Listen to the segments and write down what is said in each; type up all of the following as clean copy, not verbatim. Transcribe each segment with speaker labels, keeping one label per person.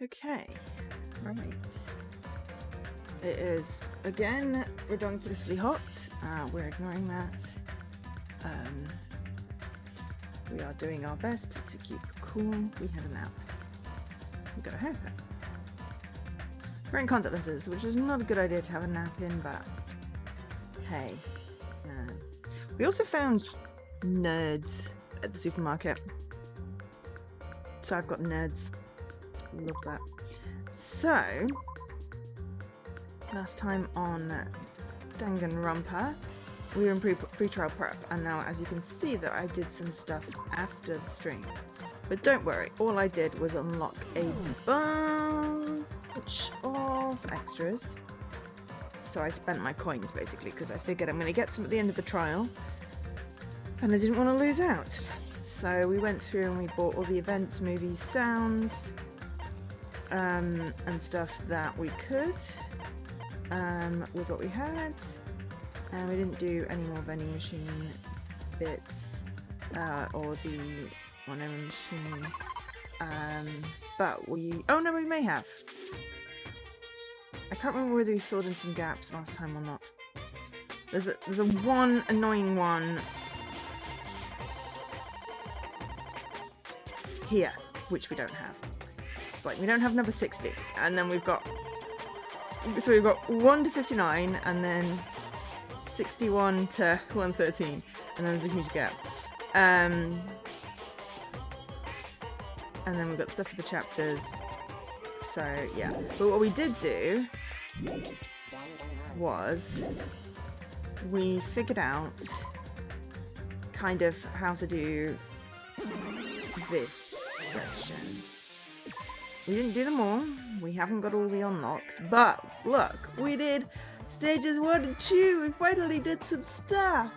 Speaker 1: Okay, right. It is again ridiculously hot. We're ignoring that. We are doing our best to keep cool. We had a nap. We got a haircut. We're in contact lenses, which is not a good idea to have a nap in, but hey. We also found nerds at the supermarket. So I've got nerds. Love that. So, last time on Danganronpa, we were in pre-trial prep, and now as you can see that I did some stuff after the stream. But don't worry, all I did was unlock a bunch of extras. So I spent my coins basically, because I figured I'm going to get some at the end of the trial, and I didn't want to lose out. So we went through and we bought all the events, movies, sounds, and stuff that we could with what we had. And we didn't do any more vending machine bits or the one-hour machine. But we... Oh no, we may have. I can't remember whether we filled in some gaps last time or not. There's a one annoying one here, which we don't have. It's like we don't have number 60, and then we've got... So we've got 1 to 59, and then 61 to 113, and then there's a huge gap. And then we've got stuff for the chapters. So yeah, but what we did do was we figured out kind of how to do this section. We didn't do them all. We haven't got all the unlocks, but look, we did stages 1 and 2. We finally did some stuff.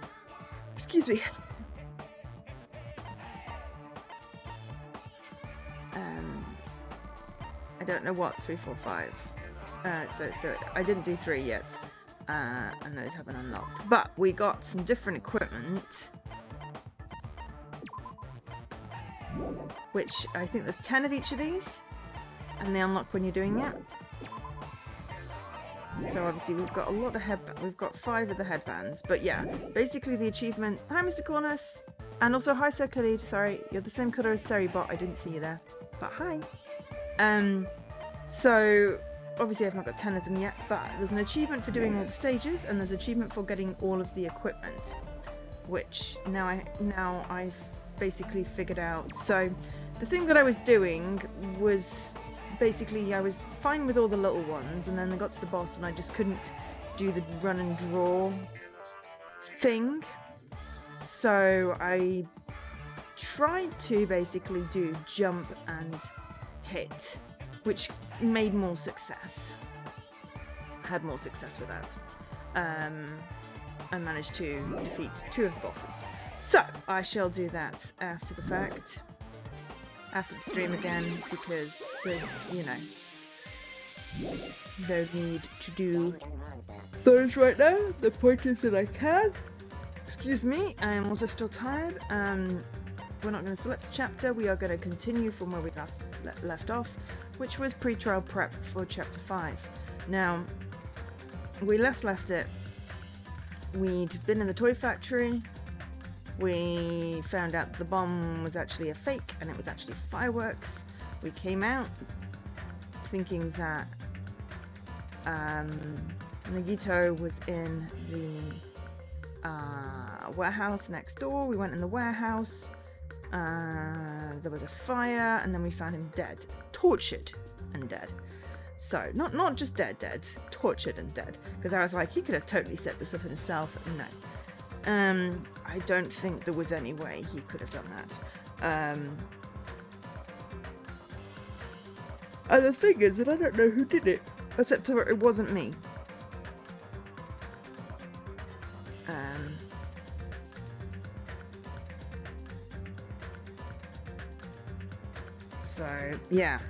Speaker 1: Excuse me. I don't know what 3, 4, 5. So I didn't do 3 yet, and those haven't unlocked. But we got some different equipment, which I think there's 10 of each of these, and they unlock when you're doing it. So obviously we've got a lot of we've got 5 of the headbands, but yeah, basically the achievement. Hi, Mr. Cornus, and also hi, Sir Khalid. Sorry, you're the same colour as Seribot. I didn't see you there, but hi. So obviously I've not got 10 of them yet, but there's an achievement for doing all the stages, and there's an achievement for getting all of the equipment, which now I've basically figured out. So the thing that I was doing was basically I was fine with all the little ones, and then I got to the boss and I just couldn't do the run and draw thing. So I tried to basically do jump and hit, which made more success. Had more success with that. I managed to defeat 2 of the bosses. So I shall do that after the fact. After the stream again, because there's, you know, no need to do those right now. The point is that I can. Excuse me, I am also still tired. We're not going to select a chapter. We are going to continue from where we left off, which was pre-trial prep for chapter 5. Now, we left it. We'd been in the toy factory. We found out the bomb was actually a fake, and it was actually fireworks. We came out thinking that Nagito was in the warehouse next door. We went in the warehouse. There was a fire, and then we found him dead, tortured and dead. So not just dead, tortured and dead. Because I was like, he could have totally set this up himself. No. I don't think there was any way he could have done that. And the thing is that I don't know who did it, except for it wasn't me. So yeah,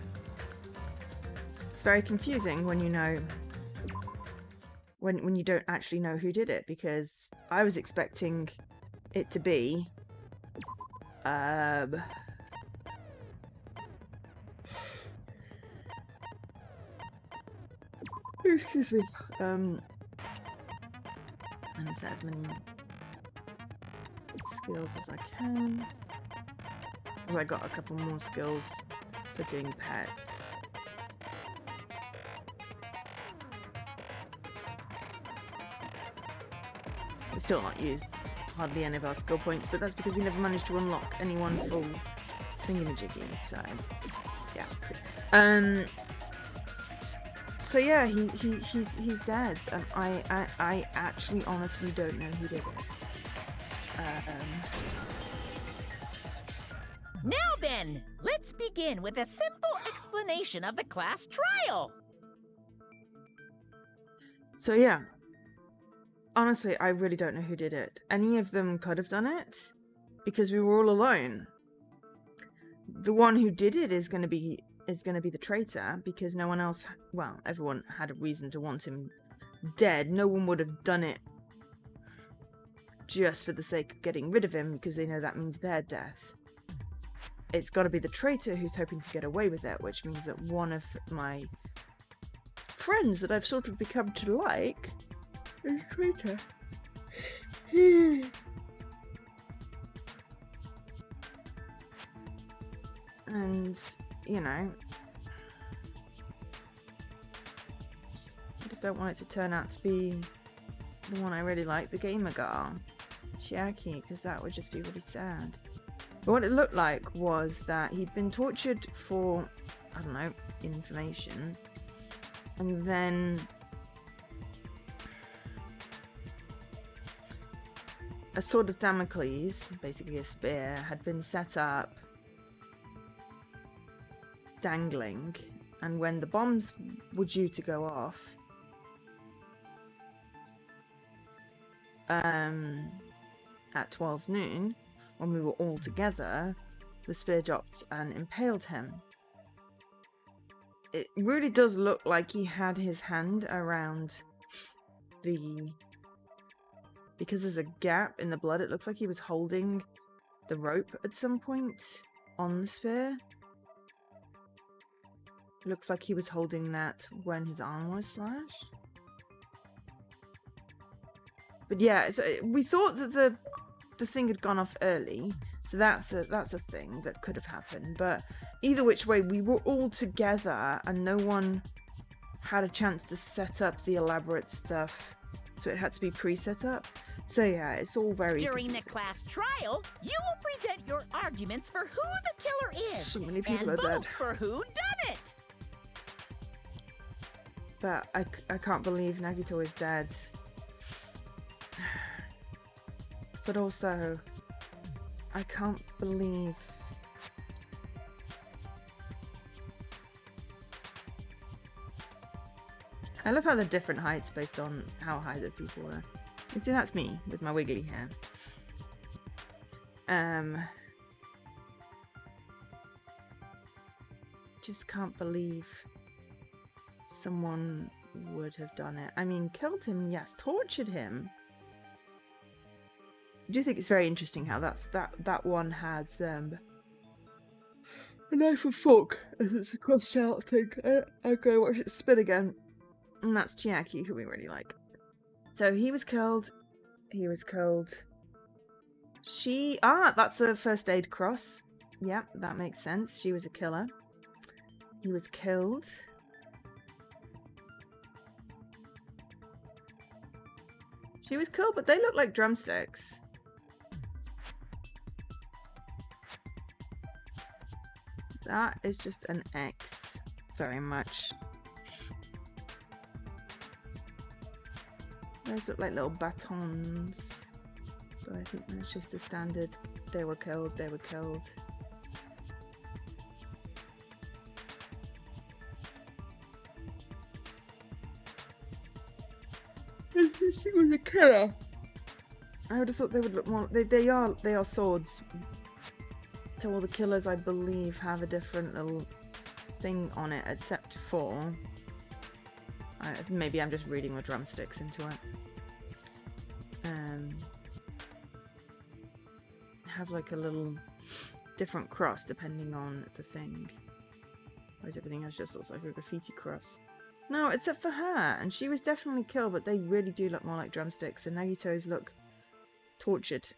Speaker 1: it's very confusing when you know. When you don't actually know who did it, because I was expecting it to be Excuse me. And set as many skills as I can. Because I got a couple more skills for doing pets. We've still not used hardly any of our skill points, but that's because we never managed to unlock any one full thingamajiggy, so yeah. So yeah, he's dead, and I actually honestly don't know who did it.
Speaker 2: Now then, let's begin with a simple explanation of the class trial.
Speaker 1: So yeah, honestly, I really don't know who did it. Any of them could have done it, because we were all alone. The one who did it is going to be the traitor, because no one else, well, everyone had a reason to want him dead. No one would have done it just for the sake of getting rid of him, because they know that means their death. It's got to be the traitor who's hoping to get away with it, which means that one of my friends that I've sort of become to like is a traitor. And, you know, I just don't want it to turn out to be the one I really like, the gamer girl, Chiaki, because that would just be really sad. But what it looked like was that he'd been tortured for, I don't know, information, and then a sword of Damocles, basically a spear, had been set up, dangling, and when the bombs were due to go off, at 12 noon, when we were all together, the spear dropped and impaled him. It really does look like he had his hand around the... Because there's a gap in the blood, it looks like he was holding the rope at some point on the spear. It looks like he was holding that when his arm was slashed. But yeah, so we thought that the thing had gone off early, so that's a thing that could have happened. But either which way, we were all together and no one had a chance to set up the elaborate stuff, so it had to be pre-set up. So yeah, it's all very
Speaker 2: During
Speaker 1: confusing.
Speaker 2: the class trial, you will present your arguments for who the killer is,
Speaker 1: So many people
Speaker 2: and
Speaker 1: are
Speaker 2: vote
Speaker 1: dead.
Speaker 2: for who done it.
Speaker 1: But I can't believe Nagito is dead. But also, I can't believe... I love how they're different heights based on how high the people are. You see, that's me with my wiggly hair. Just can't believe someone would have done it. I mean, killed him, yes. Tortured him. I do think it's very interesting how that one has a knife and fork as it's a crossed out thing. I go watch it spin again. And that's Chiaki, who we really like. So he was killed. He was killed. That's a first aid cross. Yeah, that makes sense. She was a killer. He was killed. She was killed, but they look like drumsticks. That is just an X, very much. Those look like little batons, but I think that's just the standard. They were killed, they were killed. She was a killer. I would have thought they would look more. They are swords. So all the killers, I believe, have a different little thing on it, except for... maybe I'm just reading the drumsticks into it. Have like a little different cross depending on the thing. Whereas everything else just looks like a graffiti cross. No, except for her. And she was definitely killed, but they really do look more like drumsticks. And Nagito's look tortured.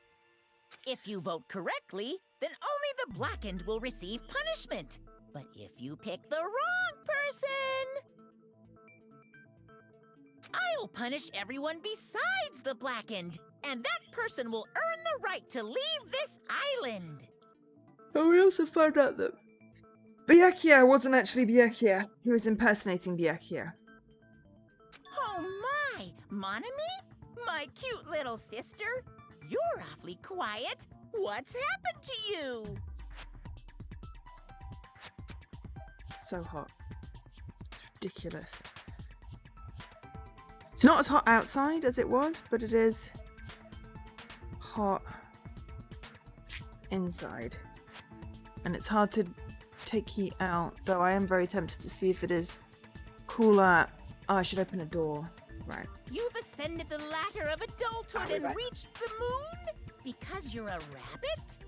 Speaker 2: If you vote correctly, then only the blackened will receive punishment. But if you pick the wrong person, I'll punish everyone besides the blackened, and that person will earn the right to leave this island.
Speaker 1: Oh, we also found out that Byakuya wasn't actually Byakuya. He was impersonating Byakuya.
Speaker 2: Oh my, Monami? My cute little sister? You're awfully quiet. What's happened to you?
Speaker 1: So hot. It's ridiculous. It's not as hot outside as it was, but it is hot inside. And it's hard to take heat out, though I am very tempted to see if it is cooler. Oh, I should open a door. Right.
Speaker 2: You've ascended the ladder of adulthood and reached the moon? Because you're a rabbit?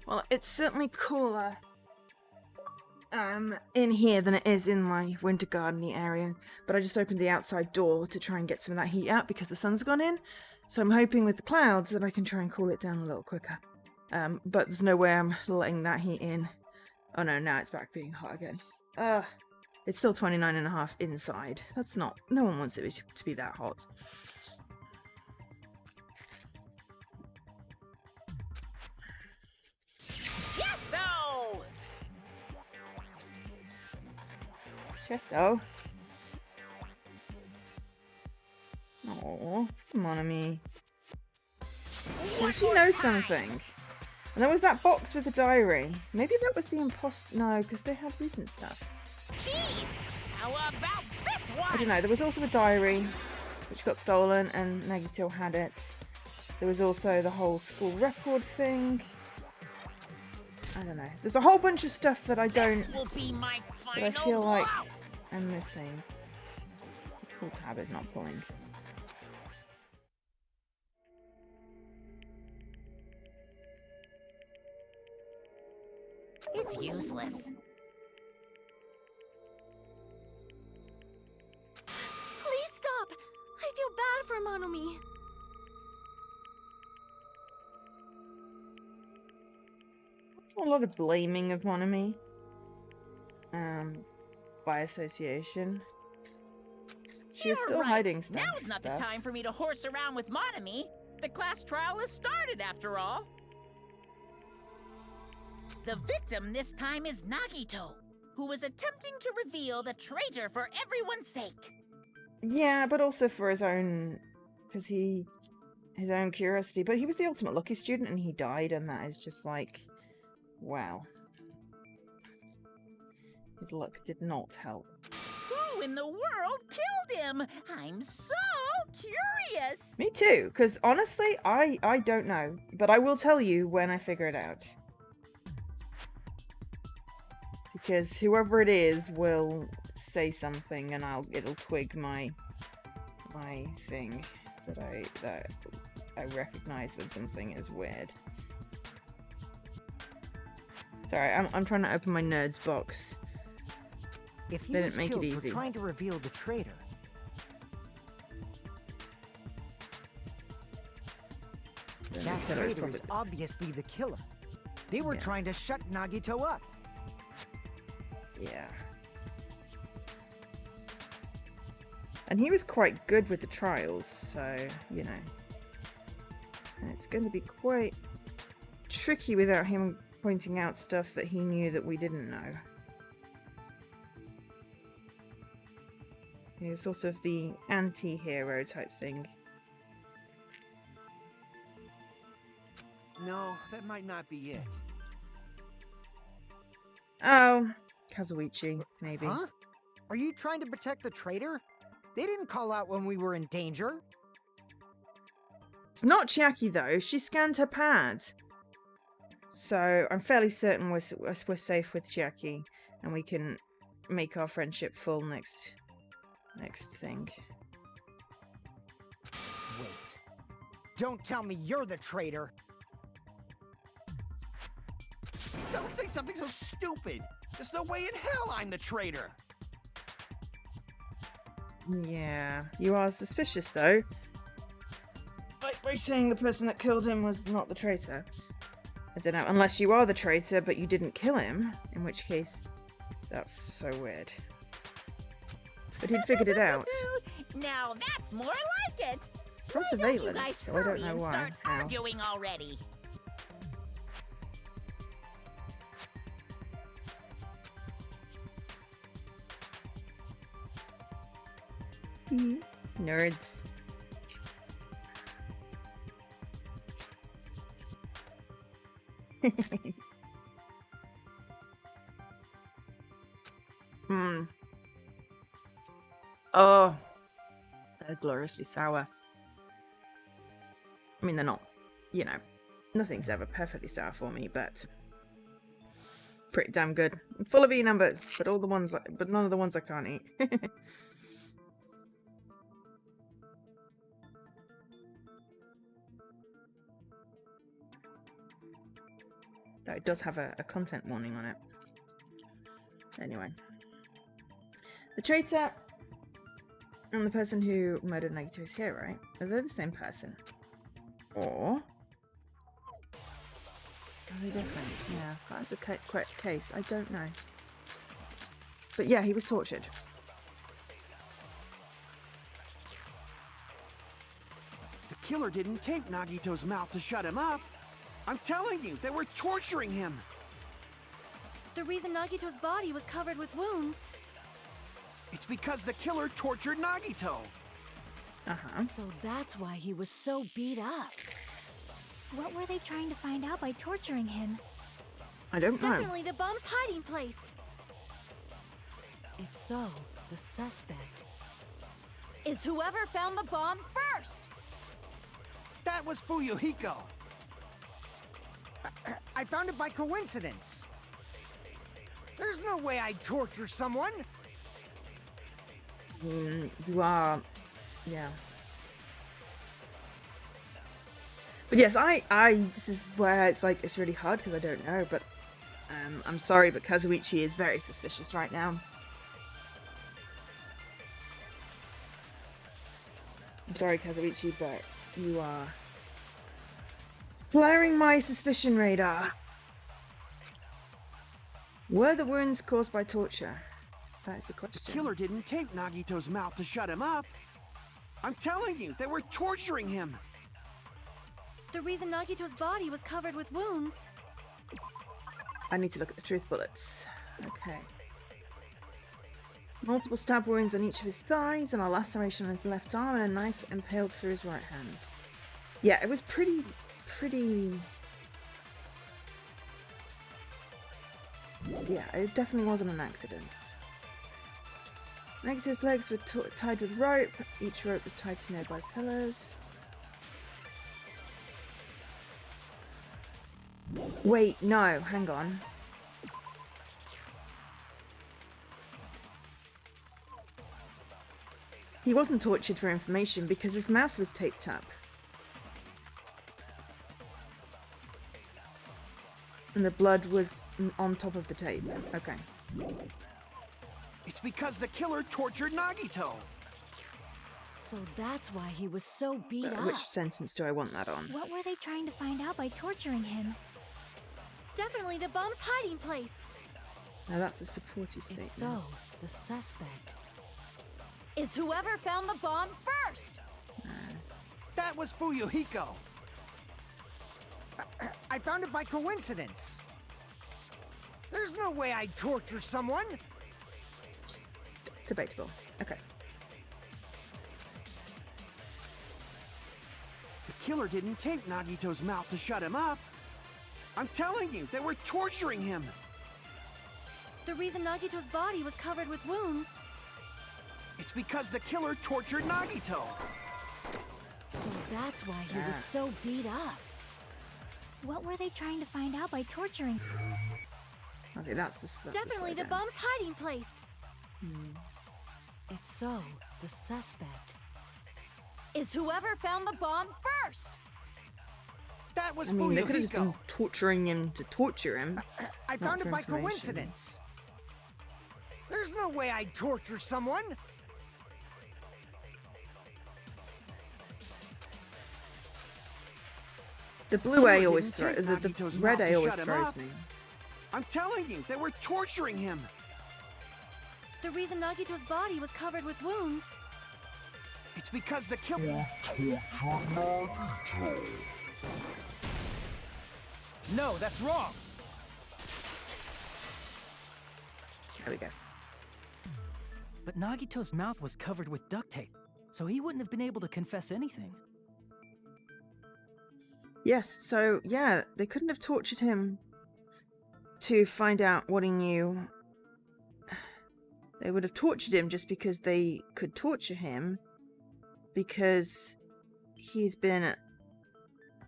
Speaker 1: Well, it's certainly cooler in here than it is in my winter gardening area. But I just opened the outside door to try and get some of that heat out because the sun's gone in. So I'm hoping with the clouds that I can try and cool it down a little quicker. But there's no way I'm letting that heat in. Oh no, now it's back being hot again. It's still 29.5 inside. That's not... No one wants it to be that hot. Chesto. Oh, come on, Amy. Did she know something? And there was that box with the diary. Maybe that was the imposter. No, because they had recent stuff.
Speaker 2: Jeez, how about this one?
Speaker 1: I don't know. There was also a diary which got stolen, and Nagito had it. There was also the whole school record thing. I don't know. There's a whole bunch of stuff that I don't. That I feel like I'm missing. This pull tab is not pulling.
Speaker 2: It's useless.
Speaker 3: Please stop! I feel bad for Monomi.
Speaker 1: A lot of blaming of Monomi. By association. She was still hiding stuff.
Speaker 2: Now's not the time for me to horse around with Monomi. The class trial has started, after all. The victim this time is Nagito, who was attempting to reveal the traitor for everyone's sake.
Speaker 1: Yeah, but also for his own... Because his own curiosity. But he was the ultimate lucky student and he died, and that is just like... Wow. His luck did not help.
Speaker 2: Who in the world killed him? I'm so curious.
Speaker 1: Me too, because honestly, I don't know. But I will tell you when I figure it out. Because whoever it is will say something and it'll twig my thing that I recognize when something is weird. Sorry, I'm trying to open my nerds box.
Speaker 4: If he
Speaker 1: They
Speaker 4: was
Speaker 1: didn't make it
Speaker 4: killed
Speaker 1: easy.
Speaker 4: for trying to reveal the traitor, that traitor is obviously the killer. They were trying to shut Nagito up.
Speaker 1: Yeah. And he was quite good with the trials, so, you know. And it's going to be quite tricky without him pointing out stuff that he knew that we didn't know. He was sort of the anti-hero type thing.
Speaker 5: No, that might not be it.
Speaker 1: Oh, Kazuichi, maybe.
Speaker 4: Huh? Are you trying to protect the traitor? They didn't call out when we were in danger.
Speaker 1: It's not Chiaki, though. She scanned her pad. So I'm fairly certain we're safe with Chiaki. And we can make our friendship full next thing.
Speaker 4: Wait. Don't tell me you're the traitor.
Speaker 5: Don't say something so stupid. There's no way in hell I'm the traitor.
Speaker 1: Yeah, you are suspicious, though. By saying the person that killed him was not the traitor. I don't know, unless you are the traitor, but you didn't kill him, in which case, that's so weird. But he'd figured it out.
Speaker 2: Now that's more like it.
Speaker 1: From
Speaker 2: Why don't you
Speaker 1: surveillance,
Speaker 2: guys
Speaker 1: so I don't
Speaker 2: hurry
Speaker 1: know
Speaker 2: and
Speaker 1: why.
Speaker 2: start
Speaker 1: How.
Speaker 2: arguing already.
Speaker 1: Nerds. Oh, they're gloriously sour. I mean, they're not, you know, nothing's ever perfectly sour for me, but pretty damn good. I'm full of E numbers, but but none of the ones I can't eat. Though it does have a content warning on it. Anyway. The traitor and the person who murdered Nagito is here, right? Are they the same person? Or are they different? Yeah, that's the correct case. I don't know. But yeah, he was tortured.
Speaker 5: The killer didn't tape Nagito's mouth to shut him up. I'm telling you, they were torturing him.
Speaker 3: The reason Nagito's body was covered with wounds.
Speaker 5: It's because the killer tortured Nagito.
Speaker 1: Uh-huh.
Speaker 3: So that's why he was so beat up. What were they trying to find out by torturing him?
Speaker 1: I don't know.
Speaker 3: Definitely the bomb's hiding place. If so, the suspect is whoever found the bomb first.
Speaker 5: That was Fuyuhiko.
Speaker 4: I found it by coincidence. There's no way I'd torture someone.
Speaker 1: You are, yeah. But yes, this is where it's like, it's really hard because I don't know, but I'm sorry, but Kazuichi is very suspicious right now. I'm sorry, Kazuichi, but you are flaring my suspicion radar. Were the wounds caused by torture? That is the question.
Speaker 5: The killer didn't tape Nagito's mouth to shut him up. I'm telling you, they were torturing him.
Speaker 3: The reason Nagito's body was covered with wounds.
Speaker 1: I need to look at the truth bullets. Okay. Multiple stab wounds on each of his thighs, and a laceration on his left arm, and a knife impaled through his right hand. Yeah, it was pretty... Yeah, it definitely wasn't an accident. Nagito's legs were tied with rope. Each rope was tied to nearby pillars. Wait, no, hang on. He wasn't tortured for information because his mouth was taped up. And the blood was on top of the tape. Okay.
Speaker 5: It's because the killer tortured Nagito.
Speaker 3: So that's why he was so beat up.
Speaker 1: Which sentence do I want that on?
Speaker 3: What were they trying to find out by torturing him? Definitely the bomb's hiding place.
Speaker 1: Now that's a supportive statement.
Speaker 3: If so, the suspect is whoever found the bomb first.
Speaker 5: That was Fuyuhiko.
Speaker 4: I found it by coincidence. There's no way I'd torture someone.
Speaker 1: It's debatable. Okay.
Speaker 5: The killer didn't tape Nagito's mouth to shut him up. I'm telling you, they were torturing him.
Speaker 3: The reason Nagito's body was covered with wounds.
Speaker 5: It's because the killer tortured Nagito.
Speaker 3: So that's why he was so beat up. What were they trying to find out by torturing?
Speaker 1: Okay, that's
Speaker 3: Definitely the
Speaker 1: slowdown.
Speaker 3: bomb's hiding place. If so, the suspect is whoever found the bomb first.
Speaker 5: That was
Speaker 1: I mean, they could have just
Speaker 5: Fuyuhiko.
Speaker 1: been torturing him to torture him.
Speaker 4: I
Speaker 1: Not
Speaker 4: found
Speaker 1: for
Speaker 4: it by
Speaker 1: information.
Speaker 4: coincidence. There's no way I'd torture someone.
Speaker 1: The blue A
Speaker 5: Killer
Speaker 1: always
Speaker 5: didn't
Speaker 1: throws.
Speaker 5: take
Speaker 1: The
Speaker 5: Nagito's
Speaker 1: red
Speaker 5: mouth
Speaker 1: A
Speaker 5: to
Speaker 1: always
Speaker 5: shut him
Speaker 1: throws
Speaker 5: up.
Speaker 1: me.
Speaker 5: I'm telling you, they were torturing him.
Speaker 3: The reason Nagito's body was covered with wounds.
Speaker 5: It's because the killer.
Speaker 4: No, that's wrong.
Speaker 1: There we go.
Speaker 6: But Nagito's mouth was covered with duct tape, so he wouldn't have been able to confess anything.
Speaker 1: Yes, so yeah, they couldn't have tortured him to find out what he knew. They would have tortured him just because they could torture him, because he's been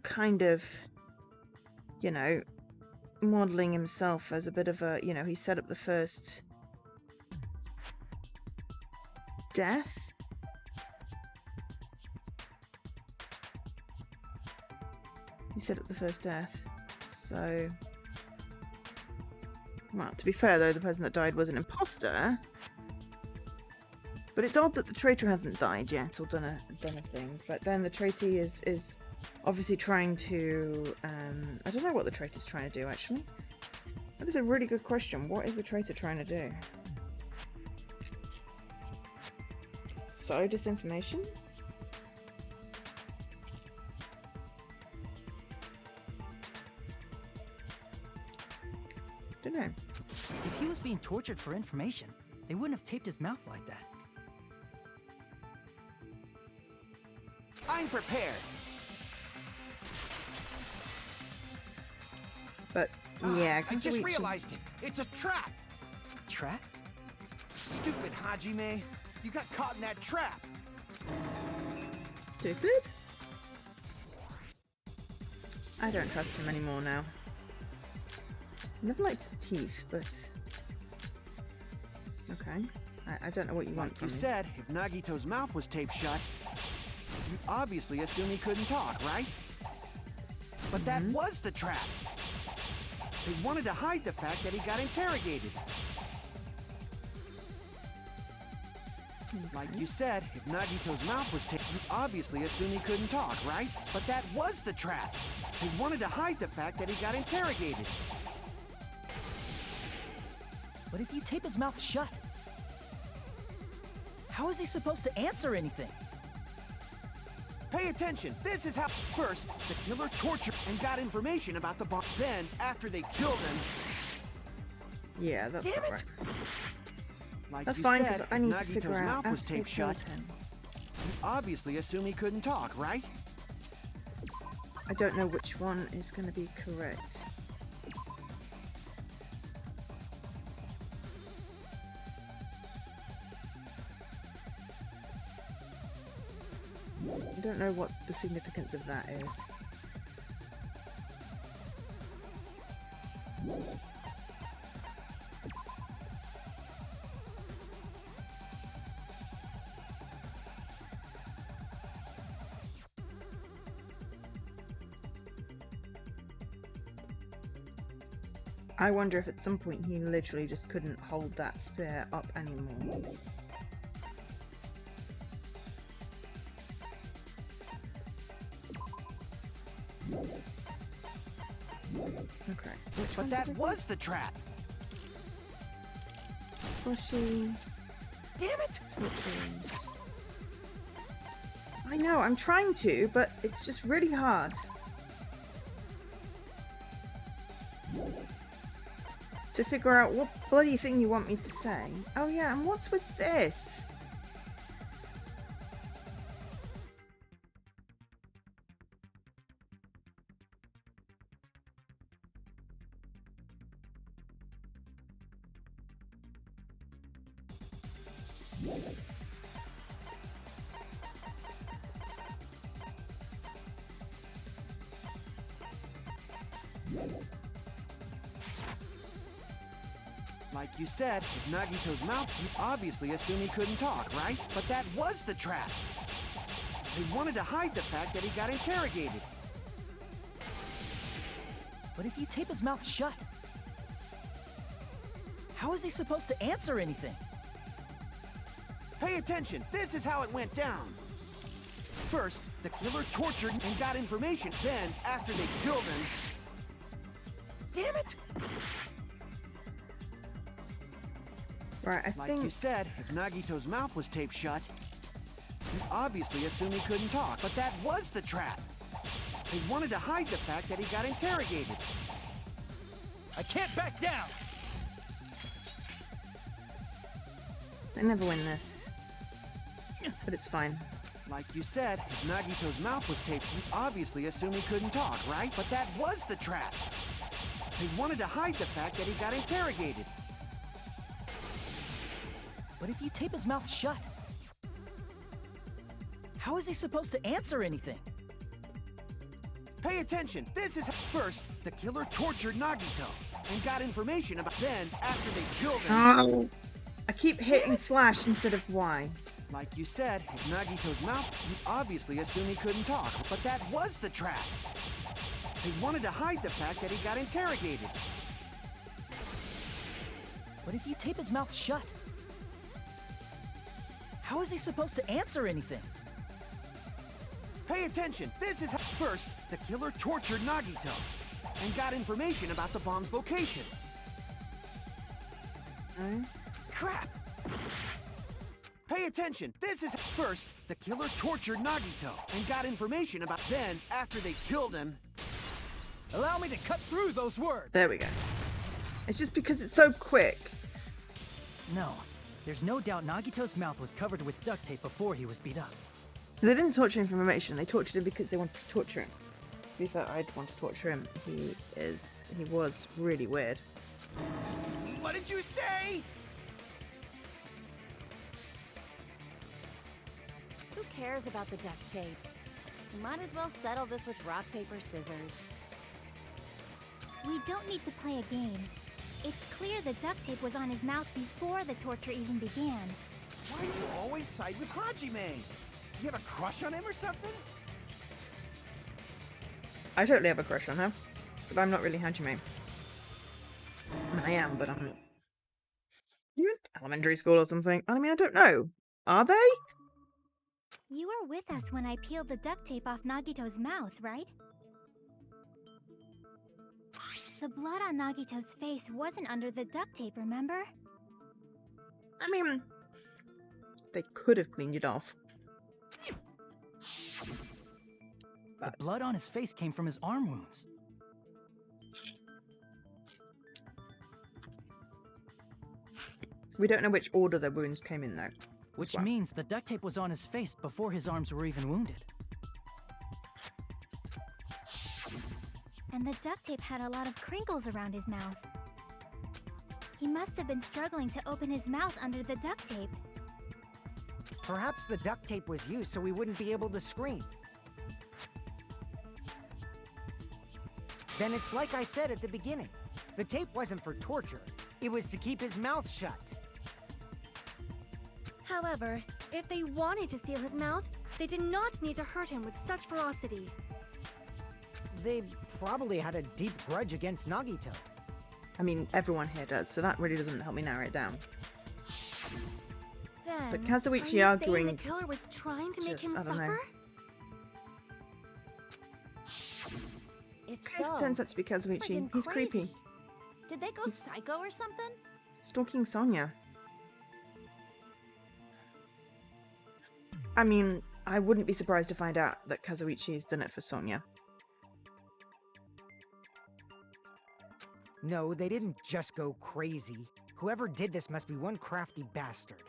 Speaker 1: kind of, you know, modeling himself as a bit of a, you know, he set up the first death. He set up the first death. So, well, to be fair though, the person that died was an imposter. But it's odd that the traitor hasn't died yet or done a thing. But then the traitor is obviously trying to. I don't know what the traitor's trying to do actually. That is a really good question. What is the traitor trying to do? Sow disinformation? Don't know.
Speaker 6: If he was being tortured for information, they wouldn't have taped his mouth like that.
Speaker 5: I'm prepared.
Speaker 1: But yeah,
Speaker 5: I just
Speaker 1: Kazuichi-
Speaker 5: realized it. It's a trap.
Speaker 6: Trap?
Speaker 5: Stupid Hajime. You got caught in that trap.
Speaker 1: Stupid? I don't trust him anymore now. Never liked his teeth, but okay. I don't know what you want
Speaker 5: Like
Speaker 1: from
Speaker 5: you
Speaker 1: me.
Speaker 5: said, if Nagito's mouth was taped shut, you obviously assume he couldn't talk, right? But that was the trap. They wanted to hide the fact that he got interrogated. Like you said, if Nagito's mouth was taped, you obviously assume he couldn't talk, right? But that was the trap. They wanted to hide the fact that he got interrogated.
Speaker 6: But if you tape his mouth shut, how is he supposed to answer anything?
Speaker 5: Pay attention. This is how. First, the killer tortured and got information about the bomb. Then, after they killed him,
Speaker 1: Yeah, that's
Speaker 6: Damn
Speaker 1: not
Speaker 6: it!
Speaker 1: right.
Speaker 5: like
Speaker 1: That's
Speaker 5: you
Speaker 1: fine,
Speaker 5: said,
Speaker 1: because I
Speaker 5: if
Speaker 1: need to
Speaker 5: Nagito's
Speaker 1: figure out
Speaker 5: mouth was
Speaker 1: after they
Speaker 5: taped shut,
Speaker 1: killed him.
Speaker 5: you obviously assume he couldn't talk, right?
Speaker 1: I don't know which one is going to be correct. I don't know what the significance of that is. I wonder if at some point he literally just couldn't hold that spear up anymore. Okay. Which
Speaker 5: But
Speaker 1: one's
Speaker 5: that
Speaker 1: it
Speaker 5: was the trap.
Speaker 1: Pushy.
Speaker 6: Damn it!
Speaker 1: Switches. I know, I'm trying to, but it's just really hard. To figure out what bloody thing you want me to say. Oh yeah, and what's with this?
Speaker 5: Like you said, with Nagito's mouth, you obviously assume he couldn't talk, right? But that was the trap. They wanted to hide the fact that he got interrogated.
Speaker 6: But if you tape his mouth shut, how is he supposed to answer anything?
Speaker 5: Pay attention, this is how it went down. First, the killer tortured and got information. Then, after they killed him...
Speaker 6: Damn it!
Speaker 1: Right, I
Speaker 5: Like
Speaker 1: think...
Speaker 5: you said, if Nagito's mouth was taped shut, you obviously assume he couldn't talk. But that was the trap. They wanted to hide the fact that he got interrogated.
Speaker 6: I can't back down!
Speaker 1: I never win this. But it's fine.
Speaker 5: Like you said, if Nagito's mouth was taped, you obviously assume he couldn't talk, right? But that was the trap. They wanted to hide the fact that he got interrogated.
Speaker 6: But if you tape his mouth shut, how is he supposed to answer anything?
Speaker 5: Pay attention, this is... First, the killer tortured Nagito and got information about... Then, after they killed him...
Speaker 1: Oh! I keep hitting slash instead of Y.
Speaker 5: Like you said, if Nagito's mouth, you obviously assume he couldn't talk. But that was the trap. They wanted to hide the fact that he got interrogated.
Speaker 6: But if you tape his mouth shut, how is he supposed to answer anything?
Speaker 5: Pay attention, this is... First, the killer tortured Nagito and got information about the bomb's location.
Speaker 6: Crap!
Speaker 5: Pay attention, this is... First, the killer tortured Nagito and got information about... Then, after they killed him...
Speaker 6: Allow me to cut through those words!
Speaker 1: There we go. It's just because it's so quick.
Speaker 6: No, there's no doubt Nagito's mouth was covered with duct tape before he was beat up.
Speaker 1: They didn't torture him for information, they tortured him because they wanted to torture him. To be fair, I'd want to torture him. He was really weird.
Speaker 5: What did you say?
Speaker 3: Who cares about the duct tape? We might as well settle this with rock, paper, scissors. We don't need to play a game. It's clear the duct tape was on his mouth before the torture even began.
Speaker 5: Why do you always side with Hajime? You have a crush on him or something?
Speaker 1: I totally have a crush on her, but I'm not really Hajime. I mean, I am, but I'm not. You in elementary school or something? I mean, I don't know. Are they?
Speaker 3: You were with us when I peeled the duct tape off Nagito's mouth, right? The blood on Nagito's face wasn't under the duct tape, remember?
Speaker 1: I mean, they could have cleaned it off.
Speaker 6: The blood on his face came from his arm wounds.
Speaker 1: We don't know which order the wounds came in, though.
Speaker 6: Which means the duct tape was on his face before his arms were even wounded.
Speaker 3: And the duct tape had a lot of crinkles around his mouth. He must have been struggling to open his mouth under the duct tape.
Speaker 4: Perhaps the duct tape was used so we wouldn't be able to scream. Then it's like I said at the beginning. The tape wasn't for torture. It was to keep his mouth shut.
Speaker 7: However, if they wanted to seal his mouth, they did not need to hurt him with such ferocity.
Speaker 4: They probably had a deep grudge against Nagito.
Speaker 1: I mean, everyone here does, so that really doesn't help me narrow it down.
Speaker 7: Then,
Speaker 1: But
Speaker 7: are
Speaker 1: Kazuichi
Speaker 7: you
Speaker 1: arguing
Speaker 7: saying the killer was trying to make
Speaker 1: just,
Speaker 7: him
Speaker 1: I don't know.
Speaker 7: suffer?
Speaker 3: If
Speaker 1: It
Speaker 3: so,
Speaker 1: turns out to be Kazuichi.
Speaker 3: friggin'
Speaker 1: He's
Speaker 3: crazy.
Speaker 1: creepy.
Speaker 3: Did they go
Speaker 1: He's-
Speaker 3: psycho or something?
Speaker 1: Stalking Sonia. I mean, I wouldn't be surprised to find out that Kazuichi's done it for Sonia.
Speaker 4: No, they didn't just go crazy. Whoever did this must be one crafty bastard.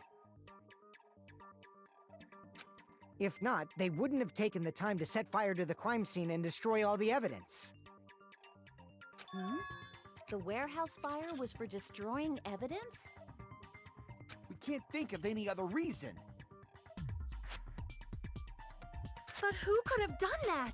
Speaker 4: If not, they wouldn't have taken the time to set fire to the crime scene and destroy all the evidence.
Speaker 3: Hmm? The warehouse fire was for destroying evidence?
Speaker 5: We can't think of any other reason.
Speaker 7: But who could have done that?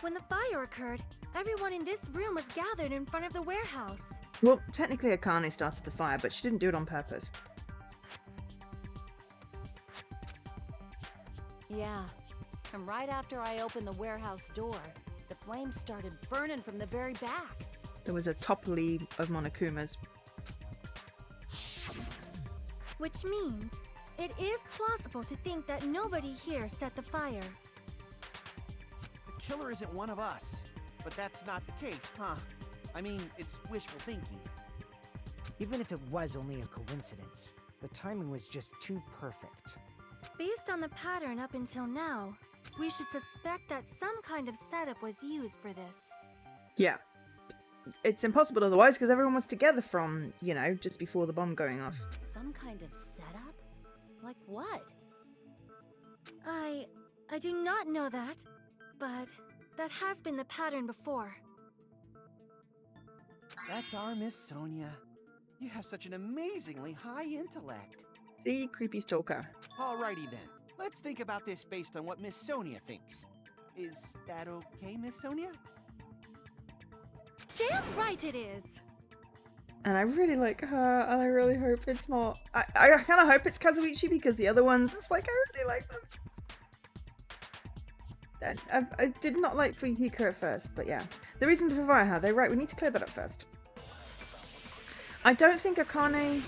Speaker 7: When the fire occurred, everyone in this room was gathered in front of the warehouse.
Speaker 1: Well, technically Akane started the fire, but she didn't do it on purpose.
Speaker 8: Yeah. And right after I opened the warehouse door, the flames started burning from the very back.
Speaker 1: There was a topply of Monokumas.
Speaker 7: Which means it is plausible to think that nobody here set the fire.
Speaker 5: The killer isn't one of us. But that's not the case, huh? I mean, it's wishful thinking.
Speaker 4: Even if it was only a coincidence, the timing was just too perfect.
Speaker 7: Based on the pattern up until now, we should suspect that some kind of setup was used for this.
Speaker 1: Yeah. It's impossible otherwise because everyone was together from, you know, just before the bomb going off.
Speaker 8: Some kind of setup? Like what?
Speaker 7: I do not know that, but that has been the pattern before.
Speaker 5: That's our Miss Sonia. You have such an amazingly high intellect.
Speaker 1: See, creepy stalker.
Speaker 5: Alrighty then. Let's think about this based on what Miss Sonia thinks. Is that okay, Miss Sonia?
Speaker 7: Damn right it is!
Speaker 1: And I really like her, and I really hope it's not... I kind of hope it's Kazuichi, because the other ones, it's like, I really like them. I did not like Fuyuhiko at first, but yeah. The reason to fire her, they're right, we need to clear that up first. I don't think Akane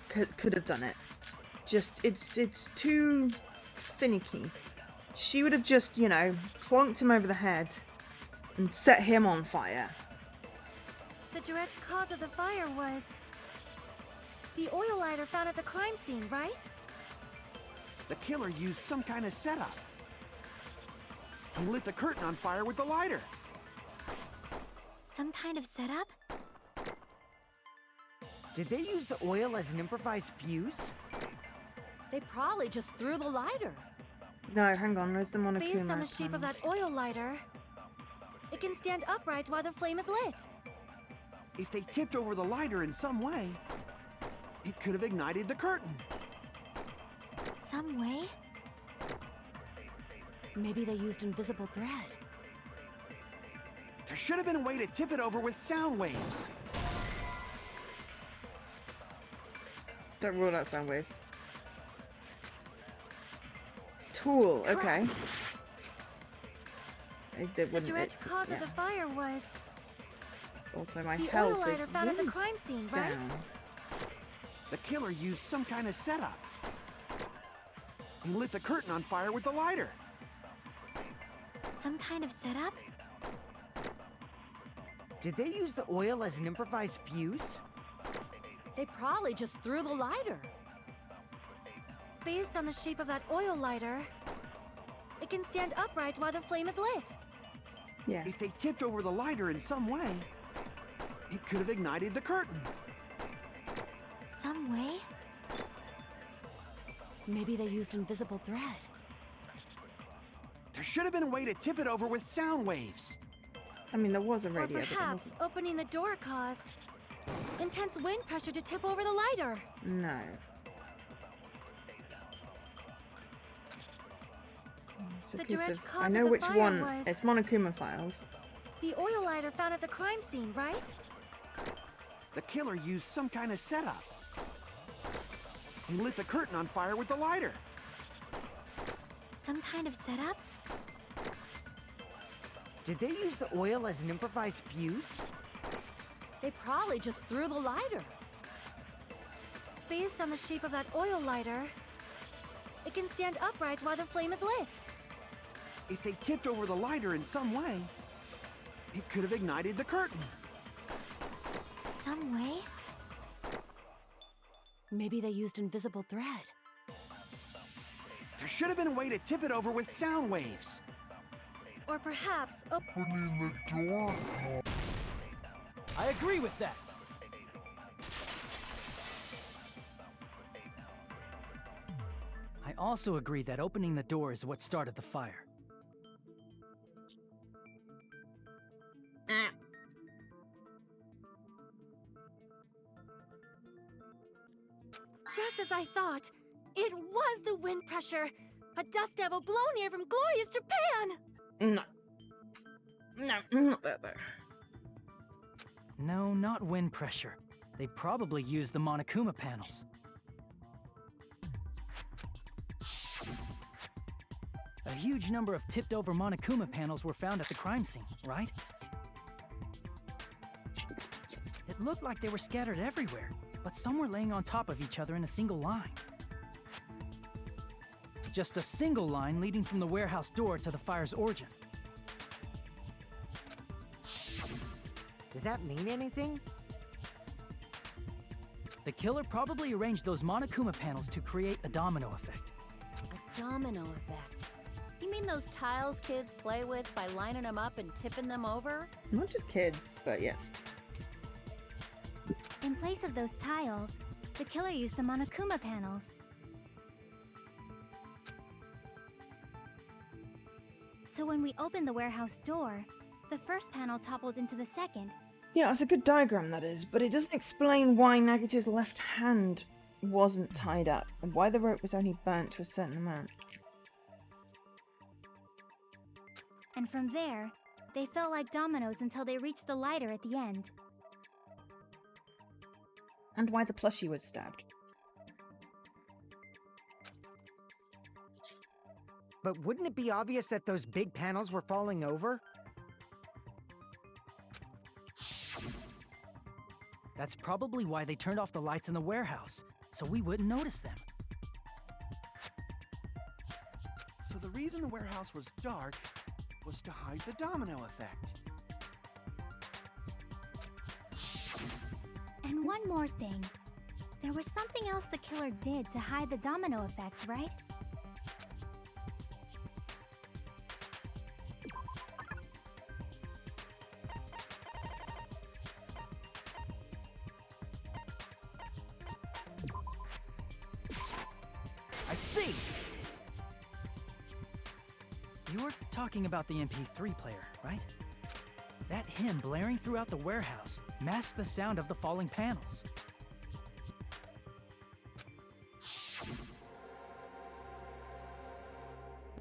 Speaker 1: could have done it. Just, it's too finicky. She would have just, you know, plonked him over the head and set him on fire.
Speaker 7: The direct cause of the fire was the oil lighter found at the crime scene, right?
Speaker 5: The killer used some kind of setup. He lit the curtain on fire with the lighter.
Speaker 3: Some kind of setup?
Speaker 4: Did they use the oil as an improvised fuse?
Speaker 8: They probably just threw the lighter.
Speaker 1: No, hang on, where's the Monokuma?
Speaker 7: Based on the shape of that oil lighter, it can stand upright while the flame is lit.
Speaker 5: If they tipped over the lighter in some way, it could have ignited the curtain.
Speaker 3: Some way?
Speaker 8: Maybe they used invisible thread.
Speaker 5: There should have been a way to tip it over with sound waves.
Speaker 1: Don't rule out sound waves. Tool, okay.
Speaker 7: The direct cause of the fire was
Speaker 1: Also, my
Speaker 7: the
Speaker 1: health
Speaker 7: oil lighter
Speaker 1: is
Speaker 7: found at the
Speaker 1: really
Speaker 7: crime scene, right?
Speaker 1: down.
Speaker 5: The killer used some kind of setup. He lit the curtain on fire with the lighter.
Speaker 3: Some kind of setup?
Speaker 4: Did they use the oil as an improvised fuse?
Speaker 8: They probably just threw the lighter.
Speaker 7: Based on the shape of that oil lighter, it can stand upright while the flame is lit.
Speaker 1: Yes.
Speaker 5: If they tipped over the lighter in some way, it could have ignited the curtain.
Speaker 3: Some way?
Speaker 8: Maybe they used invisible thread.
Speaker 5: There should have been a way to tip it over with sound waves.
Speaker 1: I mean, there was a
Speaker 7: Or
Speaker 1: radio, but there
Speaker 7: perhaps
Speaker 1: wasn't.
Speaker 7: opening the door caused intense wind pressure to tip over the lighter.
Speaker 1: No. It's a
Speaker 7: The
Speaker 1: piece
Speaker 7: direct
Speaker 1: of...
Speaker 7: cause
Speaker 1: I
Speaker 7: of
Speaker 1: know
Speaker 7: the
Speaker 1: which
Speaker 7: fire
Speaker 1: one.
Speaker 7: was-
Speaker 1: It's Monokuma Files.
Speaker 7: The oil lighter found at the crime scene, right?
Speaker 5: The killer used some kind of setup. He lit the curtain on fire with the lighter.
Speaker 3: Some kind of setup?
Speaker 4: Did they use the oil as an improvised fuse?
Speaker 8: They probably just threw the lighter.
Speaker 7: Based on the shape of that oil lighter, it can stand upright while the flame is lit.
Speaker 5: If they tipped over the lighter in some way, it could have ignited the curtain.
Speaker 3: Some way?
Speaker 8: Maybe they used invisible thread.
Speaker 5: There should have been a way to tip it over with sound waves.
Speaker 7: Or perhaps
Speaker 6: I agree with that. I also agree that opening the door is what started the fire.
Speaker 7: just as I thought, it was the wind pressure. A dust devil blown here from glorious Japan!
Speaker 1: No. No, not that though.
Speaker 6: No, not wind pressure. They probably used the Monokuma panels. A huge number of tipped-over Monokuma panels were found at the crime scene, right? It looked like they were scattered everywhere, but some were laying on top of each other in a single line. Just a single line leading from the warehouse door to the fire's origin.
Speaker 4: Does that mean anything?
Speaker 6: The killer probably arranged those Monokuma panels to create a domino effect.
Speaker 8: A domino effect. You mean those tiles kids play with by lining them up and tipping them over?
Speaker 1: Not just kids, but yes.
Speaker 3: In place of those tiles, the killer used the Monokuma panels. So when we opened the warehouse door, the first panel toppled into the second.
Speaker 1: Yeah, it's a good diagram, that is, but it doesn't explain why Nagito's left hand wasn't tied up, and why the rope was only burnt to a certain amount.
Speaker 3: And from there, they felt like dominoes until they reached the lighter at the end.
Speaker 1: And why the plushie was stabbed.
Speaker 4: But wouldn't it be obvious that those big panels were falling over?
Speaker 6: That's probably why they turned off the lights in the warehouse, so we wouldn't notice them.
Speaker 5: So the reason the warehouse was dark was to hide the domino effect.
Speaker 3: And one more thing. There was something else the killer did to hide the domino effect, right?
Speaker 6: I see! You're talking about the MP3 player, right? That hymn blaring throughout the warehouse masked the sound of the falling panels.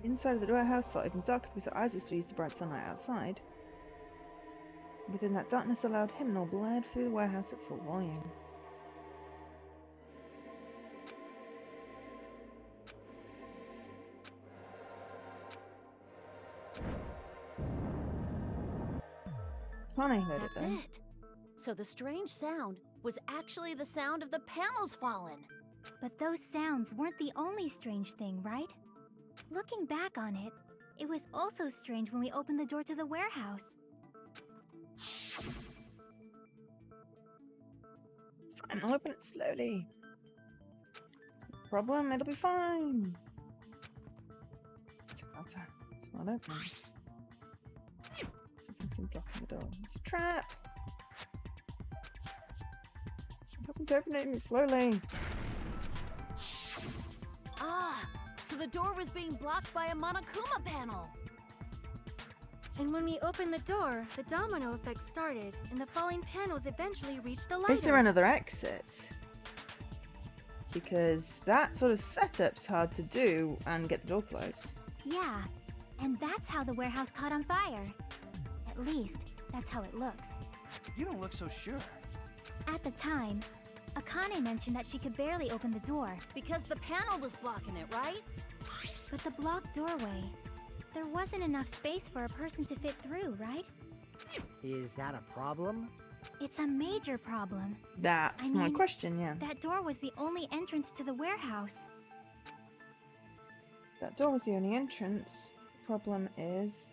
Speaker 1: Inside of the warehouse felt even darker because our eyes were still used to bright sunlight outside. Within that darkness, a loud hymnal blared through the warehouse at full volume. Connie heard it
Speaker 8: That's
Speaker 1: though.
Speaker 8: it. So the strange sound was actually the sound of the panels falling.
Speaker 3: But those sounds weren't the only strange thing, right? Looking back on it, it was also strange when we opened the door to the warehouse.
Speaker 1: It's fine, I'll open it slowly. No problem, it'll be fine. It's not opening. Something blocking the door. It's a trap! I'm opening it slowly.
Speaker 8: Ah, so the door was being blocked by a Monokuma panel.
Speaker 7: And when we opened the door, the domino effect started, and the falling panels eventually reached the lighter.
Speaker 1: Is there another exit? Because that sort of setup's hard to do and get the door closed.
Speaker 3: Yeah, and that's how the warehouse caught on fire. At least, that's how it looks.
Speaker 5: You don't look so sure.
Speaker 3: At the time, Akane mentioned that she could barely open the door,
Speaker 8: Because the panel was blocking it, right?
Speaker 3: but the blocked doorway, there wasn't enough space for a person to fit through, right?
Speaker 4: Is that a problem?
Speaker 3: It's a major problem.
Speaker 1: That's
Speaker 3: I
Speaker 1: my
Speaker 3: mean,
Speaker 1: question, yeah.
Speaker 3: That door was the only entrance to the warehouse.
Speaker 1: That door was the only entrance. The problem is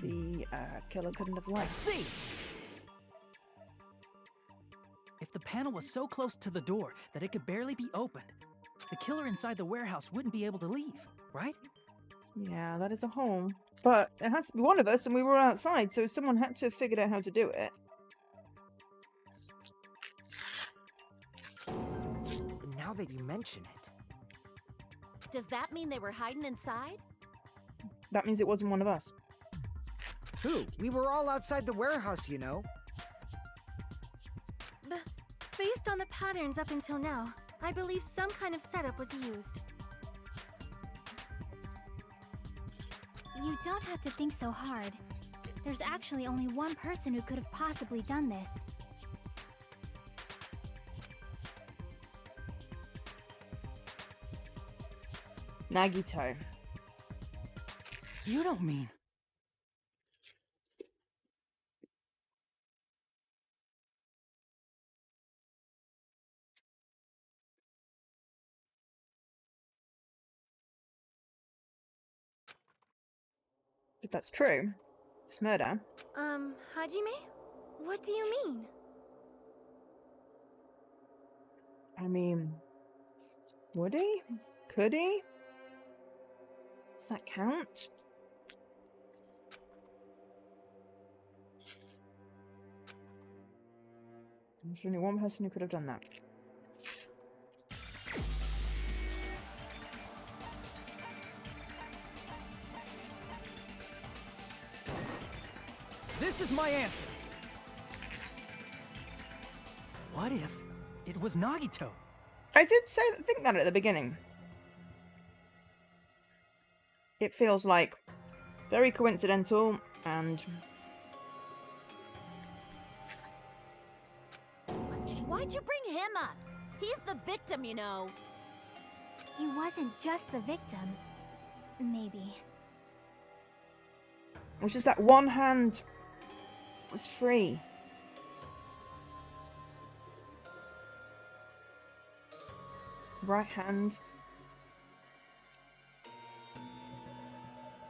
Speaker 1: the killer couldn't have
Speaker 6: I
Speaker 1: light.
Speaker 6: see! If the panel was so close to the door that it could barely be opened, the killer inside the warehouse wouldn't be able to leave, right?
Speaker 1: Yeah, that is a home. But it has to be one of us, and we were outside, so someone had to have figured out how to do it.
Speaker 4: Now that you mention it.
Speaker 8: Does that mean they were hiding inside?
Speaker 1: That means it wasn't one of us.
Speaker 4: Who? We were all outside the warehouse, you know.
Speaker 7: Based on the patterns up until now, I believe some kind of setup was used.
Speaker 3: You don't have to think so hard. There's actually only one person who could have possibly done this.
Speaker 1: Nagito.
Speaker 6: You don't mean...
Speaker 1: If that's true, it's murder.
Speaker 7: Hajime? What do you mean?
Speaker 1: I mean, would he? Could he? Does that count? There's only one person who could have done that.
Speaker 6: This is my answer. What if it was Nagito?
Speaker 1: I did think that at the beginning. It feels like very coincidental and...
Speaker 8: Why'd you bring him up? He's the victim, you know.
Speaker 3: He wasn't just the victim. Maybe.
Speaker 1: It was just that one hand was free. Right hand.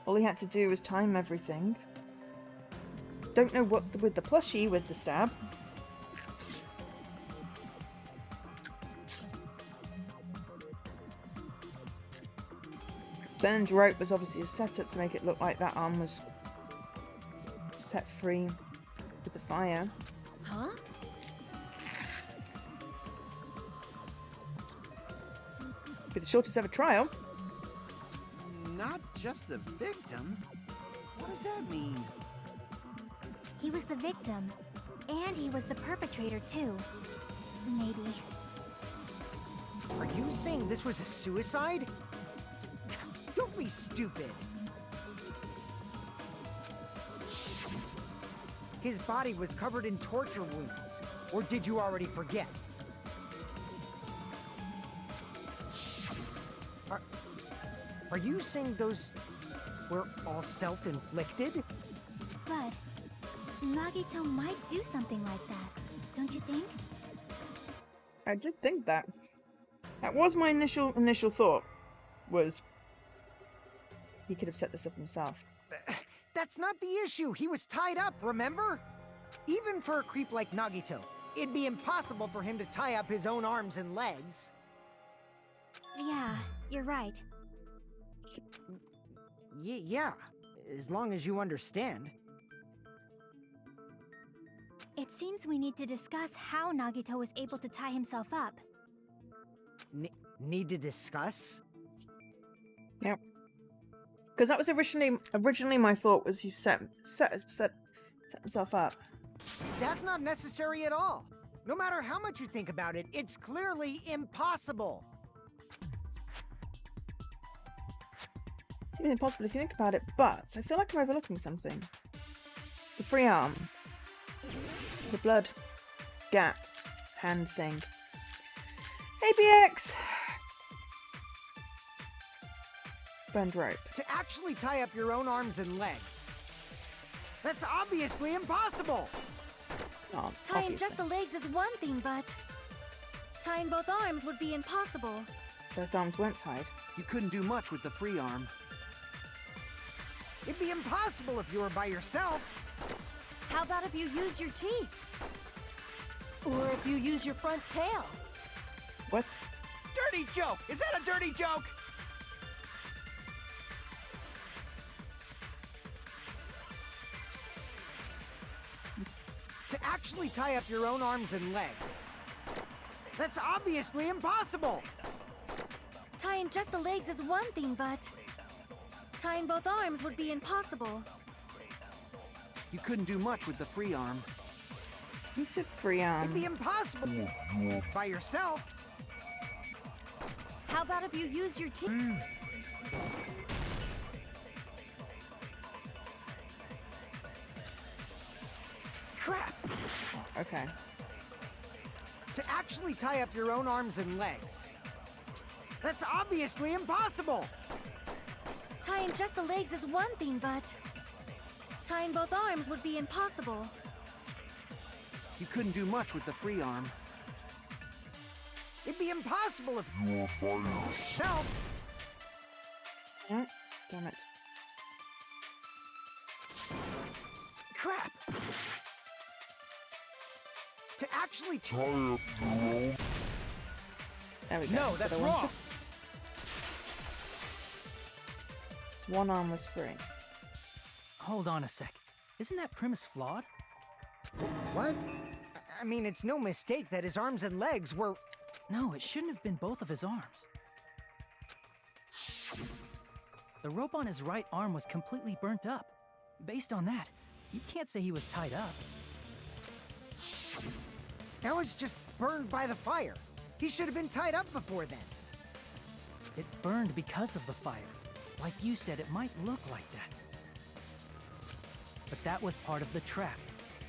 Speaker 1: All he had to do was time everything. Don't know what's with the plushie with the stab. Burned rope was obviously a setup to make it look like that arm was set free with the fire.
Speaker 8: Huh?
Speaker 1: Be the shortest ever trial.
Speaker 5: Not just the victim? What does that mean?
Speaker 3: He was the victim. And he was the perpetrator, too. Maybe.
Speaker 4: Are you saying this was a suicide? Don't be stupid. His body was covered in torture wounds. Or did you already forget? Are you saying those were all self-inflicted?
Speaker 3: But Nagito might do something like that, don't you think?
Speaker 1: I did think that. That was my initial thought. Was he could have set this up himself.
Speaker 4: That's not the issue. He was tied up, remember? Even for a creep like Nagito, it'd be impossible for him to tie up his own arms and legs.
Speaker 3: Yeah, you're right.
Speaker 4: Yeah, as long as you understand.
Speaker 3: It seems we need to discuss how Nagito was able to tie himself up.
Speaker 4: Need to discuss?
Speaker 1: Yep. Because that was originally my thought was he set himself up.
Speaker 4: That's not necessary at all. No matter how much you think about it, it's clearly impossible.
Speaker 1: It's even impossible if you think about it, but I feel like I'm overlooking something. The free arm. The blood gap hand thing. APX! Burned rope.
Speaker 4: To actually tie up your own arms and legs. That's obviously impossible!
Speaker 1: Oh,
Speaker 7: Tying
Speaker 1: obviously.
Speaker 7: just the legs is one thing, but tying both arms would be impossible.
Speaker 1: Both arms weren't tied.
Speaker 5: You couldn't do much with the free arm.
Speaker 4: It'd be impossible if you were by yourself.
Speaker 8: How about if you use your teeth? Or if you use your front tail?
Speaker 1: What?
Speaker 5: Dirty joke! Is that a dirty joke?
Speaker 4: To actually tie up your own arms and legs. That's obviously impossible!
Speaker 7: Tying just the legs is one thing, but tying both arms would be impossible.
Speaker 5: You couldn't do much with the free arm.
Speaker 1: He said free arm.
Speaker 4: It'd be impossible by yourself.
Speaker 8: How about if you use your teeth?
Speaker 6: Crap!
Speaker 1: Okay.
Speaker 4: To actually tie up your own arms and legs. That's obviously impossible!
Speaker 7: Tying just the legs is one thing, but tying both arms would be impossible.
Speaker 5: You couldn't do much with the free arm.
Speaker 4: It'd be impossible if you were by yourself.
Speaker 1: Oh, damn it.
Speaker 4: Crap! To actually tie up your own...
Speaker 1: There we go.
Speaker 4: No, that's wrong.
Speaker 1: So one arm was free.
Speaker 6: Hold on a sec. Isn't that premise flawed?
Speaker 4: What? I mean, it's no mistake that his arms and legs were...
Speaker 6: No, it shouldn't have been both of his arms. The rope on his right arm was completely burnt up. Based on that, you can't say he was tied up.
Speaker 4: That was just burned by the fire. He should have been tied up before then.
Speaker 6: It burned because of the fire. Like you said, it might look like that. But that was part of the trap.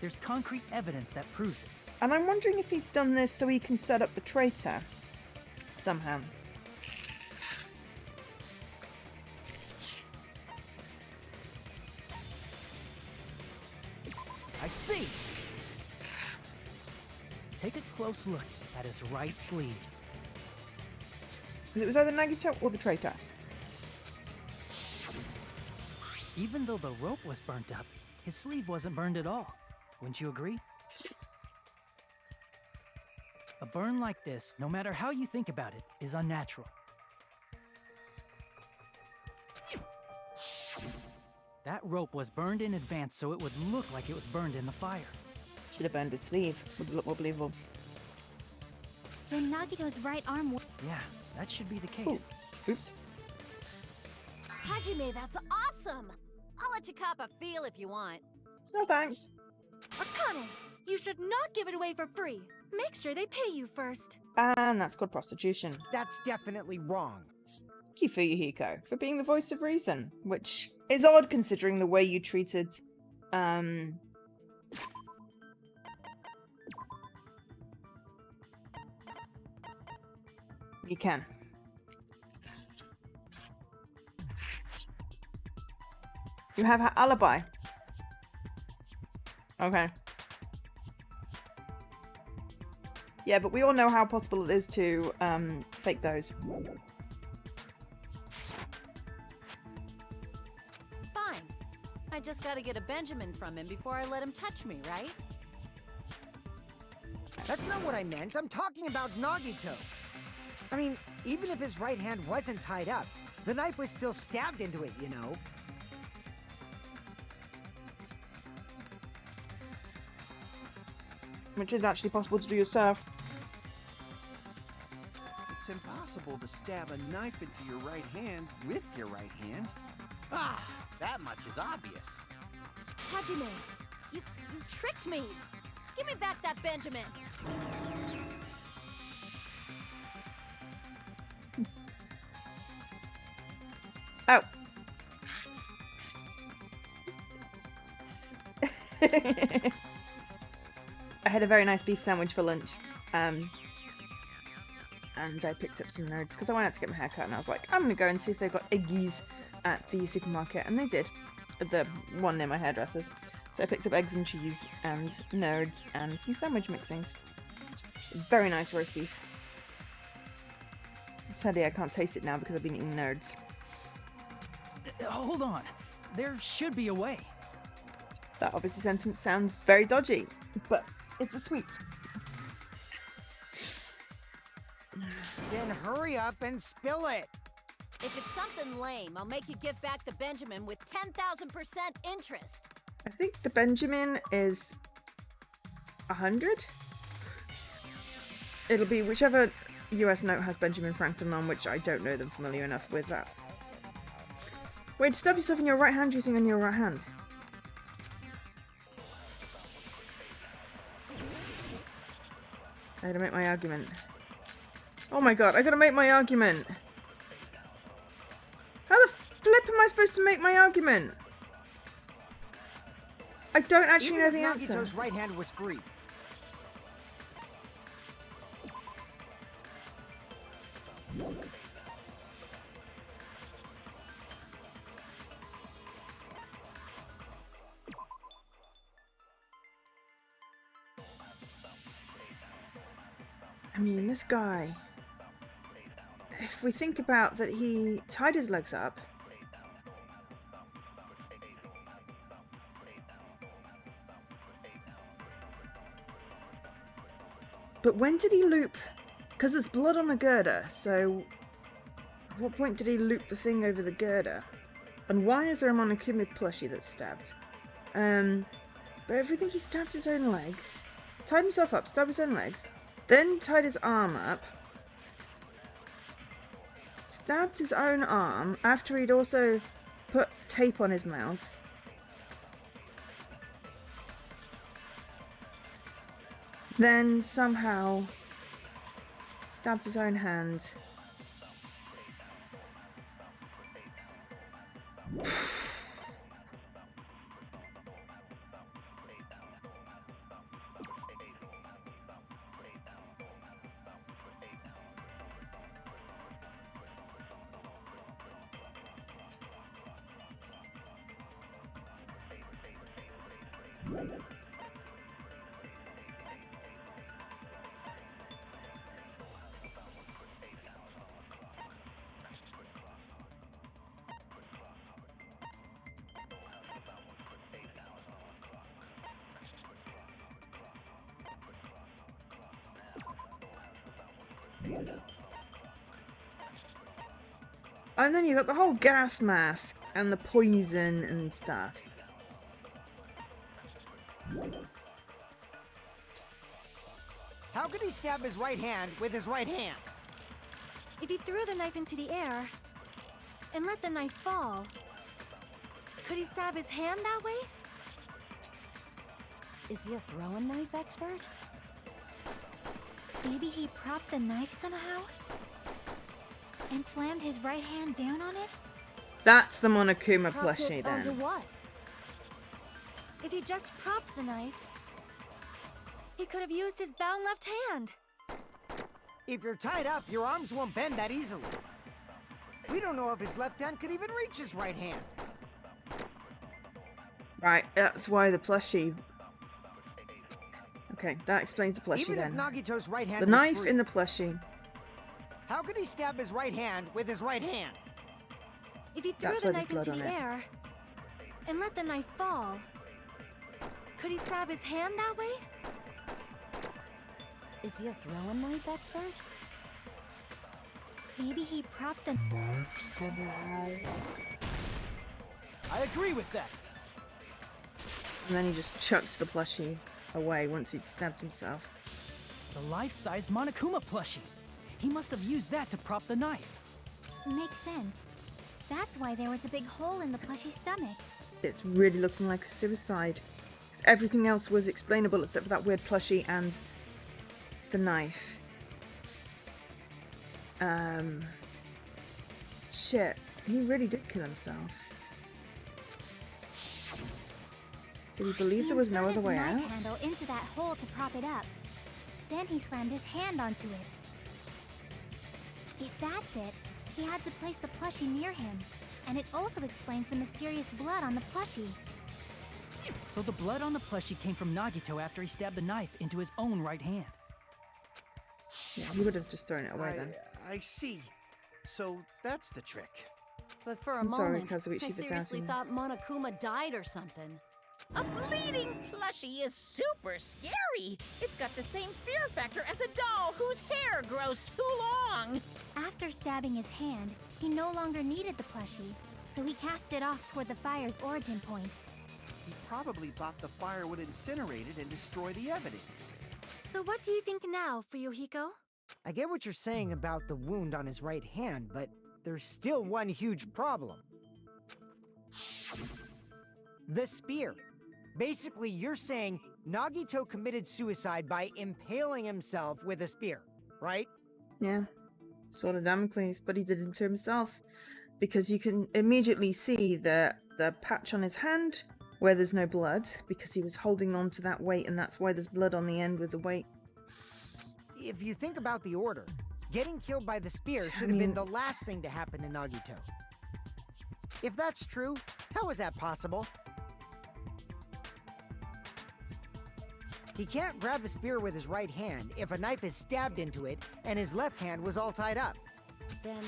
Speaker 6: There's concrete evidence that proves it.
Speaker 1: And I'm wondering if he's done this so he can set up the traitor. Somehow.
Speaker 4: I see.
Speaker 6: Take a close look at his right sleeve.
Speaker 1: Because it was either Nagito or the traitor.
Speaker 6: Even though the rope was burnt up, his sleeve wasn't burned at all. Wouldn't you agree? A burn like this, no matter how you think about it, is unnatural. That rope was burned in advance so it would look like it was burned in the fire.
Speaker 1: Should have burned his sleeve. Would look more believable.
Speaker 3: Then Nagito's right arm
Speaker 6: Yeah, that should be the case.
Speaker 1: Ooh. Oops.
Speaker 8: Hajime, that's awesome! I'll let you cop a feel if you want.
Speaker 1: No thanks.
Speaker 7: Akane, you should not give it away for free. Make sure they pay you first.
Speaker 1: And that's called prostitution.
Speaker 4: That's definitely wrong.
Speaker 1: Thank you for Yuhiko, for being the voice of reason. Which is odd considering the way you treated, You can. You have her alibi. Okay. Yeah, but we all know how possible it is to fake those.
Speaker 8: Fine. I just gotta get a Benjamin from him before I let him touch me, right?
Speaker 4: That's not what I meant. I'm talking about Nagito. I mean, even if his right hand wasn't tied up, the knife was still stabbed into it, you know?
Speaker 1: Which is actually possible to do yourself.
Speaker 5: It's impossible to stab a knife into your right hand with your right hand.
Speaker 2: Ah, that much is obvious.
Speaker 8: Hajime, you tricked me! Give me back that Benjamin!
Speaker 1: Oh. I had a very nice beef sandwich for lunch. And I picked up some nerds because I went out to get my hair cut and I was like, I'm going to go and see if they've got eggies at the supermarket. And they did. The one near my hairdresser's. So I picked up eggs and cheese and nerds and some sandwich mixings. Very nice roast beef. Sadly, I can't taste it now because I've been eating nerds.
Speaker 6: Hold on. There should be a way.
Speaker 1: That obviously sentence sounds very dodgy, but it's a sweet.
Speaker 4: Then hurry up and spill it.
Speaker 8: If it's something lame, I'll make you give back the Benjamin with 10,000% interest.
Speaker 1: I think the Benjamin is 100. It'll be whichever US note has Benjamin Franklin on, which I don't know them familiar enough with that. Wait, stab yourself in your right hand using on your right hand. I gotta make my argument. Oh my god, I gotta make my argument. How the flip am I supposed to make my argument? I don't actually
Speaker 4: Even
Speaker 1: know
Speaker 4: if
Speaker 1: the answer.
Speaker 4: Nagito's right hand was free.
Speaker 1: I mean, this guy, if we think about that, he tied his legs up. But when did he loop? Because there's blood on the girder, so at what point did he loop the thing over the girder? And why is there a Monokuma plushie that's stabbed? But if we think he stabbed his own legs, tied himself up, stabbed his own legs, then tied his arm up, stabbed his own arm after he'd also put tape on his mouth. Then somehow stabbed his own hand. And then you got the whole gas mask and the poison and stuff.
Speaker 4: How could he stab his right hand with his right hand?
Speaker 7: If he threw the knife into the air and let the knife fall, could he stab his hand that way?
Speaker 8: Is he a throwing knife expert?
Speaker 3: Maybe he propped the knife somehow? And slammed his right hand down on it?
Speaker 1: That's the Monokuma
Speaker 8: Propped
Speaker 1: plushie
Speaker 8: it onto
Speaker 1: then.
Speaker 8: what?
Speaker 7: If he just propped the knife, he could have used his bound left hand.
Speaker 4: If you're tied up, your arms won't bend that easily. We don't know if his left hand could even reach his right hand.
Speaker 1: Right, that's why the plushie... Okay, that explains the plushie
Speaker 4: Even if
Speaker 1: then.
Speaker 4: Nagito's right hand
Speaker 1: The
Speaker 4: was
Speaker 1: knife
Speaker 4: free,
Speaker 1: in the plushie.
Speaker 4: how could he stab his right hand with his right hand?
Speaker 7: If he threw
Speaker 1: That's
Speaker 7: the
Speaker 1: why there's
Speaker 7: knife into
Speaker 1: blood
Speaker 7: the
Speaker 1: on it.
Speaker 7: air and let the knife fall, could he stab his hand that way?
Speaker 8: Is he a throwing knife expert?
Speaker 3: Maybe he propped the knife somehow.
Speaker 6: I agree with that.
Speaker 1: And then he just chucked the plushie away once he'd stabbed himself.
Speaker 6: The life-sized Monokuma plushie. He must have used that to prop the knife.
Speaker 3: Makes sense. That's why there was a big hole in the plushie's stomach.
Speaker 1: It's really looking like a suicide. 'Cause everything else was explainable except for that weird plushie and the knife. Shit. He really did kill himself. Did he believe there was no other way
Speaker 3: He inserted
Speaker 1: out?
Speaker 3: the knife handle into that hole to prop it up. Then he slammed his hand onto it. If that's it, he had to place the plushie near him. And it also explains the mysterious blood on the plushie.
Speaker 6: So the blood on the plushie came from Nagito after he stabbed the knife into his own right hand.
Speaker 1: Yeah, he would have just thrown it away then.
Speaker 5: I see. So that's the trick.
Speaker 8: But for a
Speaker 1: I'm sorry,
Speaker 8: moment,
Speaker 1: Kazuichi,
Speaker 8: I
Speaker 1: for
Speaker 8: seriously
Speaker 1: doubting.
Speaker 8: thought Monokuma died or something.
Speaker 2: A bleeding plushie is super scary. It's got the same fear factor as a doll whose hair grows too long.
Speaker 3: After stabbing his hand, he no longer needed the plushie, so he cast it off toward the fire's origin point.
Speaker 5: He probably thought the fire would incinerate it and destroy the evidence.
Speaker 7: So what do you think now, Fuyuhiko?
Speaker 4: I get what you're saying about the wound on his right hand, but there's still one huge problem. The spear. Basically, you're saying Nagito committed suicide by impaling himself with a spear, right?
Speaker 1: Yeah. Sword of Damocles, but he did it to himself. Because you can immediately see the patch on his hand where there's no blood, because he was holding on to that weight, and that's why there's blood on the end with the weight.
Speaker 4: If you think about the order, getting killed by the spear should have been the last thing to happen to Nagito. If that's true, how is that possible? He can't grab a spear with his right hand if a knife is stabbed into it and his left hand was all tied up.
Speaker 8: Then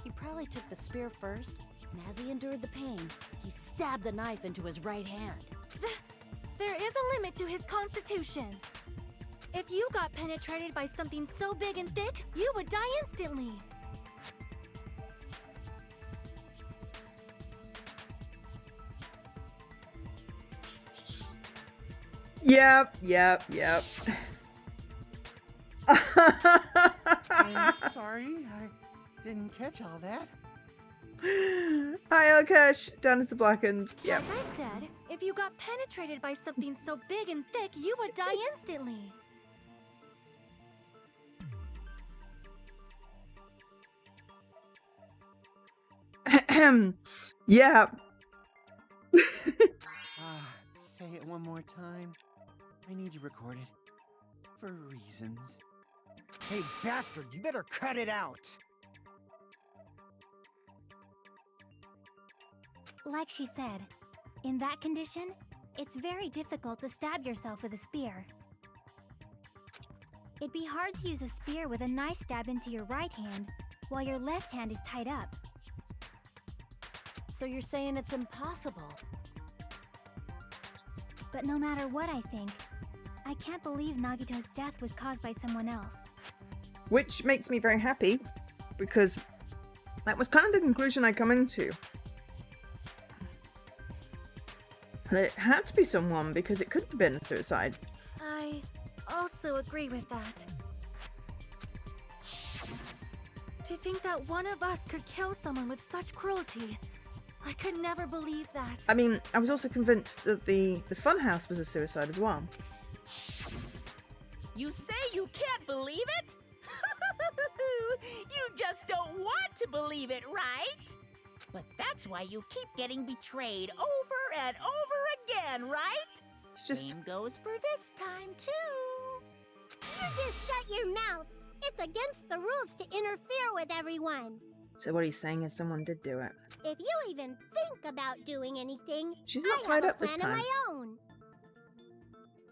Speaker 8: he probably took the spear first, and as he endured the pain, he stabbed the knife into his right hand.
Speaker 7: There is a limit to his constitution. If you got penetrated by something so big and thick, you would die instantly.
Speaker 1: Yep.
Speaker 5: I'm sorry, I didn't catch all that.
Speaker 1: Hi, Alkesh. Dan is the blackened. Yep.
Speaker 7: Like I said, if you got penetrated by something so big and thick, you would die instantly.
Speaker 1: Yeah.
Speaker 5: Say it one more time. I need to record it. For reasons.
Speaker 4: Hey, bastard, you better cut it out!
Speaker 3: Like she said, in that condition, it's very difficult to stab yourself with a spear. It'd be hard to use a spear with a knife stab into your right hand while your left hand is tied up.
Speaker 8: So you're saying it's impossible?
Speaker 3: But no matter what I think, I can't believe Nagito's death was caused by someone else.
Speaker 1: Which makes me very happy, because that was kind of the conclusion I come into. That it had to be someone, because it could have been a suicide.
Speaker 7: I also agree with that. To think that one of us could kill someone with such cruelty, I could never believe that.
Speaker 1: I mean, I was also convinced that the funhouse was a suicide as well.
Speaker 2: You say you can't believe it? You just don't want to believe it, right? But that's why you keep getting betrayed over and over again, right?
Speaker 1: It's just...
Speaker 2: Same goes for this time, too.
Speaker 9: You just shut your mouth. It's against the rules to interfere with everyone.
Speaker 1: So what he's saying is someone did do it.
Speaker 9: If you even think about doing anything,
Speaker 1: She's not
Speaker 9: I
Speaker 1: tied
Speaker 9: have
Speaker 1: up
Speaker 9: a
Speaker 1: this
Speaker 9: plan
Speaker 1: time.
Speaker 9: of my own.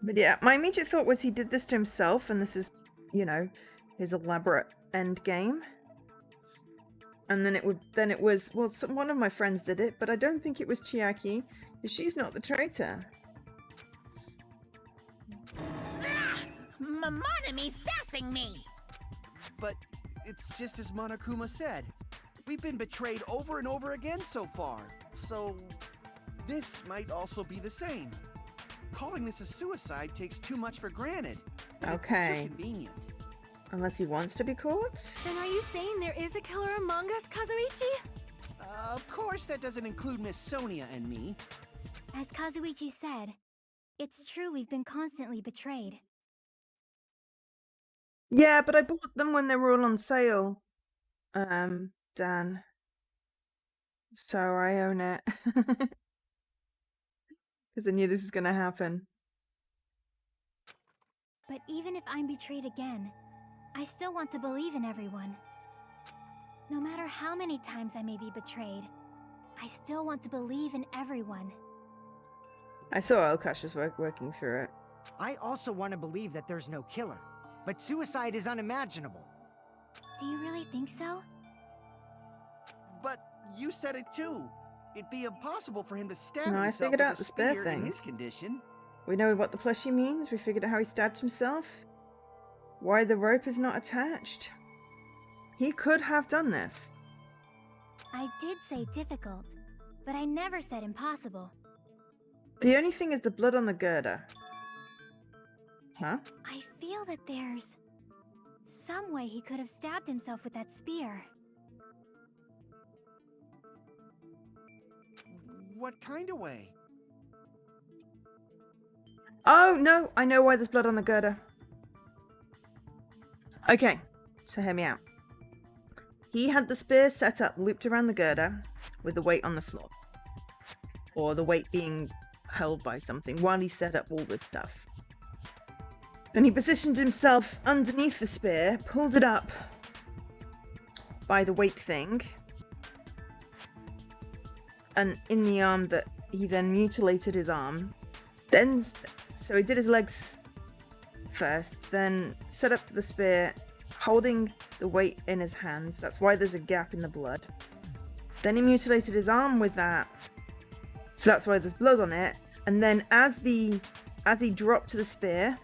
Speaker 1: But yeah, my immediate thought was he did this to himself, and this is, you know, his elaborate end game. And then it was, well, one of my friends did it, but I don't think it was Chiaki, because she's not the traitor.
Speaker 2: Monomi's sassing me!
Speaker 5: But it's just as Monokuma said. We've been betrayed over and over again so far. So this might also be the same. Calling this a suicide takes too much for granted.
Speaker 1: Okay.
Speaker 5: It's too convenient.
Speaker 1: Unless he wants to be caught?
Speaker 7: Then are you saying there is a killer among us, Kazuichi?
Speaker 5: Of course that doesn't include Miss Sonia and me.
Speaker 3: As Kazuichi said, it's true we've been constantly betrayed.
Speaker 1: Yeah, but I bought them when they were all on sale. Dan. So I own it. Because I knew this was going to happen.
Speaker 3: But even if I'm betrayed again, I still want to believe in everyone. No matter how many times I may be betrayed, I still want to believe in everyone.
Speaker 1: I saw Alkash's working through it.
Speaker 4: I also want to believe that there's no killer, but suicide is unimaginable.
Speaker 3: Do you really think so?
Speaker 5: But you said it too. It'd be impossible for him to stab
Speaker 1: No, I
Speaker 5: himself
Speaker 1: figured
Speaker 5: with
Speaker 1: out
Speaker 5: a
Speaker 1: the spear
Speaker 5: spear
Speaker 1: thing.
Speaker 5: in his condition.
Speaker 1: We know what the plushie means. We figured out how he stabbed himself. Why the rope is not attached. He could have done this.
Speaker 3: I did say difficult, but I never said impossible.
Speaker 1: The only thing is the blood on the girder. Huh?
Speaker 3: I feel that there's some way he could have stabbed himself with that spear.
Speaker 5: What kind of way?
Speaker 1: Oh, no, I know why there's blood on the girder. Okay, so hear me out. He had the spear set up, looped around the girder, with the weight on the floor. Or the weight being held by something while he set up all this stuff. Then he positioned himself underneath the spear, pulled it up by the weight thing, and in the arm that he then mutilated his arm. Then, so he did his legs first, then set up the spear, holding the weight in his hands. That's why there's a gap in the blood. Then he mutilated his arm with that, so that's why there's blood on it. And then as he dropped to the spear,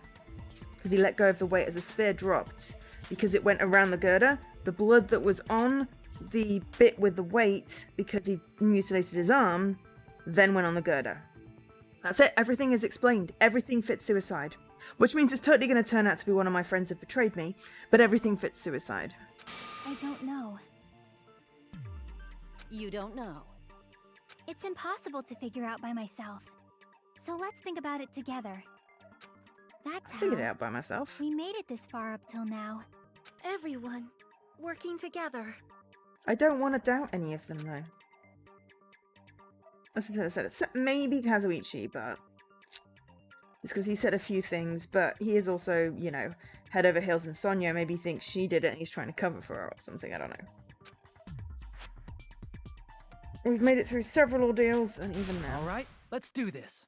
Speaker 1: because he let go of the weight as the spear dropped, because it went around the girder, the blood that was on the bit with the weight, because he mutilated his arm, then went on the girder. That's it. Everything is explained. Everything fits suicide. Which means it's totally going to turn out to be one of my friends who betrayed me, but everything fits suicide.
Speaker 3: I don't know.
Speaker 8: You don't know.
Speaker 3: It's impossible to figure out by myself. So let's think about it together. That's
Speaker 1: I figured it
Speaker 3: how
Speaker 1: out by myself.
Speaker 3: we made it this far up till now.
Speaker 7: Everyone working together.
Speaker 1: I don't want to doubt any of them, though. As I said, except maybe Kazuichi, but it's because he said a few things, but he is also, you know, head over heels in Sonya. Maybe he thinks she did it and he's trying to cover for her or something. I don't know. We've made it through several ordeals, and even now.
Speaker 6: All right, let's do this.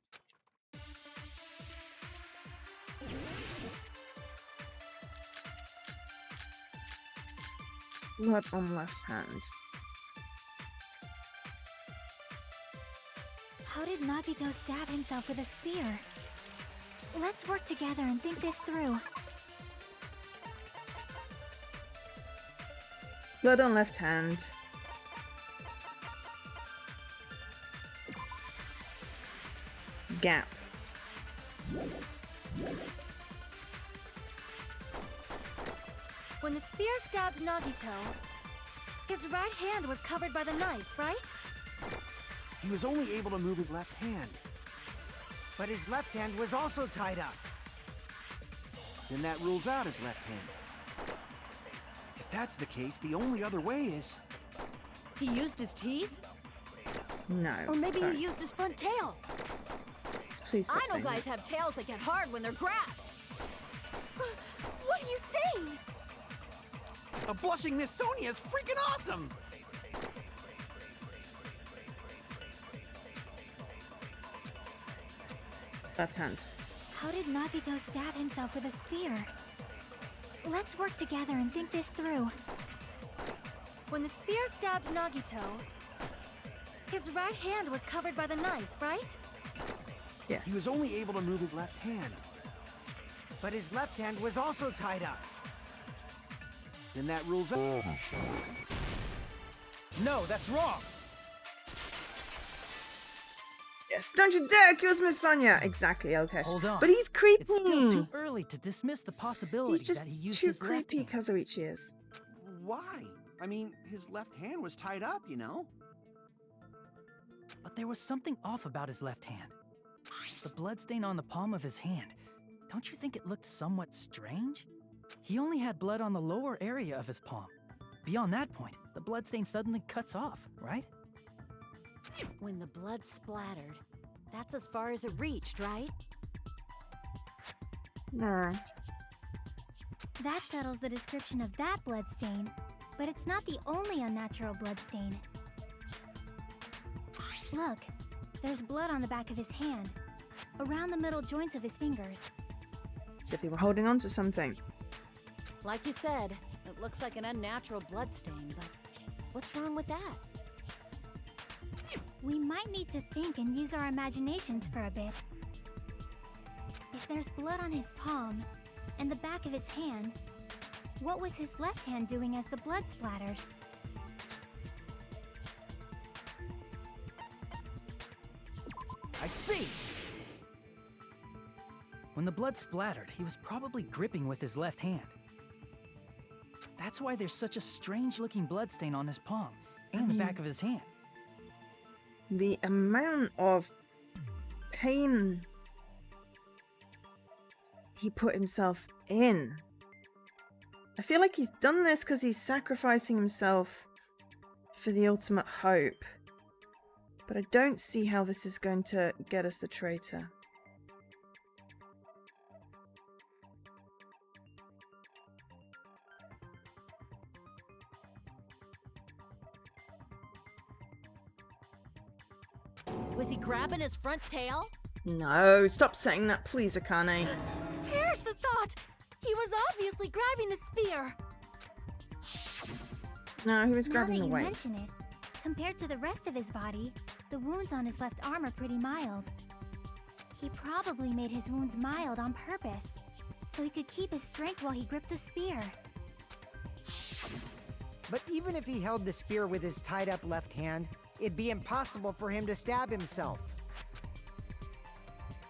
Speaker 1: Blood on left hand.
Speaker 3: How did Nagito stab himself with a spear? Let's work together and think this through.
Speaker 1: Blood on left hand. Gap.
Speaker 7: When the spear stabbed Nagito, his right hand was covered by the knife, right?
Speaker 5: He was only able to move his left hand.
Speaker 4: But his left hand was also tied up.
Speaker 5: Then that rules out his left hand. If that's the case, the only other way is...
Speaker 8: He used his teeth?
Speaker 1: No.
Speaker 8: Or maybe
Speaker 1: sorry.
Speaker 8: he used his front tail?
Speaker 1: Please stop
Speaker 8: I know
Speaker 1: saying
Speaker 8: guys
Speaker 1: that.
Speaker 8: have tails that get hard when they're grabbed.
Speaker 7: What are you saying?
Speaker 5: A blushing Miss Sonya is freaking awesome!
Speaker 1: Left hand.
Speaker 3: How did Nagito stab himself with a spear? Let's work together and think this through.
Speaker 7: When the spear stabbed Nagito, his right hand was covered by the knife, right?
Speaker 1: Yes.
Speaker 5: He was only able to move his left hand.
Speaker 4: But his left hand was also tied up.
Speaker 5: Then that rules out...
Speaker 6: No, that's wrong.
Speaker 1: Yes. Don't you dare accuse Miss Sonya! Exactly, Elkesh.
Speaker 6: Hold on.
Speaker 1: But he's creepy!
Speaker 6: It's still too early to dismiss the possibility
Speaker 1: He's just
Speaker 6: that he used
Speaker 1: too
Speaker 6: his left
Speaker 1: creepy,
Speaker 6: hand.
Speaker 1: Kazuichi is.
Speaker 5: Why? I mean, his left hand was tied up, you know?
Speaker 6: But there was something off about his left hand. The bloodstain on the palm of his hand. Don't you think it looked somewhat strange? He only had blood on the lower area of his palm. Beyond that point, the bloodstain suddenly cuts off, right?
Speaker 8: When the blood splattered, that's as far as it reached, right?
Speaker 1: No.
Speaker 3: That settles the description of that bloodstain, but it's not the only unnatural bloodstain. Look, there's blood on the back of his hand, around the middle joints of his fingers.
Speaker 1: As if he were holding on to something.
Speaker 8: Like you said, it looks like an unnatural bloodstain, but what's wrong with that?
Speaker 3: We might need to think and use our imaginations for a bit. If there's blood on his palm and the back of his hand, what was his left hand doing as the blood splattered?
Speaker 5: I see!
Speaker 6: When the blood splattered, he was probably gripping with his left hand. That's why there's such a strange-looking bloodstain on his palm and the back of his hand.
Speaker 1: The amount of pain he put himself in. I feel like he's done this because he's sacrificing himself for the ultimate hope. But I don't see how this is going to get us the traitor.
Speaker 8: Was he grabbing his front tail?
Speaker 1: No, stop saying that, please, Akane.
Speaker 7: Perish the thought! He was obviously grabbing the spear.
Speaker 1: No, he was
Speaker 3: Now
Speaker 1: grabbing
Speaker 3: that
Speaker 1: the
Speaker 3: you
Speaker 1: weight.
Speaker 3: mention it, compared to the rest of his body, the wounds on his left arm are pretty mild. He probably made his wounds mild on purpose, so he could keep his strength while he gripped the spear.
Speaker 4: But even if he held the spear with his tied-up left hand, it'd be impossible for him to stab himself.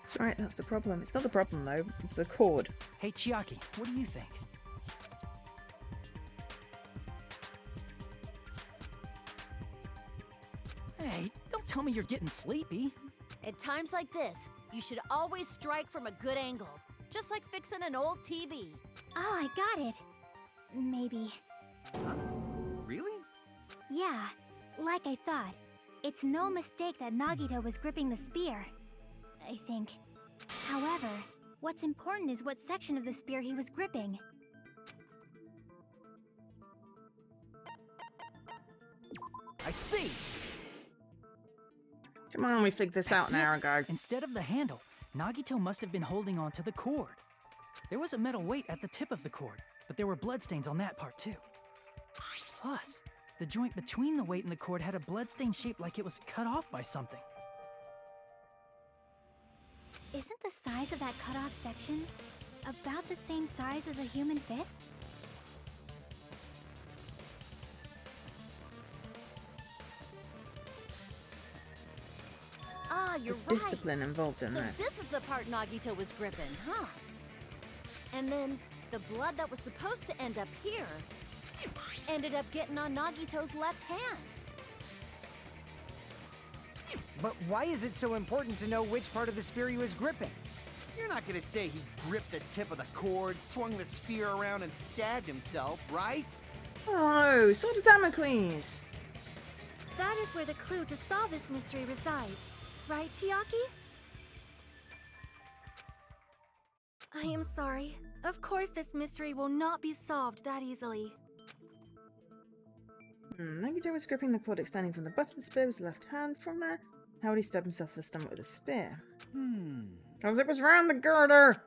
Speaker 1: That's right, that's the problem. It's not the problem, though. It's a cord.
Speaker 6: Hey, Chiaki, what do you think? Hey, don't tell me you're getting sleepy.
Speaker 8: At times like this, you should always strike from a good angle. Just like fixing an old TV.
Speaker 3: Oh, I got it. Maybe.
Speaker 5: Huh? Really?
Speaker 3: Yeah, like I thought. It's no mistake that Nagito was gripping the spear, I think. However, what's important is what section of the spear he was gripping.
Speaker 6: I see!
Speaker 1: Come on, we figured this out an hour ago.
Speaker 6: Instead of the handle, Nagito must have been holding on to the cord. There was a metal weight at the tip of the cord, but there were bloodstains on that part too. Plus, the joint between the weight and the cord had a bloodstain shaped like it was cut off by something.
Speaker 3: Isn't the size of that cut-off section about the same size as a human fist?
Speaker 8: Ah, you're
Speaker 1: The
Speaker 8: right.
Speaker 1: discipline involved in
Speaker 8: So
Speaker 1: this.
Speaker 8: this is the part Nagito was gripping, huh? And then the blood that was supposed to end up here ended up getting on Nagito's left hand.
Speaker 4: But why is it so important to know which part of the spear he was gripping?
Speaker 5: You're not gonna say he gripped the tip of the cord, swung the spear around, and stabbed himself, right?
Speaker 1: Oh, Sword of Damocles!
Speaker 7: That is where the clue to solve this mystery resides. Right, Chiaki? I am sorry. Of course this mystery will not be solved that easily.
Speaker 1: Nagito was gripping the cord extending from the butt of the spear with his left hand. From there, how would he stab himself in the stomach with a spear? Because it was round the girder!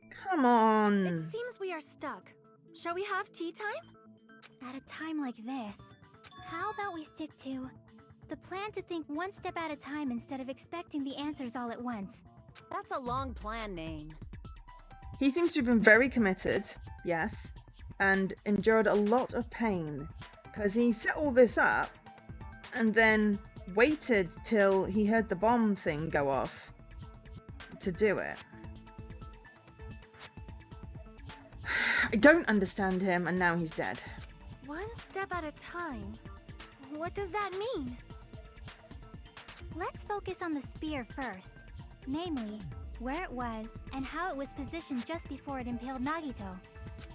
Speaker 1: Come on!
Speaker 7: It seems we are stuck. Shall we have tea time?
Speaker 3: At a time like this, how about we stick to the plan to think one step at a time instead of expecting the answers all at once?
Speaker 8: That's a long plan name.
Speaker 1: He seems to have been very committed, yes, and endured a lot of pain. Because he set all this up, and then waited till he heard the bomb thing go off to do it. I don't understand him, and now he's dead.
Speaker 7: One step at a time. What does that mean?
Speaker 3: Let's focus on the spear first. Namely, where it was and how it was positioned just before it impaled Nagito.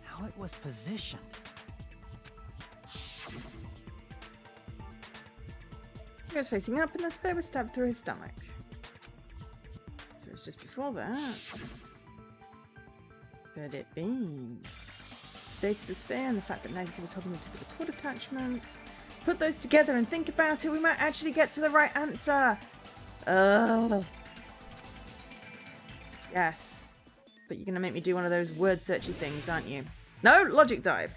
Speaker 6: How it was positioned.
Speaker 1: He was facing up, and the spear was stabbed through his stomach. So it's just before that. Could it be? State of the spear and the fact that Nagito was holding the tip of the cord attachment. Put those together and think about it, we might actually get to the right answer. Ugh. Yes. But you're going to make me do one of those word searchy things, aren't you? No, logic dive.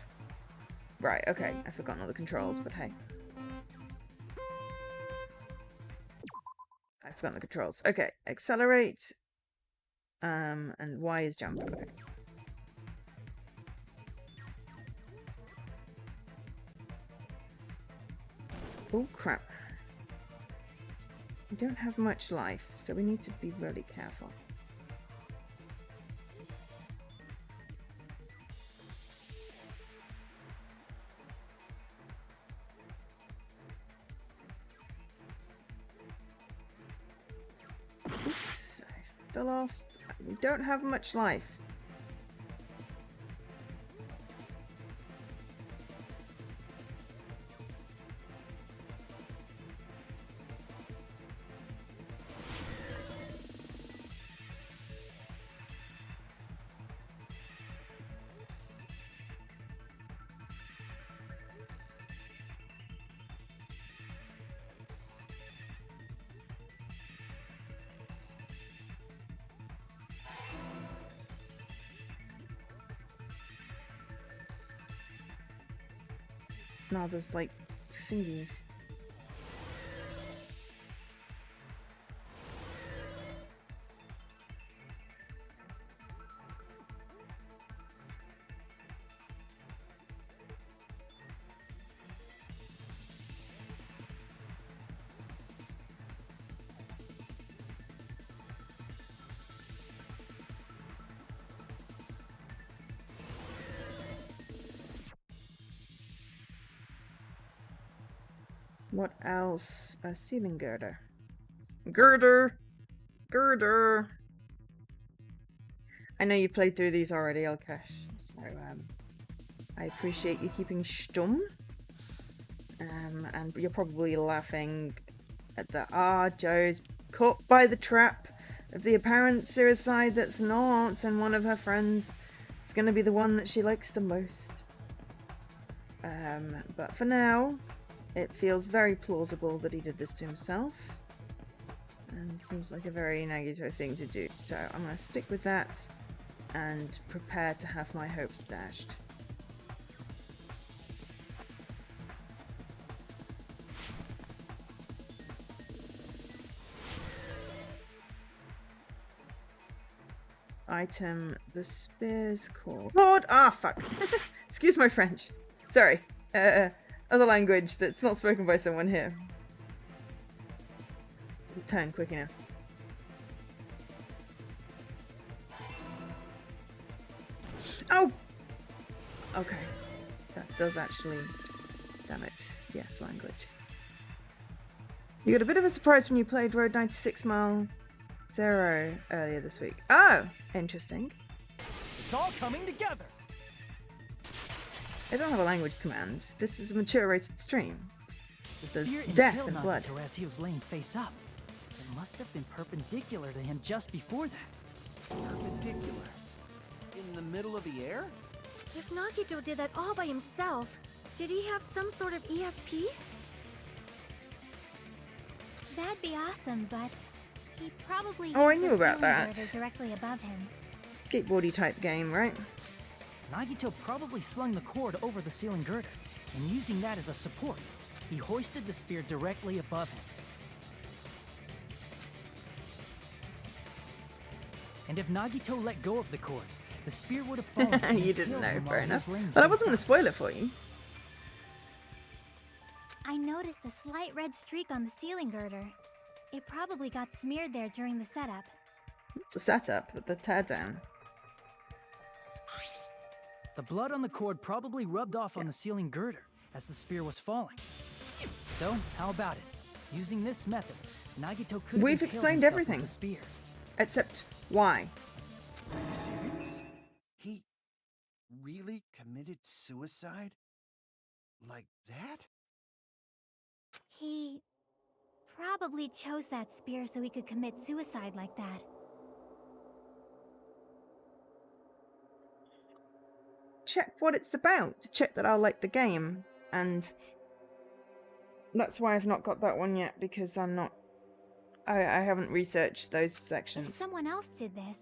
Speaker 1: Right, okay. I've forgotten all the controls, but hey. I've forgotten the controls. Okay, accelerate. And Y is jump. Okay. Oh, crap. We don't have much life, so we need to be really careful. Oops, I fell off. We don't have much life. No, there's like thingies. What else? A ceiling girder. Girder! Girder! I know you played through these already, Elkesh. So, I appreciate you keeping stum. And you're probably laughing at the Joe's caught by the trap of the apparent suicide that's not, and one of her friends is going to be the one that she likes the most. But for now, it feels very plausible that he did this to himself. And seems like a very Nagito thing to do. So I'm going to stick with that and prepare to have my hopes dashed. Item, the spear's cord. Ah, fuck. Excuse my French. Sorry. Other language that's not spoken by someone here. Didn't turn quick enough. Oh! Okay. That does actually... Damn it. Yes, language. You got a bit of a surprise when you played Road 96 Mile Zero earlier this week. Oh! Interesting.
Speaker 6: It's all coming together!
Speaker 1: I don't have a language command. This is a mature rated stream.
Speaker 6: The spear
Speaker 1: There's death
Speaker 6: impaled
Speaker 1: and blood.
Speaker 6: Nagito as he was laying face up. It must have been perpendicular to him just before that.
Speaker 5: Perpendicular. In the middle of the air?
Speaker 7: If Nagito did that all by himself, did he have some sort of ESP?
Speaker 3: That'd be awesome, but he probably
Speaker 1: Oh, I
Speaker 3: used
Speaker 1: knew
Speaker 3: the
Speaker 1: about
Speaker 3: ceiling
Speaker 1: that.
Speaker 3: girder directly above him.
Speaker 1: Skateboardy type game, right?
Speaker 6: Nagito probably slung the cord over the ceiling girder, and using that as a support, he hoisted the spear directly above him. And if Nagito let go of the cord, the spear would have fallen. and
Speaker 1: You didn't
Speaker 6: killed
Speaker 1: know,
Speaker 6: him while
Speaker 1: fair
Speaker 6: he
Speaker 1: enough.
Speaker 6: was laying
Speaker 1: But I
Speaker 6: face
Speaker 1: wasn't going
Speaker 6: up.
Speaker 1: to spoil it for you.
Speaker 3: I noticed a slight red streak on the ceiling girder. It probably got smeared there during the setup.
Speaker 1: The setup, the teardown.
Speaker 6: The blood on the cord probably rubbed off on the ceiling girder as the spear was falling. So, how about it? Using this method, Nagito could have
Speaker 1: We've
Speaker 6: impaled
Speaker 1: explained
Speaker 6: himself
Speaker 1: everything.
Speaker 6: with the spear.
Speaker 1: Except, why?
Speaker 5: Are you serious? He really committed suicide? Like that?
Speaker 3: He probably chose that spear so he could commit suicide like that.
Speaker 1: Check what it's about, to check that I'll like the game. And that's why I've not got that one yet, because I'm not... I haven't researched those
Speaker 3: If
Speaker 1: sections.
Speaker 3: someone else did this,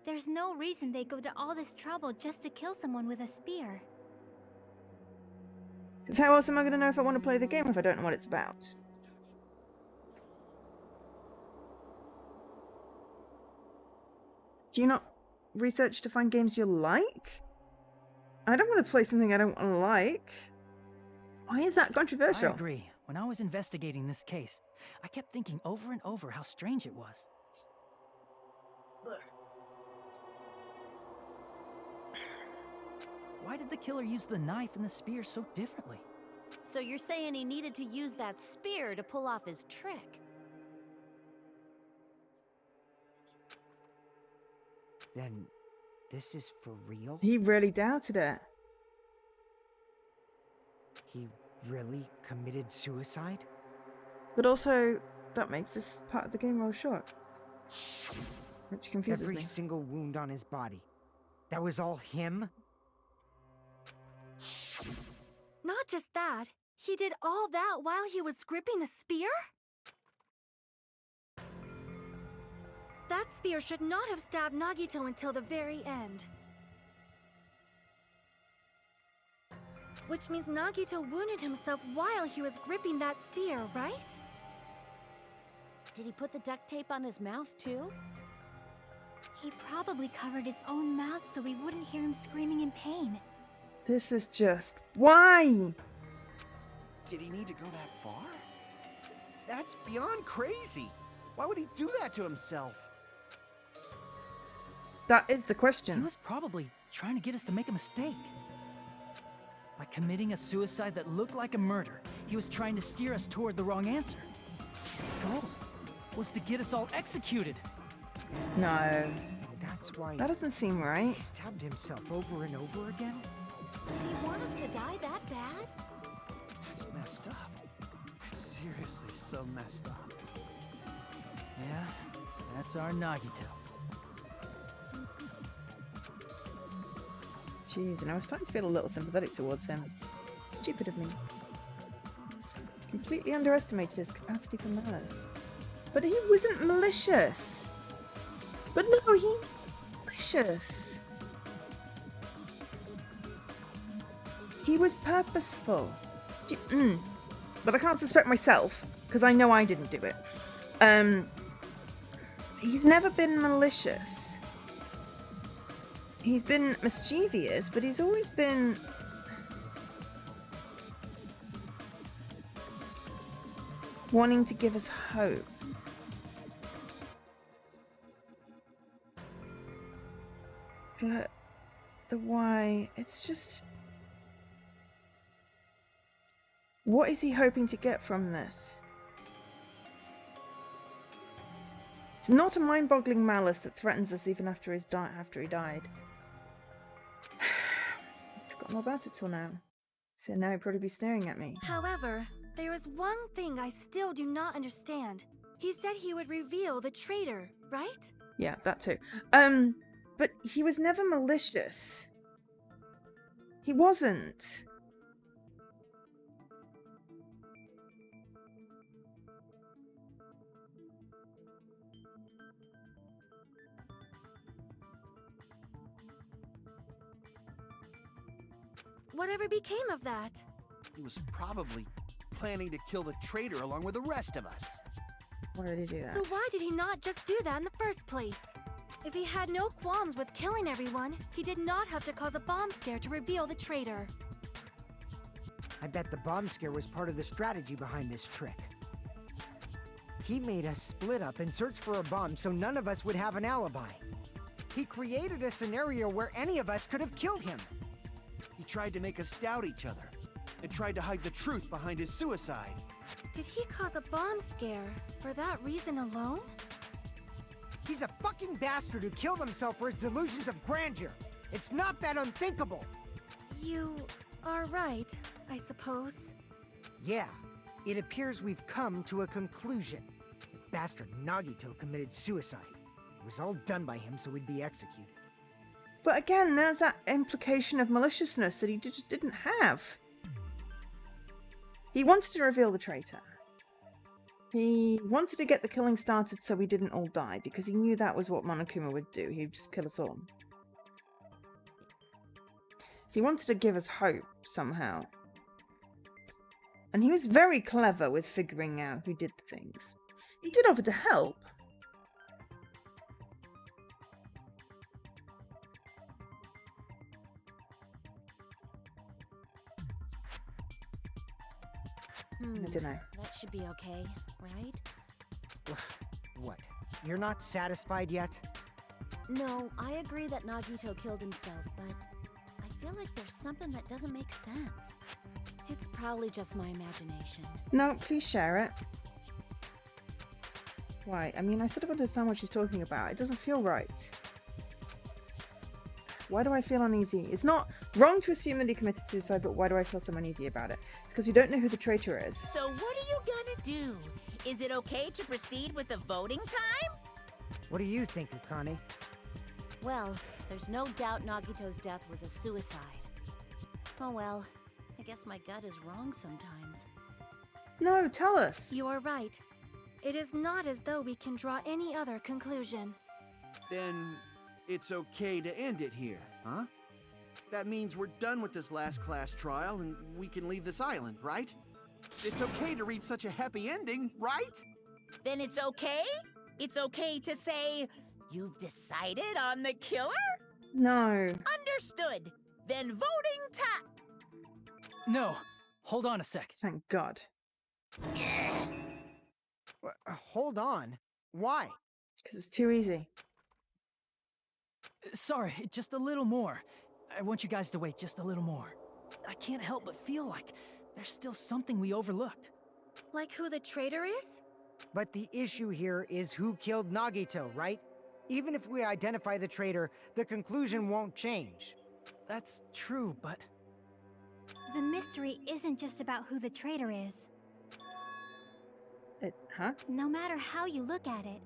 Speaker 3: there's no reason they go to all this trouble just to kill someone with a spear.
Speaker 1: Because how else am I going to know if I want to play the game if I don't know what it's about? Do you not research to find games you like? I don't want to play something I don't want to like. Why is that
Speaker 6: I
Speaker 1: controversial?
Speaker 6: agree. When I was investigating this case, I kept thinking over and over how strange it was. Why did the killer use the knife and the spear so differently?
Speaker 8: So you're saying he needed to use that spear to pull off his trick?
Speaker 4: Then, this is for real?
Speaker 1: He really doubted it.
Speaker 4: He really committed suicide?
Speaker 1: But also, that makes this part of the game real short. Which confuses
Speaker 4: Every
Speaker 1: me.
Speaker 4: single wound on his body. That was all him?
Speaker 7: Not just that, he did all that while he was gripping the spear? That spear should not have stabbed Nagito until the very end. Which means Nagito wounded himself while he was gripping that spear, right?
Speaker 8: Did he put the duct tape on his mouth, too?
Speaker 3: He probably covered his own mouth so we wouldn't hear him screaming in pain.
Speaker 1: This is just... Why?
Speaker 5: Did he need to go that far? That's beyond crazy. Why would he do that to himself?
Speaker 1: That is the
Speaker 6: He
Speaker 1: question.
Speaker 6: was probably trying to get us to make a mistake. By committing a suicide that looked like a murder, he was trying to steer us toward the wrong answer. His goal was to get us all executed.
Speaker 1: No.
Speaker 4: That's why
Speaker 1: That doesn't seem right.
Speaker 4: he stabbed himself over and over again?
Speaker 8: Did he want us to die that bad?
Speaker 5: That's messed up. That's seriously so messed up.
Speaker 6: Yeah, that's our Nagito.
Speaker 1: Jeez, and I was starting to feel a little sympathetic towards him. Stupid of me. Completely underestimated his capacity for malice. But he wasn't malicious. But no, he was malicious. He was purposeful. But I can't suspect myself, because I know I didn't do it. He's never been malicious. He's been mischievous, but he's always been... wanting to give us hope. But the why, it's just... What is he hoping to get from this? It's not a mind-boggling malice that threatens us even after he died. I've forgotten all about it till now. So now he'd probably be staring at me.
Speaker 7: However, there is one thing I still do not understand. He said he would reveal the traitor, right?
Speaker 1: Yeah, that too. But he was never malicious. He wasn't.
Speaker 7: Whatever became of that?
Speaker 5: He was probably planning to kill the traitor along with the rest of us.
Speaker 1: Why did he do that?
Speaker 7: So why did he not just do that in the first place? If he had no qualms with killing everyone, he did not have to cause a bomb scare to reveal the traitor.
Speaker 4: I bet the bomb scare was part of the strategy behind this trick. He made us split up and search for a bomb so none of us would have an alibi. He created a scenario where any of us could have killed him.
Speaker 5: He tried to make us doubt each other and tried to hide the truth behind his suicide.
Speaker 7: Did he cause a bomb scare for that reason alone?
Speaker 4: He's a fucking bastard who killed himself for his delusions of grandeur. It's not that unthinkable.
Speaker 7: You are right, I suppose.
Speaker 4: Yeah, it appears we've come to a conclusion. The bastard Nagito committed suicide. It was all done by him so we'd be executed.
Speaker 1: But again, there's that implication of maliciousness that he just didn't have. He wanted to reveal the traitor. He wanted to get the killing started so we didn't all die, because he knew that was what Monokuma would do. He'd just kill us all. He wanted to give us hope, somehow. And he was very clever with figuring out who did the things. He did offer to help. I don't know.
Speaker 8: That should be okay, right?
Speaker 4: What? You're not satisfied yet?
Speaker 8: No, I agree that Nagito killed himself, but I feel like there's something that doesn't make sense. It's probably just my imagination.
Speaker 1: No, please share it. Why? I mean, I sort of understand what she's talking about. It doesn't feel right. Why do I feel uneasy? It's not wrong to assume that he committed suicide, but why do I feel so uneasy about it? It's because we don't know who the traitor is.
Speaker 2: So what are you gonna do? Is it okay to proceed with the voting time?
Speaker 4: What do you think, Akane?
Speaker 8: Well, there's no doubt Nagito's death was a suicide. Oh well, I guess my gut is wrong sometimes.
Speaker 1: No, tell us.
Speaker 7: You are right. It is not as though we can draw any other conclusion.
Speaker 5: Then it's okay to end it here, huh? That means we're done with this last class trial and we can leave this island, right? It's okay to reach such a happy ending, right?
Speaker 2: Then it's okay? It's okay to say, you've decided on the killer?
Speaker 1: No.
Speaker 2: Understood. Then voting time.
Speaker 6: No, hold on a sec.
Speaker 1: Thank God.
Speaker 4: Hold on. Why?
Speaker 1: Because it's too easy.
Speaker 6: Sorry, just a little more. I want you guys to wait just a little more. I can't help but feel like there's still something we overlooked.
Speaker 7: Like who the traitor is?
Speaker 4: But the issue here is who killed Nagito, right? Even if we identify the traitor, the conclusion won't change.
Speaker 6: That's true, but
Speaker 3: The mystery isn't just about who the traitor is.
Speaker 1: Huh?
Speaker 3: No matter how you look at it,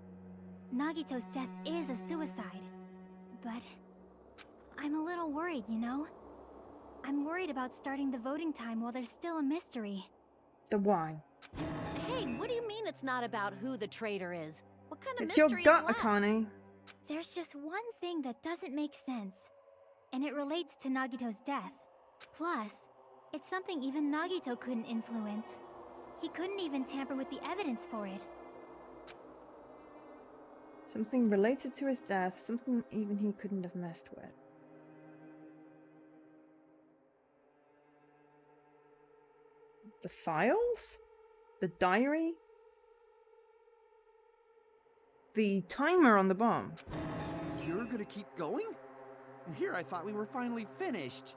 Speaker 3: Nagito's death is a suicide. But I'm a little worried, you know? I'm worried about starting the voting time while there's still a mystery.
Speaker 1: The why.
Speaker 8: Hey, what do you mean it's not about who the traitor is? What kind of
Speaker 1: It's your
Speaker 8: mystery
Speaker 1: gut,
Speaker 8: is left?
Speaker 1: Akane.
Speaker 3: There's just one thing that doesn't make sense, and it relates to Nagito's death. Plus, it's something even Nagito couldn't influence. He couldn't even tamper with the evidence for it.
Speaker 1: Something related to his death, something even he couldn't have messed with. The files? The diary? The timer on the bomb?
Speaker 5: You're gonna keep going? Here, I thought we were finally finished.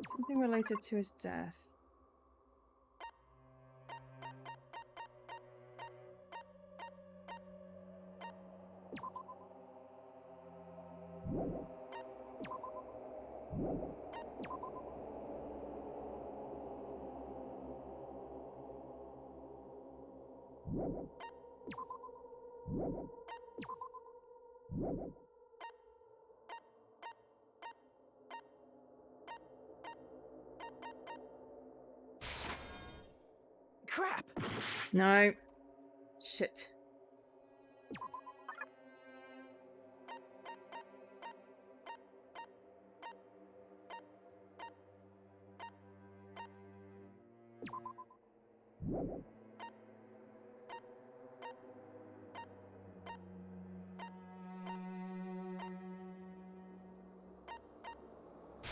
Speaker 1: Something related to his death.
Speaker 6: crap!
Speaker 1: No. Shit.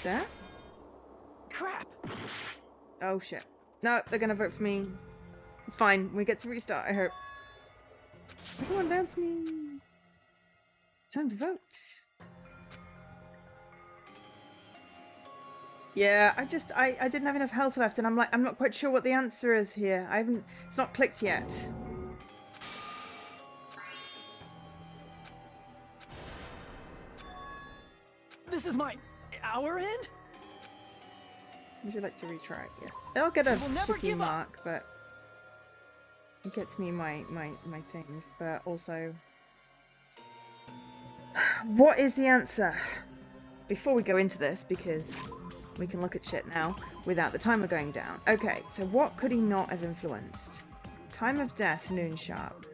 Speaker 1: There?
Speaker 6: Crap!
Speaker 1: Oh shit. No, they're gonna vote for me. It's fine. We get to restart, I hope. Everyone dance me. Time to vote. Yeah, I didn't have enough health left, and I'm not quite sure what the answer is here. It's not clicked yet.
Speaker 6: This is our end?
Speaker 1: Would you like to retry? Yes. I'll get a
Speaker 6: We'll never
Speaker 1: shitty
Speaker 6: give up.
Speaker 1: mark, but it gets me my thing. But also, what is the answer? Before we go into this, because we can look at shit now without the timer going down. Okay, so what could he not have influenced? Time of death, noon sharp.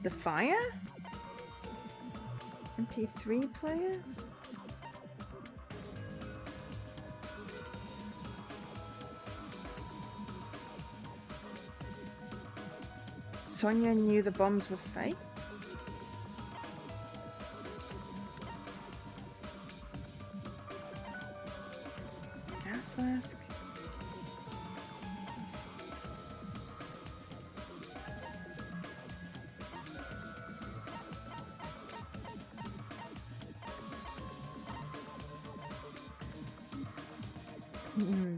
Speaker 1: The fire? MP3 player? Sonia knew the bombs were fake? Gas mask? Hmm.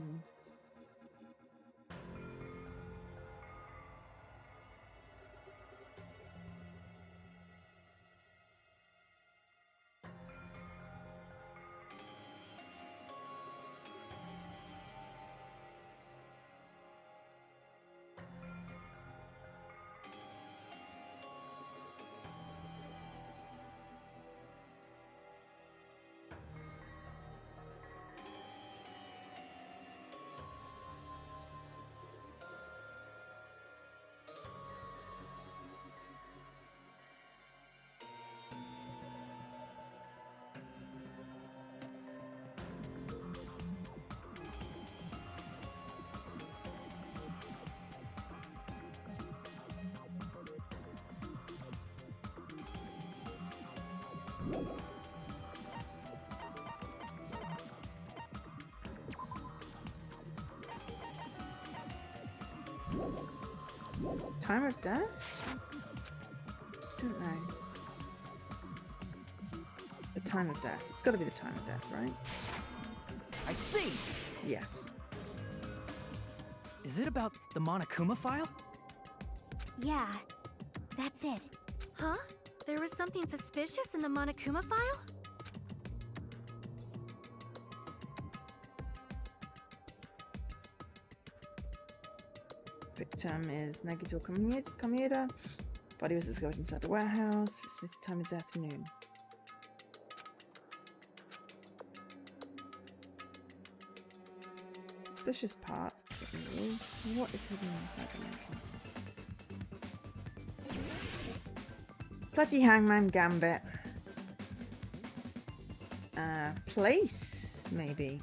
Speaker 1: Time of death? Don't know. The time of death. It's got to be the time of death, right?
Speaker 6: I see!
Speaker 1: Yes.
Speaker 6: Is it about the Monokuma file?
Speaker 3: Yeah, that's it.
Speaker 7: Huh? There was something suspicious in the Monokuma file?
Speaker 1: Victim is Nagito Kameda. Body was discovered inside the warehouse. Estimated time of death noon. Suspicious part is what is hidden inside the mannequin. Bloody Hangman Gambit. Place, maybe.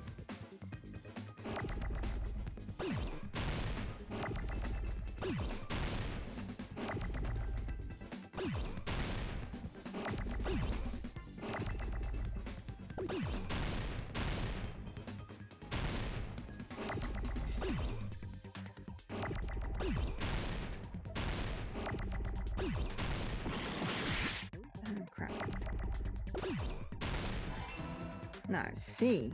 Speaker 1: Crap. No, C.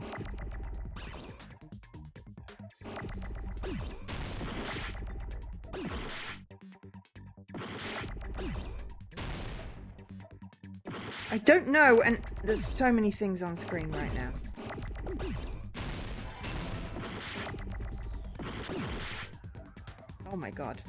Speaker 1: I don't know, and there's so many things on screen right now. Oh my god.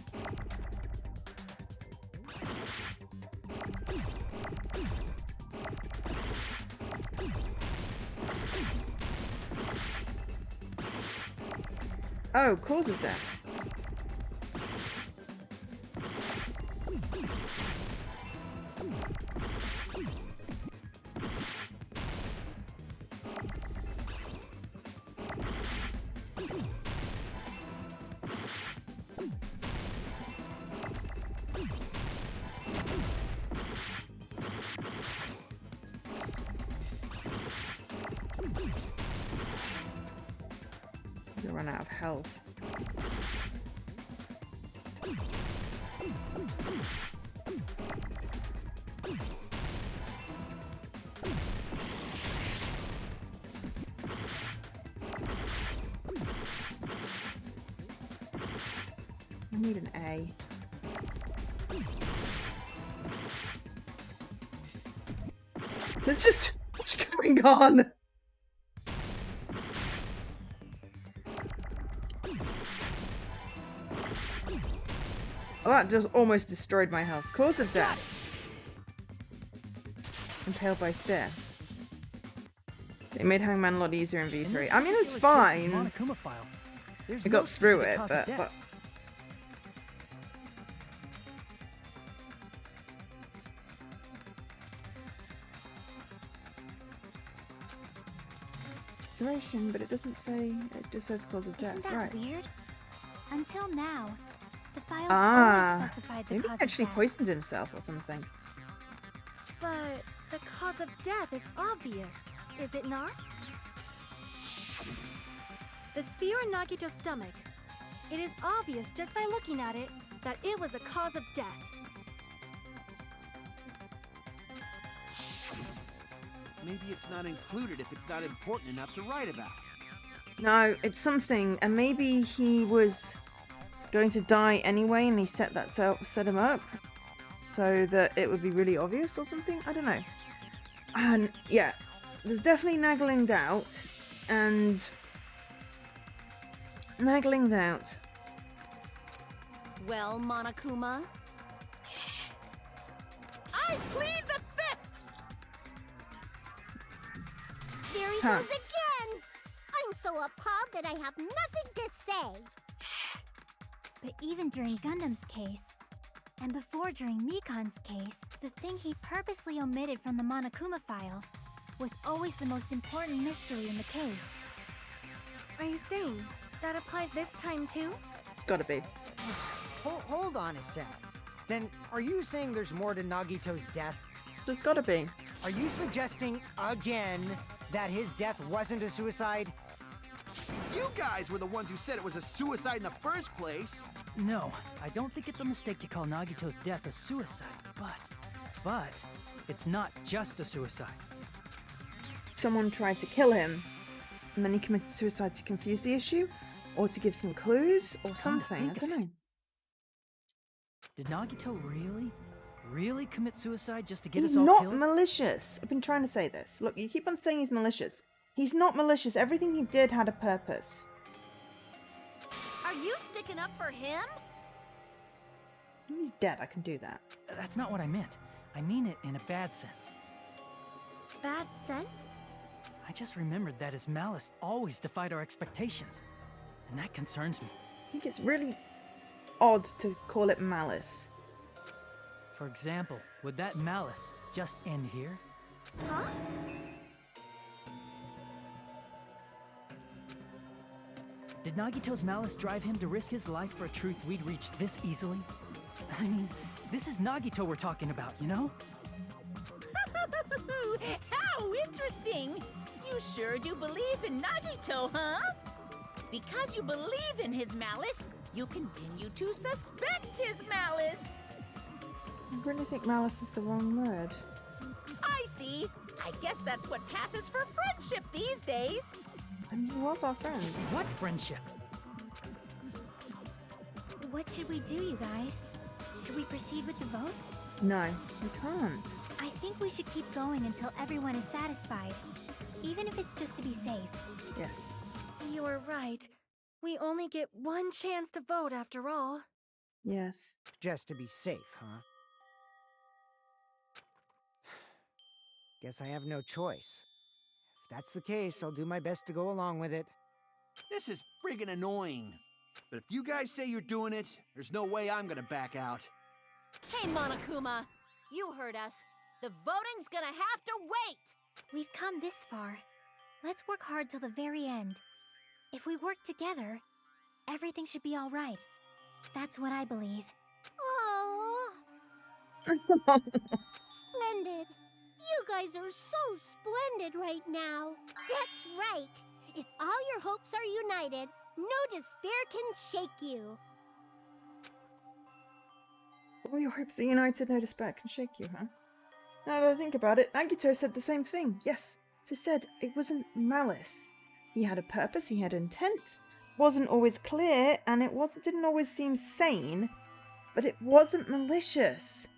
Speaker 1: Oh, cause of death. You'll run out of health. I need an A. There's just what's going on? Well, that just almost destroyed my health. Cause of death. Impaled by spear. They made Hangman a lot easier in V3. I mean, it's fine. I got through it, but Observation, but it doesn't say. It just says cause of death.
Speaker 3: Isn't that
Speaker 1: Right.
Speaker 3: weird? Until now, the files
Speaker 1: Ah,
Speaker 3: always specified the
Speaker 1: maybe he
Speaker 3: cause
Speaker 1: actually
Speaker 3: of death.
Speaker 1: poisoned himself or something.
Speaker 7: But the cause of death is obvious, is it not? The spear in Nagito's stomach. It is obvious just by looking at it that it was a cause of death.
Speaker 5: Maybe it's not included if it's not important enough to write about.
Speaker 1: No, it's something, and maybe he was going to die anyway, and he set him up so that it would be really obvious or something. I don't know. And yeah, there's definitely nagging doubt, and nagging doubt.
Speaker 8: Well, Monokuma?
Speaker 2: I plead the fifth!
Speaker 9: There he
Speaker 1: Huh.
Speaker 9: goes again! I'm so appalled that I have nothing to say.
Speaker 3: But even during Gundam's case, and before during Mikan's case, the thing he purposely omitted from the Monokuma file was always the most important mystery in the case.
Speaker 7: Are you saying that applies this time too?
Speaker 1: It's gotta be.
Speaker 4: Hold on a sec. Then, are you saying there's more to Nagito's death?
Speaker 1: There's gotta be.
Speaker 4: Are you suggesting again that his death wasn't a suicide?
Speaker 5: You guys were the ones who said it was a suicide in the first place.
Speaker 6: No, I don't think it's a mistake to call Nagito's death a suicide, but it's not just a suicide.
Speaker 1: Someone tried to kill him, and then he committed suicide to confuse the issue, or to give some clues, or something. I don't know.
Speaker 6: Did Nagito really commit suicide just to get
Speaker 1: He's
Speaker 6: us all
Speaker 1: not
Speaker 6: killed?
Speaker 1: malicious. I've been trying to say this. Look, you keep on saying he's malicious. He's not malicious. Everything he did had a purpose.
Speaker 8: Are you sticking up for him?
Speaker 1: He's dead. I can do that.
Speaker 6: That's not what I meant. I mean it in a bad sense.
Speaker 7: Bad sense?
Speaker 6: I just remembered that his malice always defied our expectations, and that concerns me.
Speaker 1: I think it's really odd to call it malice.
Speaker 6: For example, would that malice just end here?
Speaker 7: Huh?
Speaker 6: Did Nagito's malice drive him to risk his life for a truth we'd reach this easily? I mean, this is Nagito we're talking about, you know?
Speaker 2: How interesting! You sure do believe in Nagito, huh? Because you believe in his malice, you continue to suspect his malice.
Speaker 1: I really think malice is the wrong word.
Speaker 2: I see. I guess that's what passes for friendship these days.
Speaker 1: I mean, he was our friend.
Speaker 6: What friendship?
Speaker 3: What should we do, you guys? Should we proceed with the vote?
Speaker 1: No, we can't.
Speaker 3: I think we should keep going until everyone is satisfied. Even if it's just to be safe.
Speaker 1: Yes.
Speaker 7: You are right. We only get one chance to vote after all.
Speaker 1: Yes.
Speaker 4: Just to be safe, huh? Guess I have no choice. If that's the case, I'll do my best to go along with it.
Speaker 5: This is friggin' annoying. But if you guys say you're doing it, there's no way I'm gonna back out.
Speaker 8: Hey, Monokuma, you heard us. The voting's gonna have to wait!
Speaker 3: We've come this far. Let's work hard till the very end. If we work together, everything should be all right. That's what I believe.
Speaker 9: Oh, splendid. You guys are so splendid right now. That's right. If all your hopes are united, no despair can shake you.
Speaker 1: All your hopes are united, no despair can shake you, huh? Now that I think about it, Nagito said the same thing. Yes, as I said, it wasn't malice. He had a purpose, he had intent. Wasn't always clear, and didn't always seem sane, but it wasn't malicious.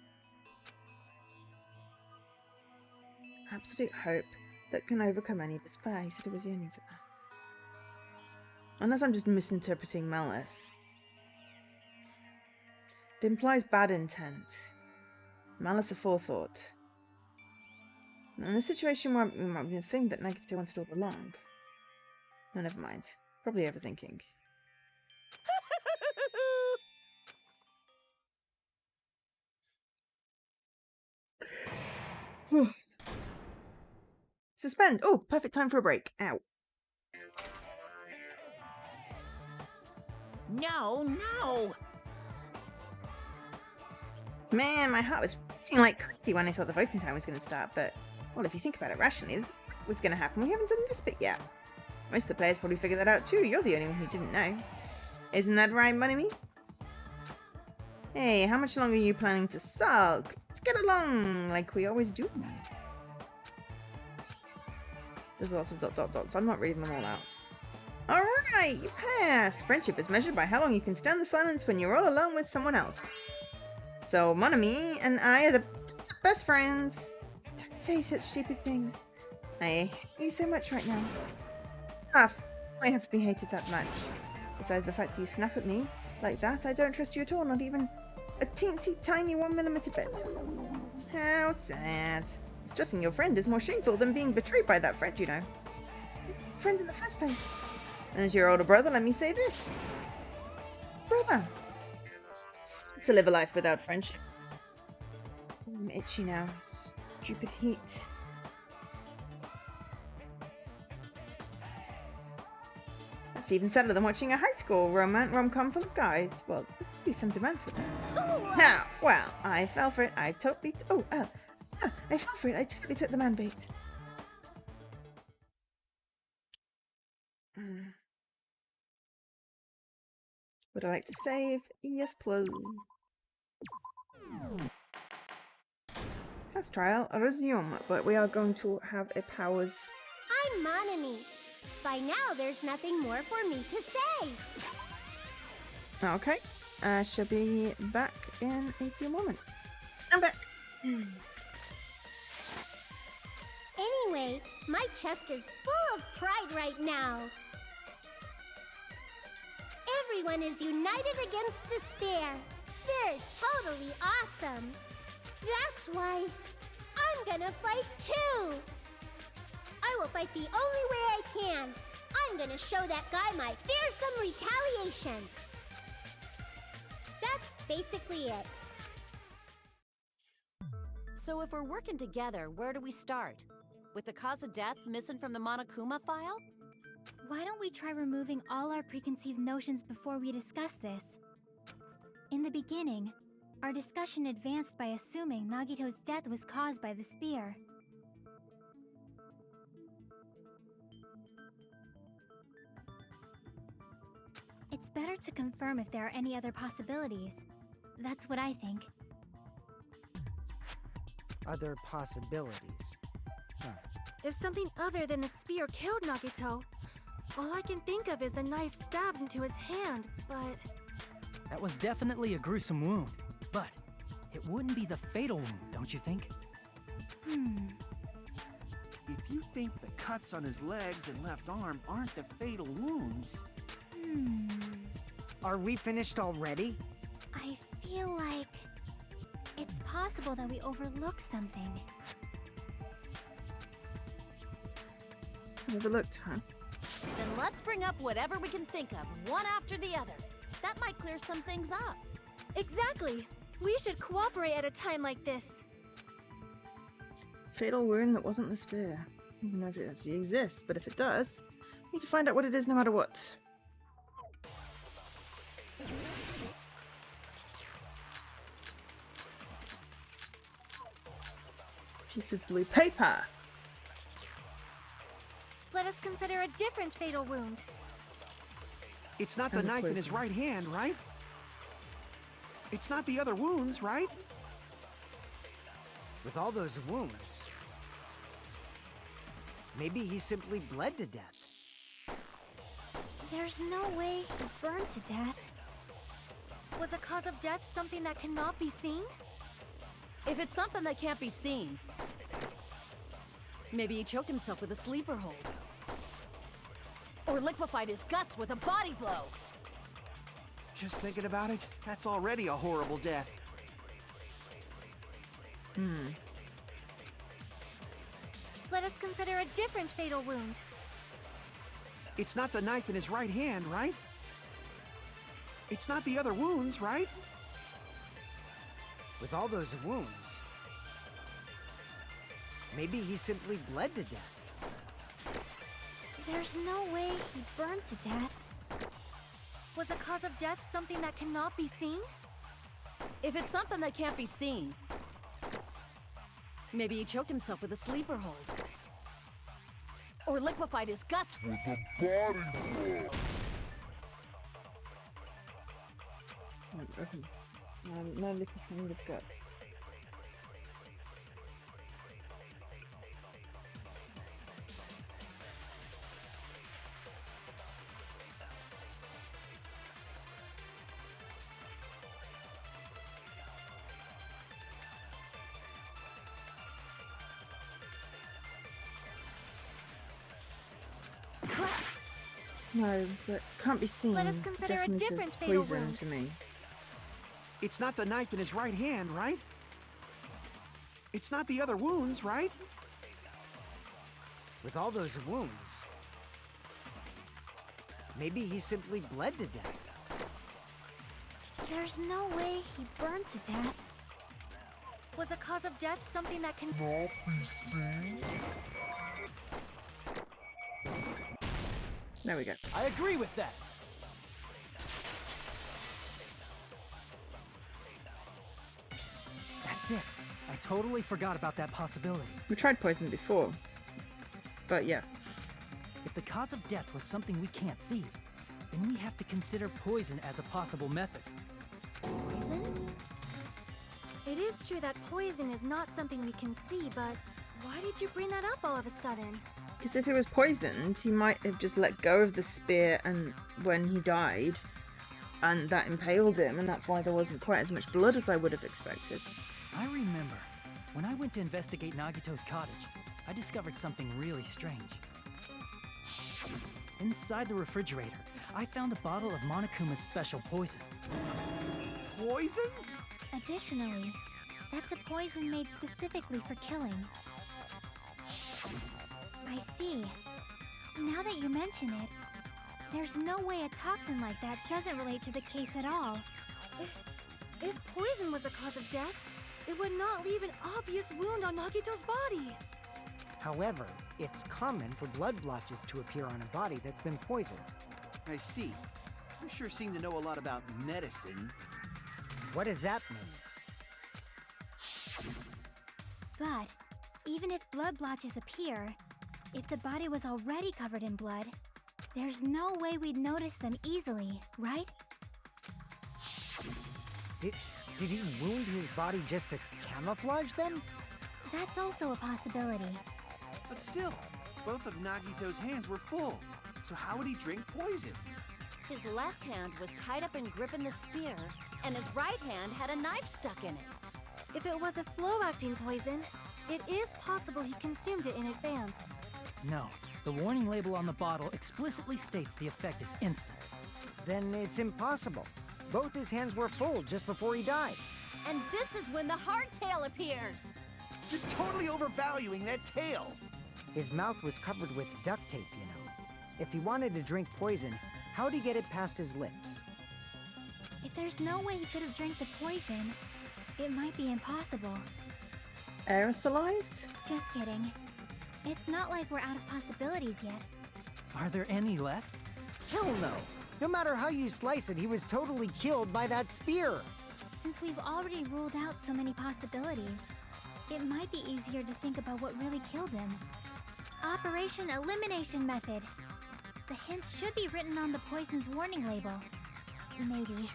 Speaker 1: Absolute hope that can overcome any despair. He said it was yearning for that. Unless I'm just misinterpreting malice. It implies bad intent. Malice aforethought. In a situation where it might be the thing that Nagito wanted all along. No, never mind. Probably overthinking. Suspend! Oh, perfect time for a break. Ow.
Speaker 2: No!
Speaker 1: Man, my heart was racing like crazy when I thought the voting time was going to start, but, well, if you think about it rationally, this was going to happen. We haven't done this bit yet. Most of the players probably figured that out too. You're the only one who didn't know. Isn't that right, Money? Hey, how much longer are you planning to sulk? Let's get along like we always do. There's lots of ... I'm not reading them all out. Alright, you passed. Friendship is measured by how long you can stand the silence when you're all alone with someone else. So, Monami and I are the best friends. Don't say such stupid things. I hate you so much right now. I have to be hated that much. Besides the fact that you snap at me like that, I don't trust you at all, not even a teensy tiny 1mm bit. How sad. Distrusting your friend is more shameful than being betrayed by that friend, you know. Friends in the first place. And as your older brother, let me say this. Brother. It's sad to live a life without friendship. Oh, I'm itchy now. Stupid heat. That's even sadder than watching a high school rom-com full of guys. Well, there'd be some demands for that. Well, I fell for it. I totally... Yeah, I fell for it. I totally took the man bait. Would I like to save? Yes, please. First trial, resume, but we are going to have a powers.
Speaker 9: I'm Monami. By now, there's nothing more for me to say.
Speaker 1: Okay, I shall be back in a few moments. I'm back.
Speaker 9: Anyway, my chest is full of pride right now. Everyone is united against despair. They're totally awesome. That's why I'm gonna fight too. I will fight the only way I can. I'm gonna show that guy my fearsome retaliation. That's basically it.
Speaker 8: So if we're working together, where do we start? With the cause of death missing from the Monokuma file?
Speaker 3: Why don't we try removing all our preconceived notions before we discuss this? In the beginning, our discussion advanced by assuming Nagito's death was caused by the spear. It's better to confirm if there are any other possibilities. That's what I think.
Speaker 4: Other possibilities.
Speaker 7: If something other than the spear killed Nagito, all I can think of is the knife stabbed into his hand, but...
Speaker 6: That was definitely a gruesome wound, but it wouldn't be the fatal wound, don't you think?
Speaker 5: If you think the cuts on his legs and left arm aren't the fatal wounds...
Speaker 4: Are we finished already?
Speaker 3: I feel like it's possible that we overlooked something.
Speaker 1: Overlooked, huh?
Speaker 8: Then let's bring up whatever we can think of, one after the other. That might clear some things up.
Speaker 7: Exactly! We should cooperate at a time like this.
Speaker 1: Fatal wound that wasn't the spear. I don't even know if it actually exists, but if it does, we need to find out what it is no matter what. Piece of blue paper.
Speaker 7: Let us consider a different fatal wound.
Speaker 5: It's not the
Speaker 1: And a
Speaker 5: knife in his
Speaker 1: poison.
Speaker 5: right hand, right? It's not the other wounds, right?
Speaker 4: With all those wounds, maybe he simply bled to death.
Speaker 3: There's no way he burned to death.
Speaker 7: Was the cause of death something that cannot be seen?
Speaker 8: If it's something that can't be seen, maybe he choked himself with a sleeper hold. Or liquefied his guts with a body blow.
Speaker 5: Just thinking about it, that's already a horrible death.
Speaker 7: Let us consider a different fatal wound.
Speaker 5: It's not the knife in his right hand, right? It's not the other wounds, right?
Speaker 4: With all those wounds, maybe he simply bled to death.
Speaker 3: There's no way he burned to death.
Speaker 7: Was the cause of death something that cannot be seen?
Speaker 8: If it's something that can't be seen, maybe he choked himself with a sleeper hold. Or liquefied his guts with a body blow.
Speaker 1: No liquefying of guts. No, but can't be seen.
Speaker 7: Let us consider a
Speaker 1: Definitely says
Speaker 7: different fatal
Speaker 1: poison
Speaker 7: wound.
Speaker 1: to me.
Speaker 5: It's not the knife in his right hand, right? It's not the other wounds, right?
Speaker 4: With all those wounds, maybe he simply bled to death.
Speaker 3: There's no way he burned to death.
Speaker 7: Was the cause of death something that cannot be seen?
Speaker 1: There we go.
Speaker 6: I agree with that. That's it. I totally forgot about that possibility.
Speaker 1: We tried poison before. But yeah.
Speaker 6: If the cause of death was something we can't see, then we have to consider poison as a possible method.
Speaker 3: Poison?
Speaker 7: It is true that poison is not something we can see, but why did you bring that up all of a sudden?
Speaker 1: Because if he was poisoned, he might have just let go of the spear and when he died, and that impaled him, and that's why there wasn't quite as much blood as I would have expected.
Speaker 6: I remember, when I went to investigate Nagito's cottage, I discovered something really strange. Inside the refrigerator, I found a bottle of Monokuma's special poison.
Speaker 5: Poison?
Speaker 3: Additionally, that's a poison made specifically for killing. I see. Now that you mention it, there's no way a toxin like that doesn't relate to the case at all.
Speaker 7: If poison was the cause of death, it would not leave an obvious wound on Nagito's body.
Speaker 4: However, it's common for blood blotches to appear on a body that's been poisoned.
Speaker 5: I see. You sure seem to know a lot about medicine.
Speaker 4: What does that mean?
Speaker 3: But even if blood blotches appear, if the body was already covered in blood, there's no way we'd notice them easily, right?
Speaker 4: Did he wound his body just to camouflage them?
Speaker 3: That's also a possibility.
Speaker 5: But still, both of Nagito's hands were full. So how would he drink poison?
Speaker 8: His left hand was tied up and gripping the spear, and his right hand had a knife stuck in it.
Speaker 7: If it was a slow-acting poison, it is possible he consumed it in advance.
Speaker 6: No, the warning label on the bottle explicitly states the effect is instant.
Speaker 4: Then it's impossible. Both his hands were full just before he died.
Speaker 8: And this is when the hardtail appears.
Speaker 5: You're totally overvaluing that tail.
Speaker 4: His mouth was covered with duct tape, you know. If he wanted to drink poison, how'd he get it past his lips?
Speaker 3: If there's no way he could have drank the poison, it might be impossible.
Speaker 1: Aerosolized?
Speaker 3: Just kidding. It's not like we're out of possibilities yet.
Speaker 6: Are there any left?
Speaker 4: Hell no! No matter how you slice it, he was totally killed by that spear!
Speaker 3: Since we've already ruled out so many possibilities, it might be easier to think about what really killed him. Operation Elimination Method. The hint should be written on the poison's warning label. Maybe.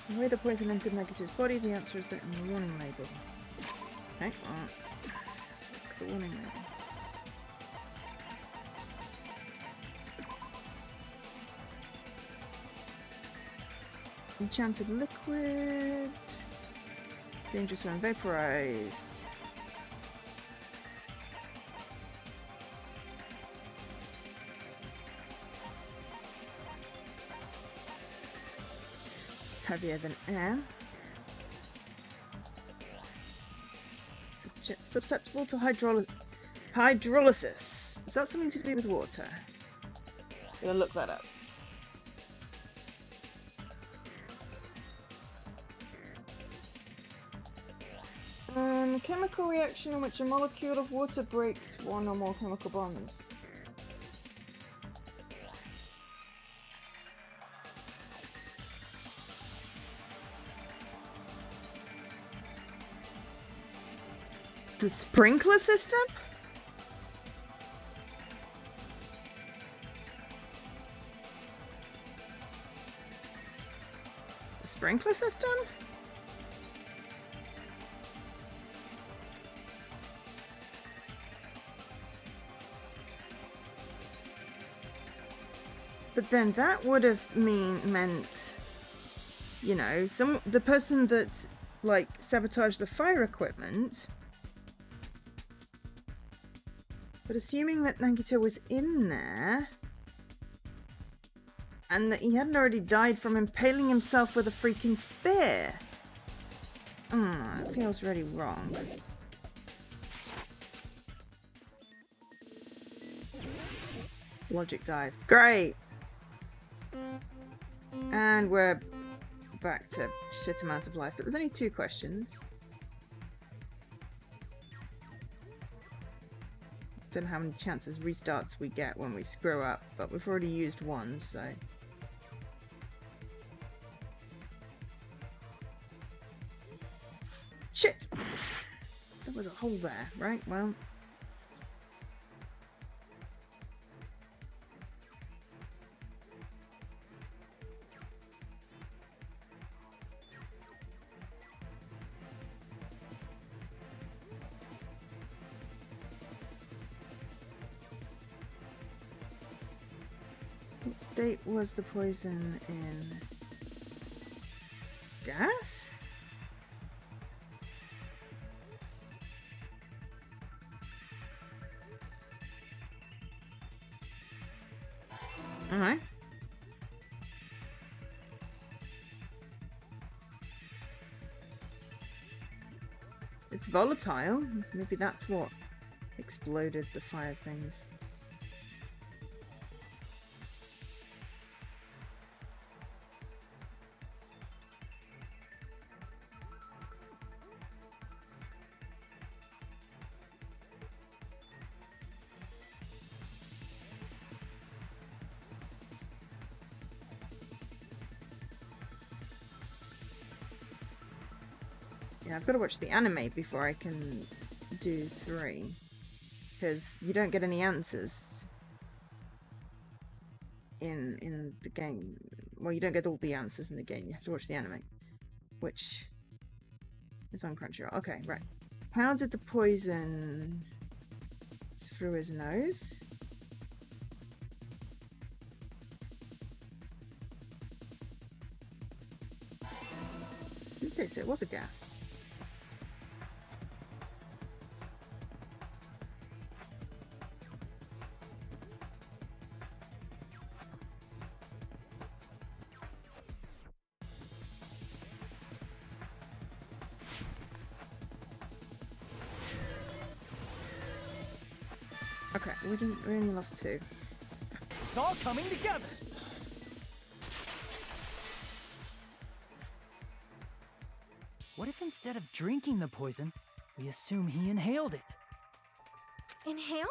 Speaker 1: The way the poison entered Nagito's body, the answer is written in the warning label. Okay, the warning label. Enchanted liquid. Dangerous when vaporized. Heavier than air. Susceptible to hydrolysis. Is that something to do with water? I'm gonna look that up. Chemical reaction in which a molecule of water breaks one or more chemical bonds. The sprinkler system? The sprinkler system? But then that would have meant, you know, the person that like sabotaged the fire equipment. But assuming that Nagito was in there and that he hadn't already died from impaling himself with a freaking spear. It feels really wrong. Logic dive. Great! And we're back to shit amount of life, but there's only 2 questions. Don't know how many chances restarts we get when we screw up, but we've already used one, so... Shit! There was a hole there, right? Well... What state was the poison in? Gas? Alright. It's volatile. Maybe that's what exploded the fire things. Yeah, I've got to watch the anime before I can do 3. Because you don't get any answers in the game. Well, you don't get all the answers in the game. You have to watch the anime. Which is on Crunchyroll. Okay, right. How did the poison through his nose? Okay, so it was a gas. Okay, we only lost 2.
Speaker 6: It's all coming together. What if instead of drinking the poison, we assume he inhaled it?
Speaker 7: Inhaled?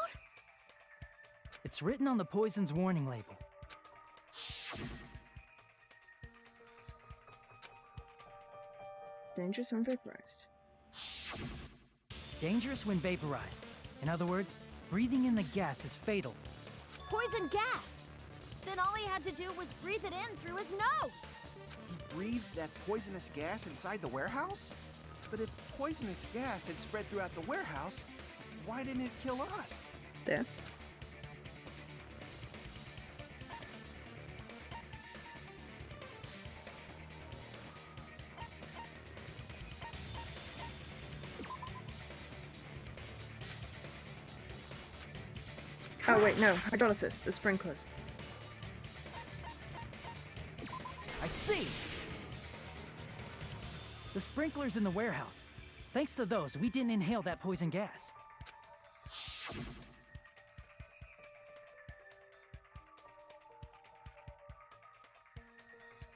Speaker 6: It's written on the poison's warning label.
Speaker 1: Dangerous when vaporized.
Speaker 6: Dangerous when vaporized. In other words, breathing in the gas is fatal.
Speaker 8: Poison gas! Then all he had to do was breathe it in through his nose!
Speaker 5: He breathed that poisonous gas inside the warehouse? But if poisonous gas had spread throughout the warehouse, why didn't it kill us?
Speaker 1: This. Oh wait, no, hydrolysis, the sprinklers.
Speaker 6: I see! The sprinklers in the warehouse. Thanks to those, we didn't inhale that poison gas.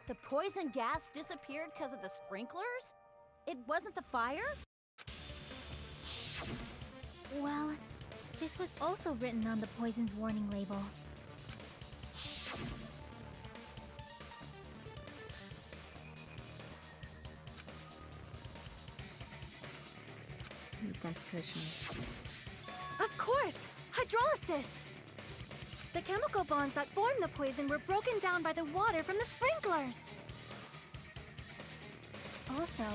Speaker 8: The poison gas disappeared because of the sprinklers? It wasn't the fire?
Speaker 3: Well, this was also written on the poison's warning label.
Speaker 1: No complications.
Speaker 7: Of course! Hydrolysis! The chemical bonds that formed the poison were broken down by the water from the sprinklers!
Speaker 3: Also,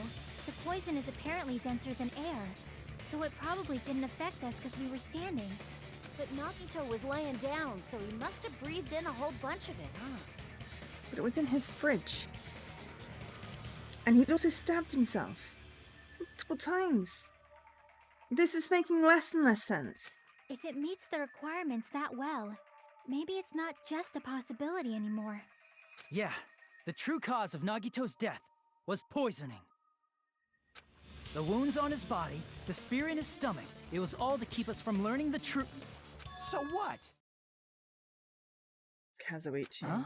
Speaker 3: the poison is apparently denser than air, so it probably didn't affect us because we were standing.
Speaker 8: But Nagito was laying down, so he must have breathed in a whole bunch of it, huh?
Speaker 1: But it was in his fridge. And he'd also stabbed himself. Multiple times. This is making less and less sense.
Speaker 3: If it meets the requirements that well, maybe it's not just a possibility anymore.
Speaker 6: Yeah, the true cause of Nagito's death was poisoning. The wounds on his body, the spear in his stomach, it was all to keep us from learning the truth.
Speaker 5: So what?
Speaker 1: Kazuichi.
Speaker 6: Huh?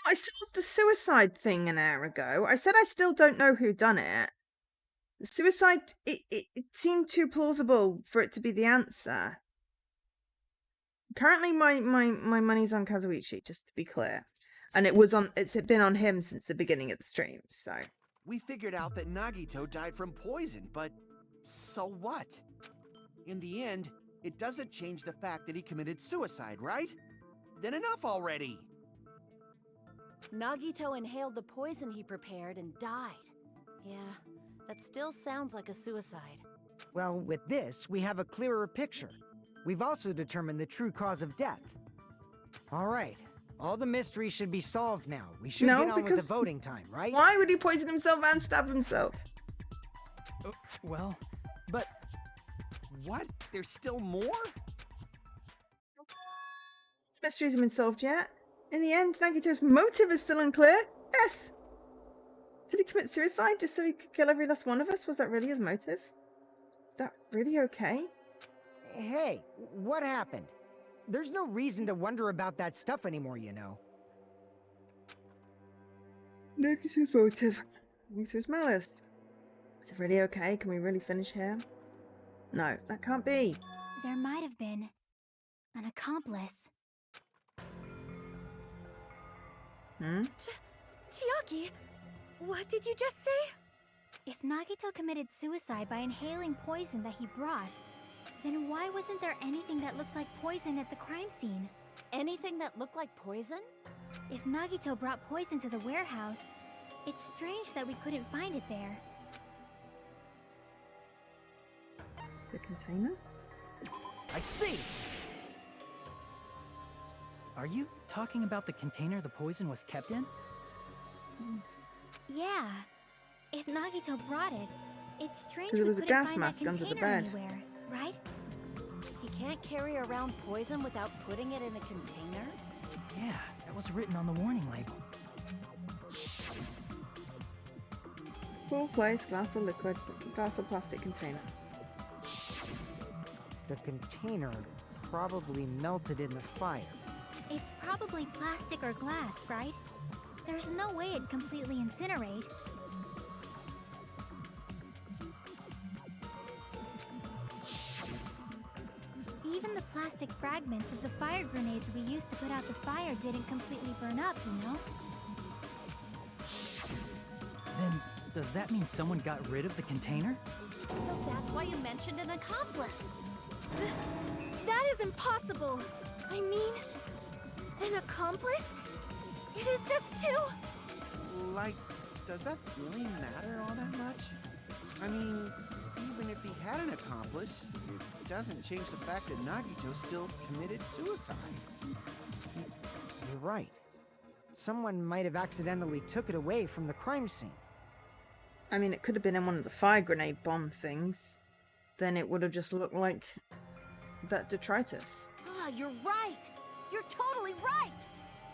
Speaker 1: I solved the suicide thing an hour ago. I said I still don't know who done it. The suicide, it seemed too plausible for it to be the answer. Currently, my money's on Kazuichi, just to be clear. And it's been on him since the beginning of the stream, so...
Speaker 5: We figured out that Nagito died from poison, but so what? In the end, it doesn't change the fact that he committed suicide, right? Then enough already!
Speaker 8: Nagito inhaled the poison he prepared and died. Yeah, that still sounds like a suicide.
Speaker 4: Well, with this, we have a clearer picture. We've also determined the true cause of death. All right. All the mysteries should be solved now. We should get on with the voting time, right?
Speaker 1: Why would he poison himself and stab himself?
Speaker 6: Well, but...
Speaker 5: What? There's still more?
Speaker 1: Mysteries haven't been solved yet. In the end, Nagito's motive is still unclear. Yes. Did he commit suicide just so he could kill every last one of us? Was that really his motive? Is that really okay?
Speaker 4: Hey, what happened? There's no reason to wonder about that stuff anymore, you know.
Speaker 1: Nagito's motive. Nagito's malice. Is it really okay? Can we really finish here? No, that can't be.
Speaker 3: There might have been an accomplice.
Speaker 7: Chiaki, what did you just say?
Speaker 3: If Nagito committed suicide by inhaling poison that he brought, then why wasn't there anything that looked like poison at the crime scene?
Speaker 8: Anything that looked like poison?
Speaker 3: If Nagito brought poison to the warehouse, it's strange that we couldn't find it there.
Speaker 1: The container?
Speaker 6: I see! Are you talking about the container the poison was kept in?
Speaker 3: Yeah. If Nagito brought it, it's strange
Speaker 1: 'Cause there
Speaker 3: we
Speaker 1: was a
Speaker 3: couldn't
Speaker 1: gas
Speaker 3: find
Speaker 1: mask
Speaker 3: that
Speaker 1: under the
Speaker 3: container
Speaker 1: bed.
Speaker 3: anywhere, right?
Speaker 8: He can't carry around poison without putting it in a container?
Speaker 6: Yeah, that was written on the warning label.
Speaker 1: Cool place, glass or liquid, glass or plastic container.
Speaker 4: The container probably melted in the fire.
Speaker 3: It's probably plastic or glass, right? There's no way it'd completely incinerate. Even the plastic fragments of the fire grenades we used to put out the fire didn't completely burn up, you know?
Speaker 6: Then, does that mean someone got rid of the container?
Speaker 8: So that's why you mentioned an accomplice.
Speaker 7: That is impossible. I mean, an accomplice? It is just two.
Speaker 5: Like, does that really matter all that much? I mean, even if he had an accomplice, it doesn't change the fact that Nagito still committed suicide.
Speaker 4: You're right. Someone might have accidentally took it away from the crime scene.
Speaker 1: I mean, it could have been in one of the fire grenade bomb things. Then it would have just looked like that detritus.
Speaker 8: Ah, you're right. You're totally right.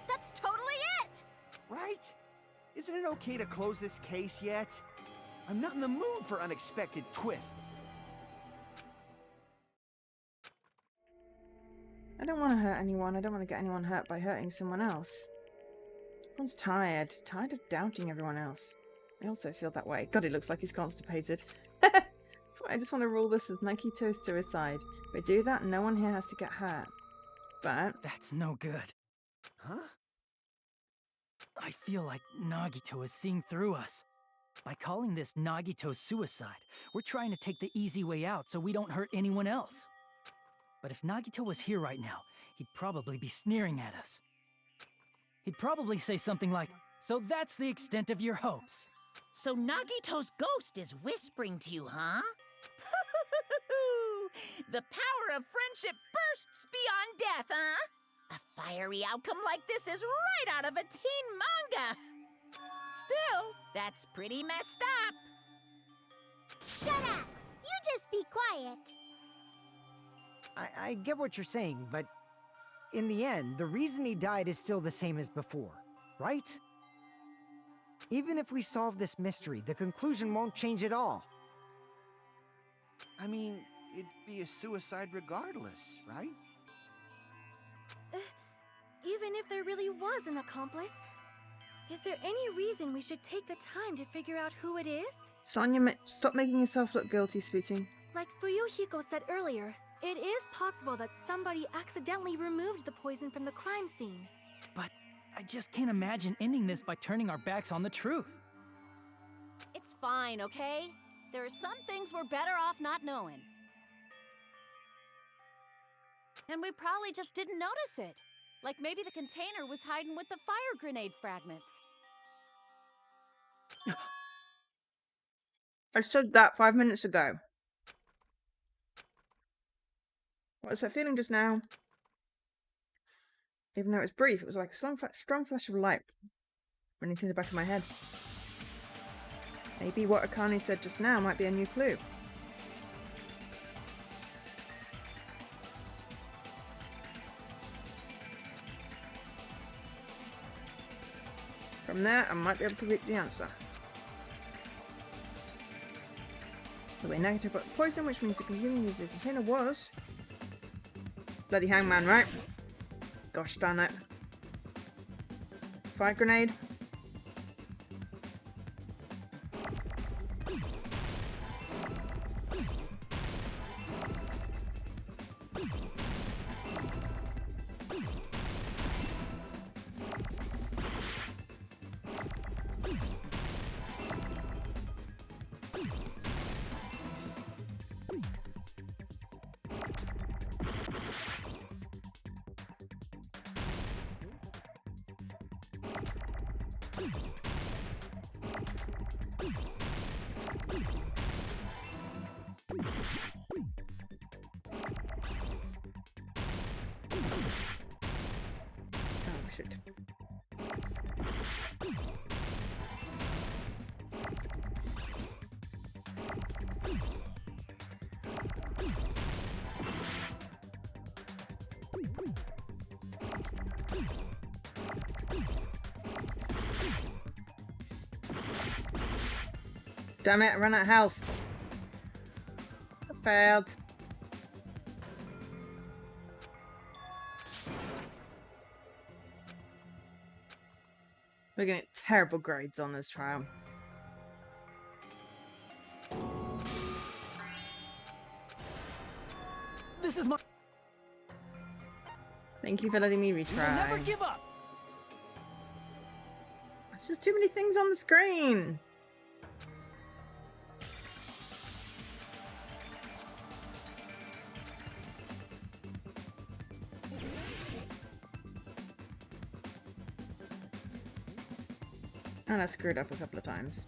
Speaker 8: That's totally it.
Speaker 5: Right? Isn't it okay to close this case yet? I'm not in the mood for unexpected twists.
Speaker 1: I don't want to hurt anyone. I don't want to get anyone hurt by hurting someone else. Everyone's tired. Tired of doubting everyone else. I also feel that way. God, he looks like he's constipated. That's why I just want to rule this as Nagito's suicide. If we do that, no one here has to get hurt. But...
Speaker 6: That's no good.
Speaker 5: Huh?
Speaker 6: I feel like Nagito is seeing through us. By calling this Nagito's suicide, we're trying to take the easy way out so we don't hurt anyone else. But if Nagito was here right now, he'd probably be sneering at us. He'd probably say something like, "So that's the extent of your hopes."
Speaker 2: So Nagito's ghost is whispering to you, huh? The power of friendship bursts beyond death, huh? A fiery outcome like this is right out of a teen manga. Still, that's pretty messed up.
Speaker 9: Shut up! You just be quiet.
Speaker 4: I get what you're saying, but in the end, the reason he died is still the same as before, right? Even if we solve this mystery, the conclusion won't change at all.
Speaker 5: I mean, it'd be a suicide regardless, right?
Speaker 7: Even if there really was an accomplice, is there any reason we should take the time to figure out who it is?
Speaker 1: Sonia, stop making yourself look guilty, Spooty.
Speaker 7: Like Fuyuhiko said earlier, it is possible that somebody accidentally removed the poison from the crime scene.
Speaker 6: But I just can't imagine ending this by turning our backs on the truth.
Speaker 8: fine, okay? There are some things we're better off not knowing. And we probably just didn't notice it. Like maybe the container was hiding with the fire grenade fragments.
Speaker 1: I said that 5 minutes ago. What was that feeling just now? Even though it was brief, it was like a strong flash of light running through the back of my head. Maybe what Akane said just now might be a new clue. From there, I might be able to reach the answer. The way Nagito put poison, which means the convenience of the container was... Bloody hangman, right? Gosh darn it. Fire grenade. Oh shit. Damn it, I ran out of health. I failed. We're gonna get terrible grades on this trial.
Speaker 6: This is my.
Speaker 1: Thank you for letting me
Speaker 6: We'll
Speaker 1: retry.
Speaker 6: never give up.
Speaker 1: It's just too many things on the screen. And I screwed up a couple of times.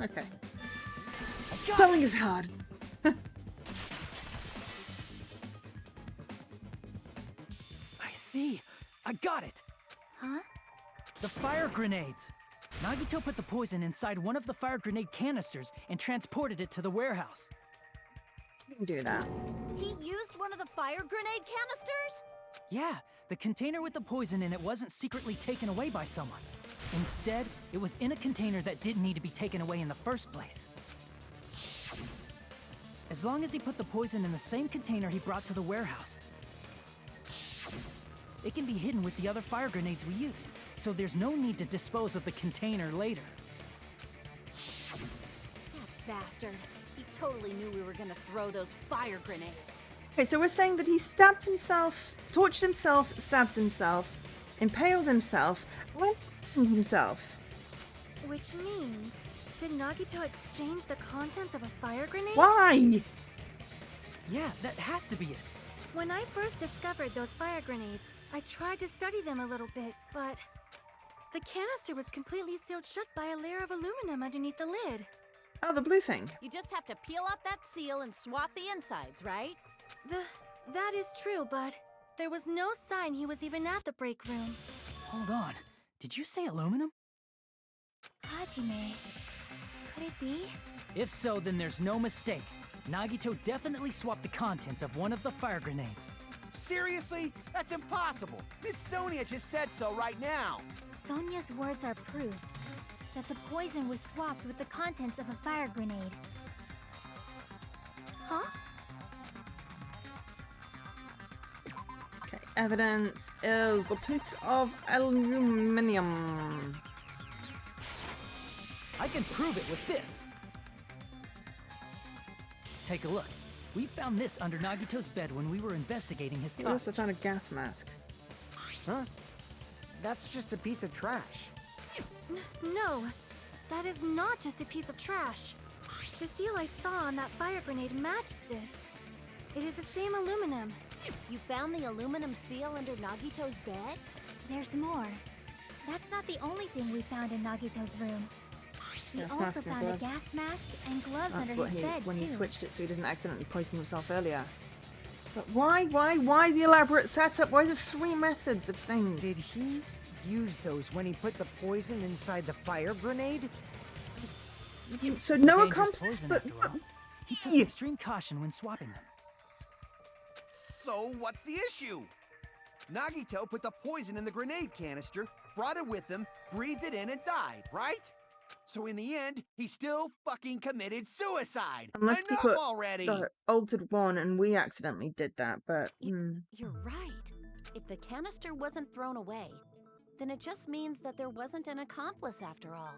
Speaker 1: Okay. Spelling is hard.
Speaker 6: I see. I got it.
Speaker 3: Huh?
Speaker 6: The fire grenades. Nagito put the poison inside one of the fire grenade canisters and transported it to the warehouse.
Speaker 1: You can do that.
Speaker 8: He used one of the fire grenade canisters?
Speaker 6: Yeah, the container with the poison in it wasn't secretly taken away by someone. Instead, it was in a container that didn't need to be taken away in the first place. As long as he put the poison in the same container he brought to the warehouse, it can be hidden with the other fire grenades we used, so there's no need to dispose of the container later.
Speaker 8: That bastard. He totally knew we were gonna throw those fire grenades.
Speaker 1: Okay, so we're saying that he stabbed himself, tortured himself, stabbed himself, impaled himself, and poisoned himself.
Speaker 7: Which means, did Nagito exchange the contents of a fire grenade?
Speaker 1: Why?
Speaker 6: Yeah, that has to be it.
Speaker 7: When I first discovered those fire grenades, I tried to study them a little bit, but the canister was completely sealed shut by a layer of aluminum underneath the lid.
Speaker 1: Oh, the blue thing.
Speaker 8: You just have to peel off that seal and swap the insides, right?
Speaker 7: That is true, but there was no sign he was even at the break room.
Speaker 6: Hold on. Did you say aluminum?
Speaker 3: Hajime, could it be?
Speaker 6: If so, then there's no mistake. Nagito definitely swapped the contents of one of the fire grenades.
Speaker 5: Seriously? That's impossible. Miss Sonia just said so right now.
Speaker 3: Sonia's words are proof that the poison was swapped with the contents of a fire grenade.
Speaker 7: Huh?
Speaker 1: Okay, evidence is the piece of aluminium.
Speaker 6: I can prove it with this. Take a look. We found this under Nagito's bed when we were investigating his
Speaker 1: We
Speaker 6: car.
Speaker 1: also found a gas mask.
Speaker 4: Huh? That's just a piece of trash.
Speaker 7: No, that is not just a piece of trash. The seal I saw on that fire grenade matched this. It is the same aluminum.
Speaker 8: You found the aluminum seal under Nagito's bed?
Speaker 3: There's more. That's not the only thing we found in Nagito's room. We
Speaker 1: Gas
Speaker 3: also
Speaker 1: mask and
Speaker 3: found a
Speaker 1: gloves.
Speaker 3: gas mask and gloves
Speaker 1: That's
Speaker 3: under
Speaker 1: what
Speaker 3: his bed,
Speaker 1: when
Speaker 3: too.
Speaker 1: he switched it so he didn't accidentally poison himself earlier. But why the elaborate setup? Why the 3 methods of things?
Speaker 4: Did he use those when he put the poison inside the fire grenade?
Speaker 1: So
Speaker 6: It's a
Speaker 1: no
Speaker 6: dangerous
Speaker 1: accomplice,
Speaker 6: poison
Speaker 1: but
Speaker 6: after all. He took
Speaker 1: Yeah.
Speaker 6: extreme caution when swapping them.
Speaker 5: So what's the issue? Nagito put the poison in the grenade canister, brought it with him, breathed it in, and died, right? So in the end, he still fucking committed suicide.
Speaker 1: Unless he
Speaker 5: Enough
Speaker 1: put
Speaker 5: already.
Speaker 1: the altered one and we accidentally did that, but
Speaker 8: You're right. If the canister wasn't thrown away, then it just means that there wasn't an accomplice after all.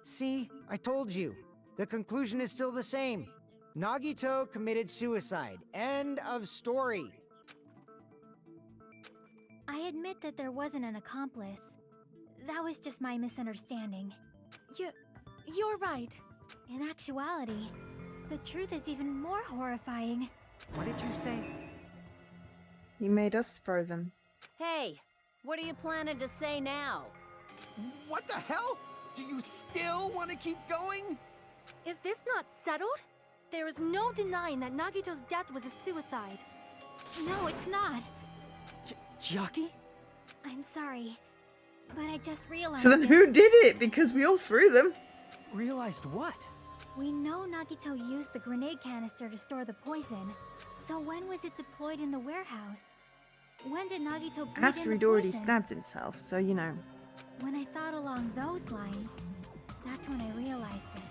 Speaker 4: See, I told you. The conclusion is still the same. Nagito committed suicide. End of story.
Speaker 3: I admit that there wasn't an accomplice. That was just my misunderstanding.
Speaker 7: You're right.
Speaker 3: In actuality, the truth is even more horrifying.
Speaker 4: What did you say?
Speaker 1: he made us throw them.
Speaker 8: Hey, what are you planning to say now?
Speaker 5: What the hell? Do you still want to keep going?
Speaker 7: Is this not settled? There is no denying that Nagito's death was a suicide.
Speaker 3: No, it's not.
Speaker 6: Chiaki?
Speaker 3: I'm sorry, but I just realized
Speaker 1: So then
Speaker 3: that
Speaker 1: who did it? Because we all threw them.
Speaker 6: Realized what?
Speaker 3: we know Nagito used the grenade canister to store the poison. So when was it deployed in the warehouse? When did Nagito breathe in
Speaker 1: After
Speaker 3: the
Speaker 1: he'd already
Speaker 3: poison?
Speaker 1: stabbed himself, so you know.
Speaker 3: When I thought along those lines, that's when I realized it.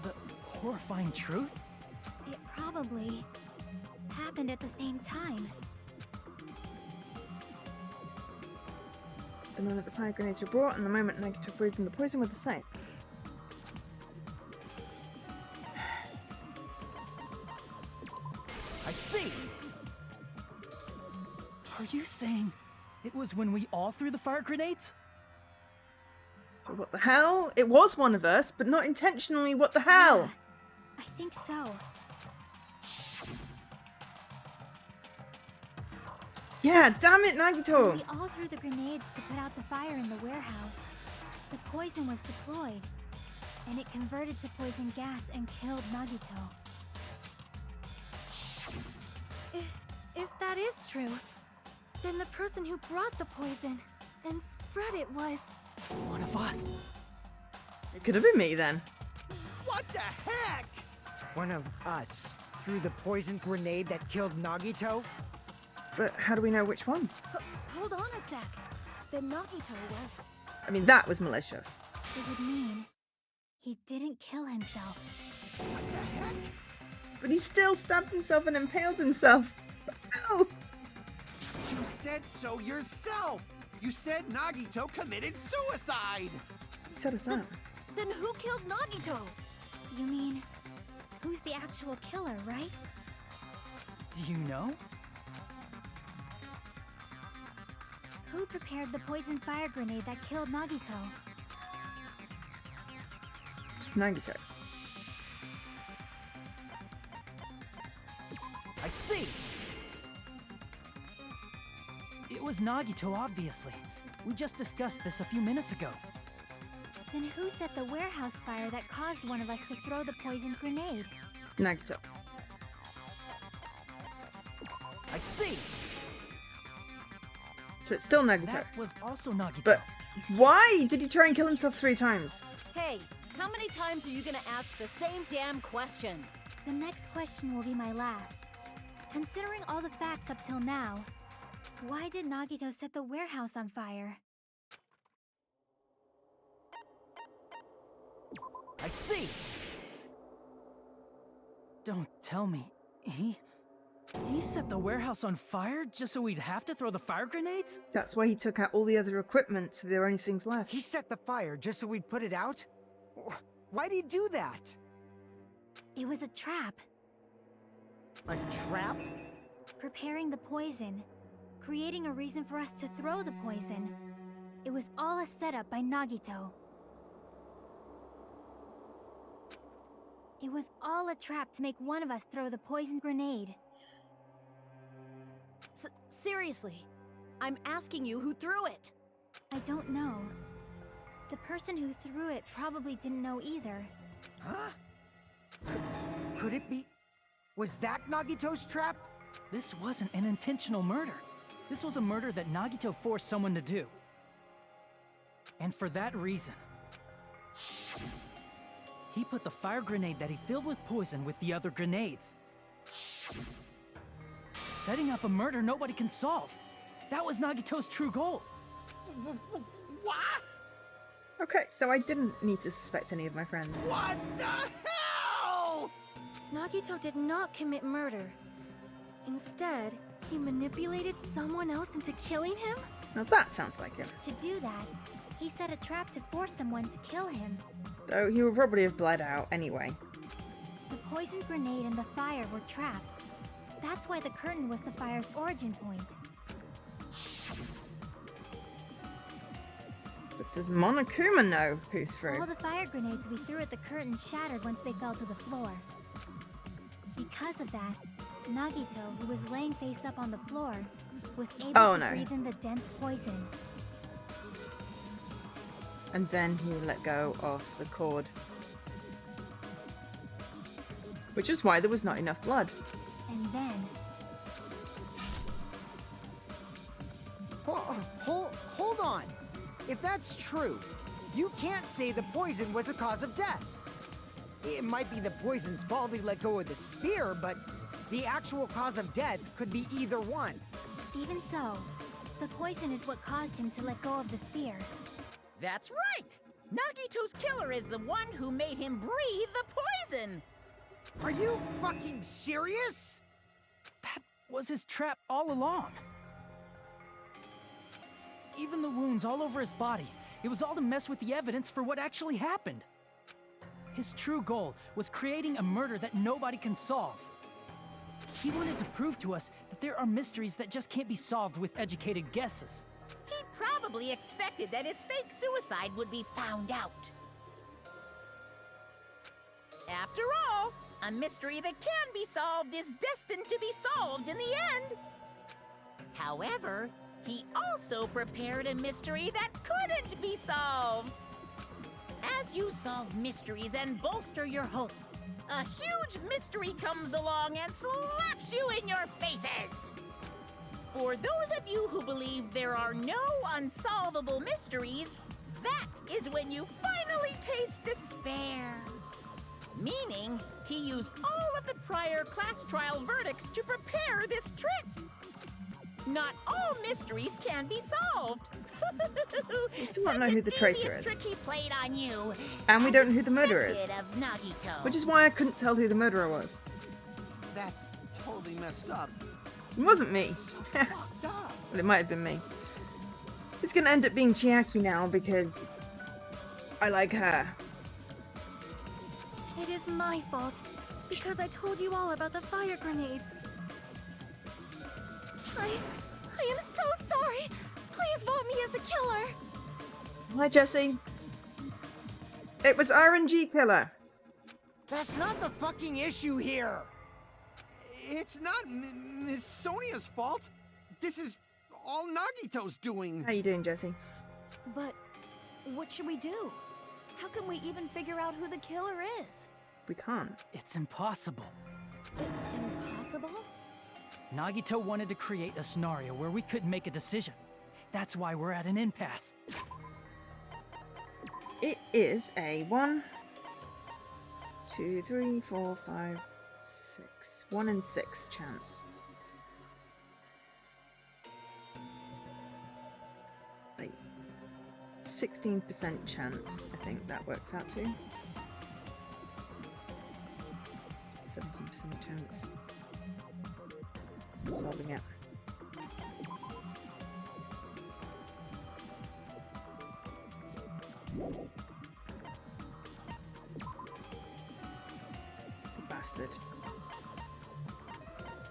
Speaker 6: The horrifying truth?
Speaker 3: It probably happened at the same time.
Speaker 1: The moment the fire grenades were brought and the moment Nagito breathed in the poison were the same.
Speaker 6: I see! Are you saying it was when we all threw the fire grenades?
Speaker 1: So what the hell? It was one of us, but not intentionally. What the hell?
Speaker 3: I think so.
Speaker 1: Yeah, damn it,
Speaker 3: When
Speaker 1: Nagito!
Speaker 3: we all threw the grenades to put out the fire in the warehouse, the poison was deployed, and it converted to poison gas and killed Nagito.
Speaker 7: If that is true, then the person who brought the poison and spread it was...
Speaker 6: One of us.
Speaker 1: It could have been me then.
Speaker 5: What the heck?
Speaker 4: One of us threw the poison grenade that killed Nagito?
Speaker 1: But how do we know which one?
Speaker 8: Hold on a sec. Then Nagito was...
Speaker 1: I mean, that was malicious.
Speaker 3: It would mean he didn't kill himself.
Speaker 1: But he still stabbed himself and impaled himself. No!
Speaker 5: You said so yourself. You said Nagito committed suicide.
Speaker 1: Set us up.
Speaker 8: Then who killed Nagito?
Speaker 3: You mean, who's the actual killer, right?
Speaker 6: Do you know?
Speaker 3: Who prepared the poison fire grenade that killed Nagito?
Speaker 1: Nagito.
Speaker 6: I see! It was Nagito, obviously. We just discussed this a few minutes ago.
Speaker 3: Then who set the warehouse fire that caused one of us to throw the poisoned grenade?
Speaker 1: Nagito.
Speaker 6: I see!
Speaker 1: So it's still Nagito.
Speaker 6: That was also Nagito.
Speaker 1: But why did he try and kill himself 3 times?
Speaker 8: Hey, how many times are you gonna ask the same damn question?
Speaker 3: The next question will be my last. Considering all the facts up till now, why did Nagito set the warehouse on fire?
Speaker 6: I see! Don't tell me. He set the warehouse on fire just so we'd have to throw the fire grenades?
Speaker 1: That's why he took out all the other equipment, so there are only things left.
Speaker 4: He set the fire just so we'd put it out? Why'd he do that?
Speaker 3: It was a trap.
Speaker 4: A trap?
Speaker 3: Preparing the poison. Creating a reason for us to throw the poison. It was all a setup by Nagito. It was all a trap to make one of us throw the poison grenade.
Speaker 8: Seriously, I'm asking you who threw it.
Speaker 3: I don't know. The person who threw it probably didn't know either.
Speaker 4: Huh? Could it be... Was that Nagito's trap?
Speaker 6: This wasn't an intentional murder. This was a murder that Nagito forced someone to do. And for that reason, he put the fire grenade that he filled with poison with the other grenades. Setting up a murder nobody can solve. That was Nagito's true goal.
Speaker 5: What?
Speaker 1: Okay, so I didn't need to suspect any of my friends.
Speaker 5: What the hell?
Speaker 7: Nagito did not commit murder. Instead, he manipulated someone else into killing him?
Speaker 1: Now that sounds like him.
Speaker 3: To do that, he set a trap to force someone to kill him.
Speaker 1: Though he would probably have bled out anyway.
Speaker 3: The poison grenade and the fire were traps. That's why the curtain was the fire's origin point.
Speaker 1: But does Monokuma know who threw?
Speaker 3: All the fire grenades we threw at the curtain shattered once they fell to the floor. Because of that, Nagito, who was laying face up on the floor, was able to breathe in the dense poison.
Speaker 1: And then he let go of the cord. Which is why there was not enough blood.
Speaker 3: And then...
Speaker 4: Hold on! If that's true, you can't say the poison was the cause of death. It might be the poison's fault he let go of the spear, but the actual cause of death could be either one.
Speaker 3: Even so, the poison is what caused him to let go of the spear.
Speaker 2: That's right! Nagito's killer is the one who made him breathe the poison!
Speaker 4: Are you fucking serious?
Speaker 6: That was his trap all along. Even the wounds all over his body, it was all to mess with the evidence for what actually happened. His true goal was creating a murder that nobody can solve. He wanted to prove to us that there are mysteries that just can't be solved with educated guesses.
Speaker 2: He probably expected that his fake suicide would be found out. After all, a mystery that can be solved is destined to be solved in the end. However, he also prepared a mystery that couldn't be solved. As you solve mysteries and bolster your hope, a huge mystery comes along and slaps you in your faces. For those of you who believe there are no unsolvable mysteries, that is when you finally taste despair. Meaning, he used all of the prior class trial verdicts to prepare this trick. Not all mysteries can be solved.
Speaker 1: We still don't know who the traitor is.
Speaker 2: Trick he played on you,
Speaker 1: And we don't know who the murderer is.
Speaker 2: of Nagito.
Speaker 1: Which is why I couldn't tell who the murderer was.
Speaker 5: That's totally messed up.
Speaker 1: It wasn't me.
Speaker 5: So fucked up.
Speaker 1: Well, it might have been me. It's gonna end up being Chiaki now because I like her.
Speaker 7: It is my fault, because I told you all about the fire grenades. I am so sorry! Please vote me as the killer!
Speaker 1: Hi, Jesse. It was RNG Killer.
Speaker 4: That's not the fucking issue here!
Speaker 5: It's not Miss Sonia's fault. This is all Nagito's doing.
Speaker 1: How you doing, Jesse?
Speaker 8: But what should we do? How can we even figure out who the killer is?
Speaker 1: We can't.
Speaker 6: It's impossible.
Speaker 8: Impossible?
Speaker 6: Nagito wanted to create a scenario where we couldn't make a decision. That's why we're at an impasse.
Speaker 1: It is a 1, 2, 3, 4, 5, 6. 1 in 6 chance. Like 16% chance, I think that works out to. 17% chance of solving it. Bastard.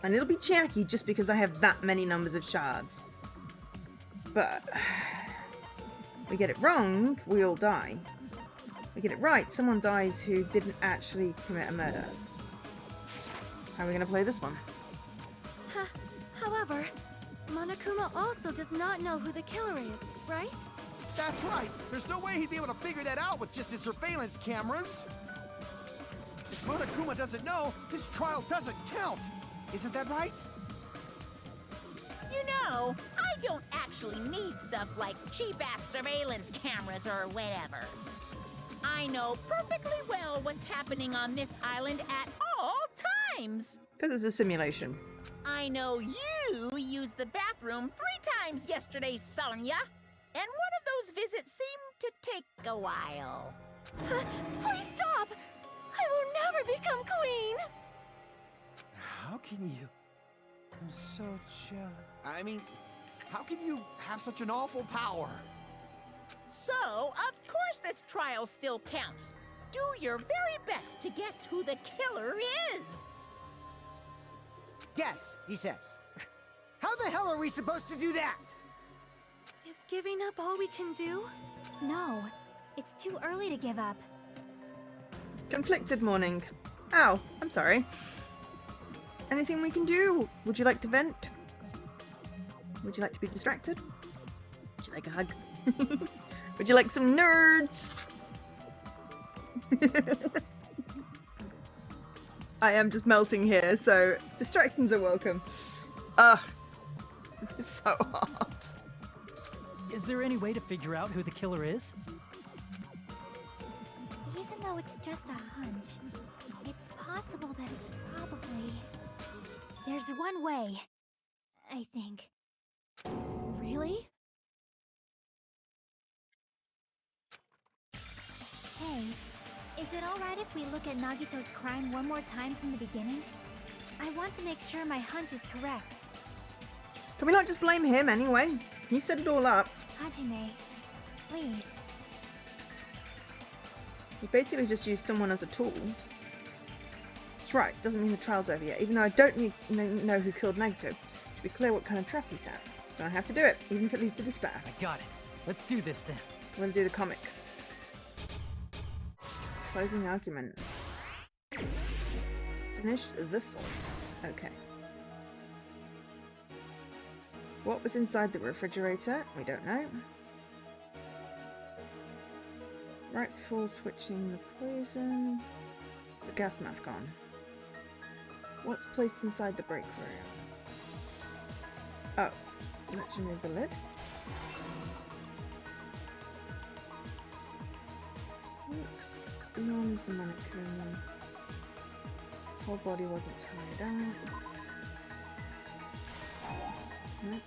Speaker 1: And it'll be Chiaki just because I have that many numbers of shards. But we get it wrong, we all die. We get it right, someone dies who didn't actually commit a murder. How are we going to play this one?
Speaker 7: However, Monokuma also does not know who the killer is, right?
Speaker 5: That's right. There's no way he'd be able to figure that out with just his surveillance cameras. If Monokuma doesn't know, this trial doesn't count. Isn't that right?
Speaker 2: You know, I don't actually need stuff like cheap-ass surveillance cameras or whatever. I know perfectly well what's happening on this island at all times.
Speaker 1: Because it's a simulation.
Speaker 2: I know you used the bathroom 3 times yesterday, Sonia. And one of those visits seemed to take a while.
Speaker 7: Please stop! I will never become queen!
Speaker 5: How can you? I'm so jealous. I mean, how can you have such an awful power?
Speaker 2: So, of course this trial still counts. Do your very best to guess who the killer is.
Speaker 4: Guess, he says. How the hell are we supposed to do that?
Speaker 7: Is giving up all we can do?
Speaker 3: No, it's too early to give up.
Speaker 1: Conflicted morning. Ow, I'm sorry. Anything we can do? Would you like to vent? Would you like to be distracted? Would you like a hug? Would you like some nerds? I am just melting here, so distractions are welcome. Ugh. It's so hard.
Speaker 6: Is there any way to figure out who the killer is?
Speaker 3: Even though it's just a hunch, it's possible that it's probably... There's one way, I think.
Speaker 8: Really?
Speaker 3: Hey, is it alright if we look at Nagito's crime one more time from the beginning? I want to make sure my hunch is correct.
Speaker 1: Can we not just blame him anyway? He set it all up.
Speaker 3: Hajime, please.
Speaker 1: He basically just used someone as a tool. That's right, doesn't mean the trial's over yet, even though I don't know who killed Nagito. To be clear what kind of trap he set. But I have to do it, even if it leads to despair.
Speaker 6: I got it. Let's do this then.
Speaker 1: I'm gonna do the comic. Closing argument. Finished the thoughts. Okay. What was inside the refrigerator? We don't know. Right before switching the poison. Is the gas mask on? What's placed inside the break room? Oh, let's remove the lid. What's beyond the mannequin? His whole body wasn't tied out. Nope.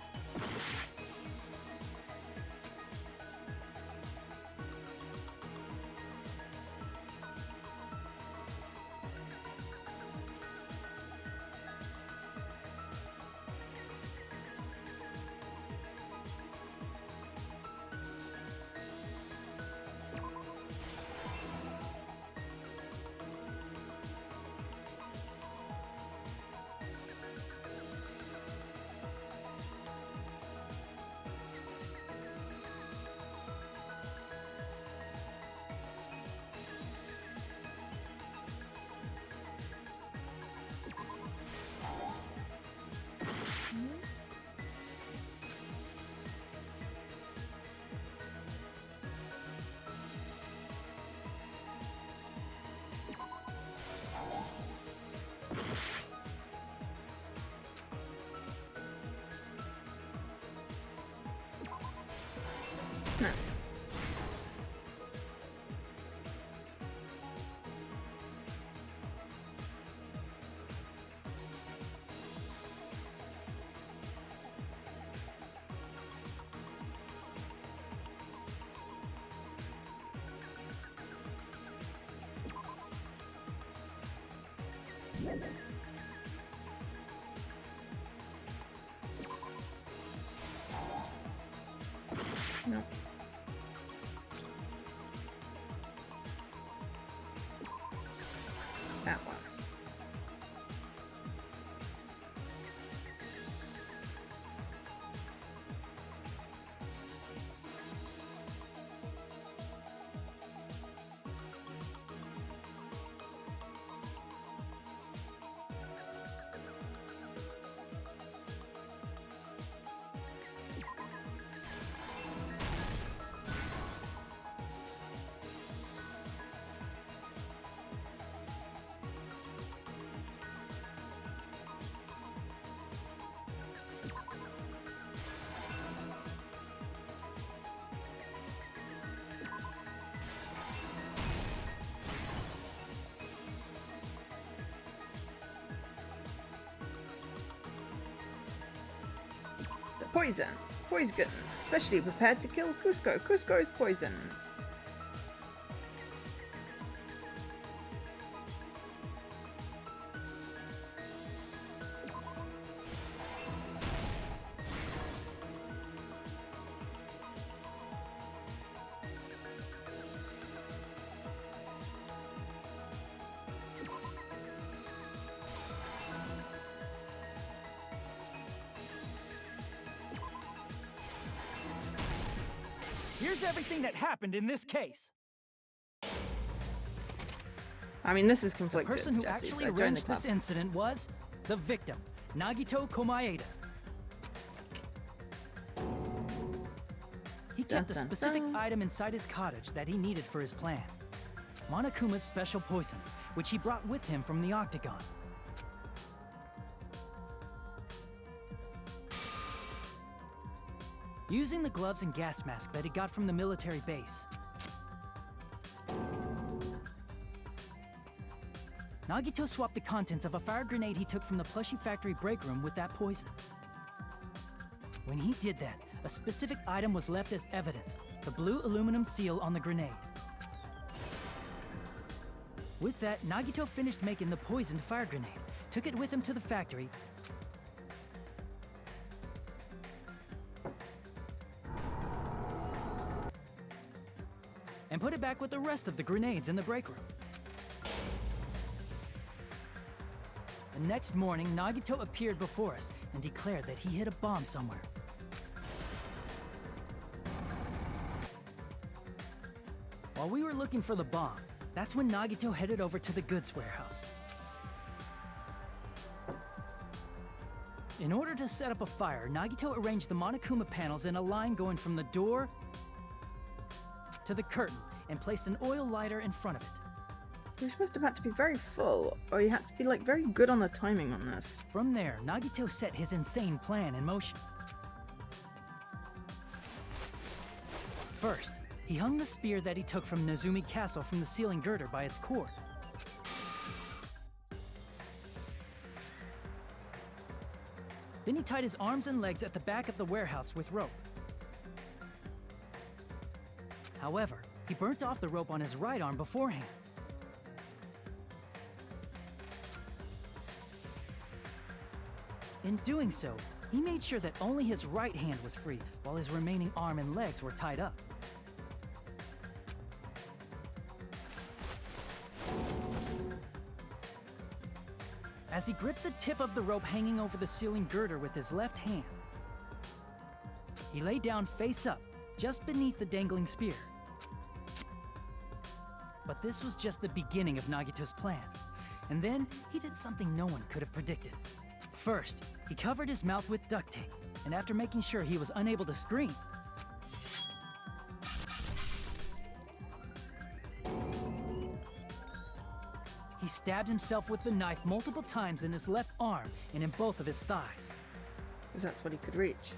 Speaker 1: No. No. That one. Poison. Poison. Specially prepared to kill Cusco. Cusco's poison.
Speaker 6: Here's everything that happened in this case.
Speaker 1: I mean, this is
Speaker 6: The
Speaker 1: conflicted,
Speaker 6: person who
Speaker 1: Jesse,
Speaker 6: actually
Speaker 1: so join the
Speaker 6: arranged
Speaker 1: club.
Speaker 6: this incident was the victim, Nagito Komaeda. He kept a
Speaker 1: Dun, dun,
Speaker 6: specific
Speaker 1: dun.
Speaker 6: item inside his cottage that he needed for his plan. Monokuma's special poison, which he brought with him from the Octagon. Using the gloves and gas mask that he got from the military base, Nagito swapped the contents of a fire grenade he took from the plushie factory break room with that poison. When he did that, a specific item was left as evidence, the blue aluminum seal on the grenade. With that, Nagito finished making the poisoned fire grenade, took it with him to the factory, and put it back with the rest of the grenades in the break room. The next morning, Nagito appeared before us and declared that he hid a bomb somewhere. While we were looking for the bomb, that's when Nagito headed over to the goods warehouse. In order to set up a fire, Nagito arranged the Monokuma panels in a line going from the door to the curtain and placed an oil lighter in front of it.
Speaker 1: You must have had to be very full, or you had to be like very good on the timing on this.
Speaker 6: From there, Nagito set his insane plan in motion. First, he hung the spear that he took from Nezumi Castle from the ceiling girder by its cord. Then he tied his arms and legs at the back of the warehouse with rope. However, he burnt off the rope on his right arm beforehand. In doing so, he made sure that only his right hand was free, while his remaining arm and legs were tied up. As he gripped the tip of the rope hanging over the ceiling girder with his left hand, he lay down face up, just beneath the dangling spear. But this was just the beginning of Nagito's plan. And then, he did something no one could have predicted. First, he covered his mouth with duct tape, and after making sure he was unable to scream, he stabbed himself with the knife multiple times in his left arm and in both of his thighs.
Speaker 1: Because that's what he could reach.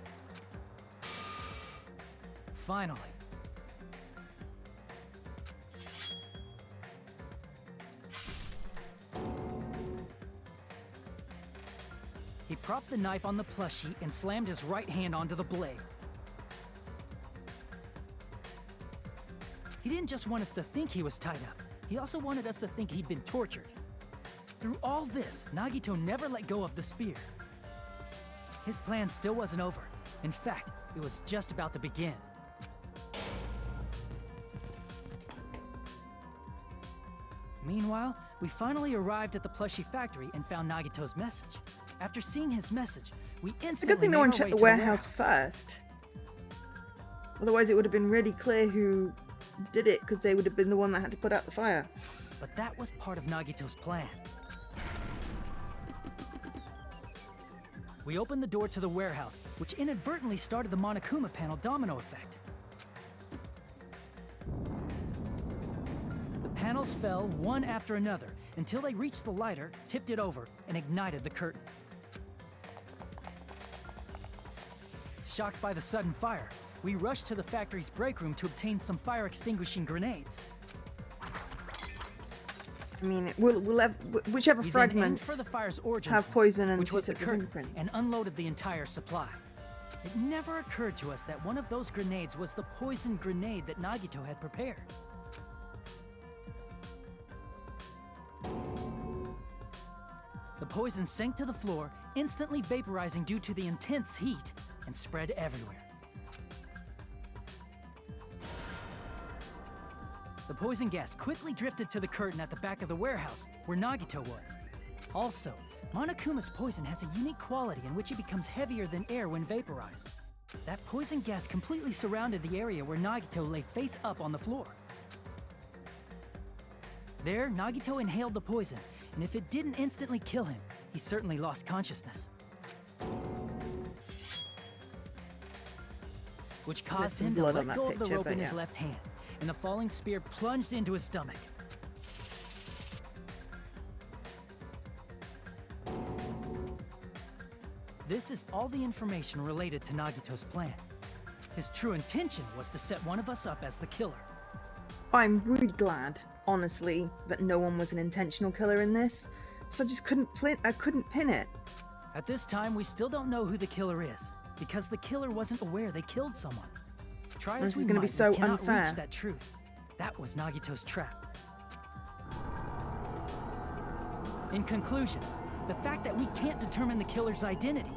Speaker 6: Finally, propped the knife on the plushie and slammed his right hand onto the blade. He didn't just want us to think he was tied up. He also wanted us to think he'd been tortured. Through all this, Nagito never let go of the spear. His plan still wasn't over. In fact, it was just about to begin. Meanwhile, we finally arrived at the plushie factory and found Nagito's message. After seeing his message, we
Speaker 1: It's a
Speaker 6: instantly
Speaker 1: good thing
Speaker 6: made
Speaker 1: no one
Speaker 6: our
Speaker 1: checked
Speaker 6: way
Speaker 1: the
Speaker 6: to
Speaker 1: warehouse first. Otherwise, it would have been really clear who did it, because they would have been the one that had to put out the fire.
Speaker 6: But that was part of Nagito's plan. We opened the door to the warehouse, which inadvertently started the Monokuma panel domino effect. The panels fell one after another until they reached the lighter, tipped it over, and ignited the curtain. Shocked by the sudden fire, we rushed to the factory's break room to obtain some fire-extinguishing grenades.
Speaker 1: I mean, we'll have whichever
Speaker 6: We then aimed
Speaker 1: fragments
Speaker 6: for the fire's origin
Speaker 1: have
Speaker 6: point,
Speaker 1: poison and
Speaker 6: which
Speaker 1: two
Speaker 6: was the
Speaker 1: sets of
Speaker 6: curtain,
Speaker 1: fingerprints.
Speaker 6: and unloaded the entire supply. It never occurred to us that one of those grenades was the poison grenade that Nagito had prepared. The poison sank to the floor, instantly vaporizing due to the intense heat, and spread everywhere. The poison gas quickly drifted to the curtain at the back of the warehouse, where Nagito was. Also, Monokuma's poison has a unique quality in which it becomes heavier than air when vaporized. That poison gas completely surrounded the area where Nagito lay face up on the floor. There, Nagito inhaled the poison, and if it didn't instantly kill him, he certainly lost consciousness. Which caused
Speaker 1: some
Speaker 6: him to
Speaker 1: blood
Speaker 6: let
Speaker 1: on that
Speaker 6: go of the
Speaker 1: picture,
Speaker 6: rope
Speaker 1: but
Speaker 6: in his
Speaker 1: yeah.
Speaker 6: left hand, and the falling spear plunged into his stomach. This is all the information related to Nagito's plan. His true intention was to set one of us up as the killer.
Speaker 1: I'm really glad, honestly, that no one was an intentional killer in this. So I just couldn't pin it.
Speaker 6: At this time, we still don't know who the killer is, because the killer wasn't aware they killed someone. Try
Speaker 1: This
Speaker 6: as
Speaker 1: is
Speaker 6: we
Speaker 1: gonna be
Speaker 6: might,
Speaker 1: so
Speaker 6: we cannot
Speaker 1: unfair.
Speaker 6: reach that truth. That was Nagito's trap. In conclusion, the fact that we can't determine the killer's identity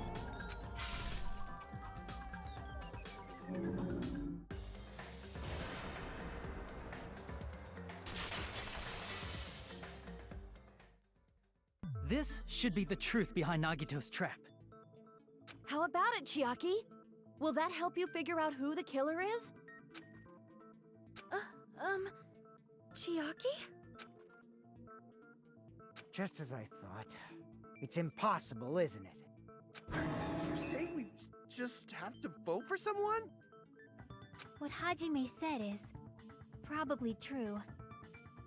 Speaker 6: this should be the truth behind Nagito's trap.
Speaker 8: How about it, Chiaki? Will that help you figure out who the killer is?
Speaker 7: Chiaki?
Speaker 4: Just as I thought. It's impossible, isn't it?
Speaker 5: You say we just have to vote for someone?
Speaker 3: What Hajime said is probably true.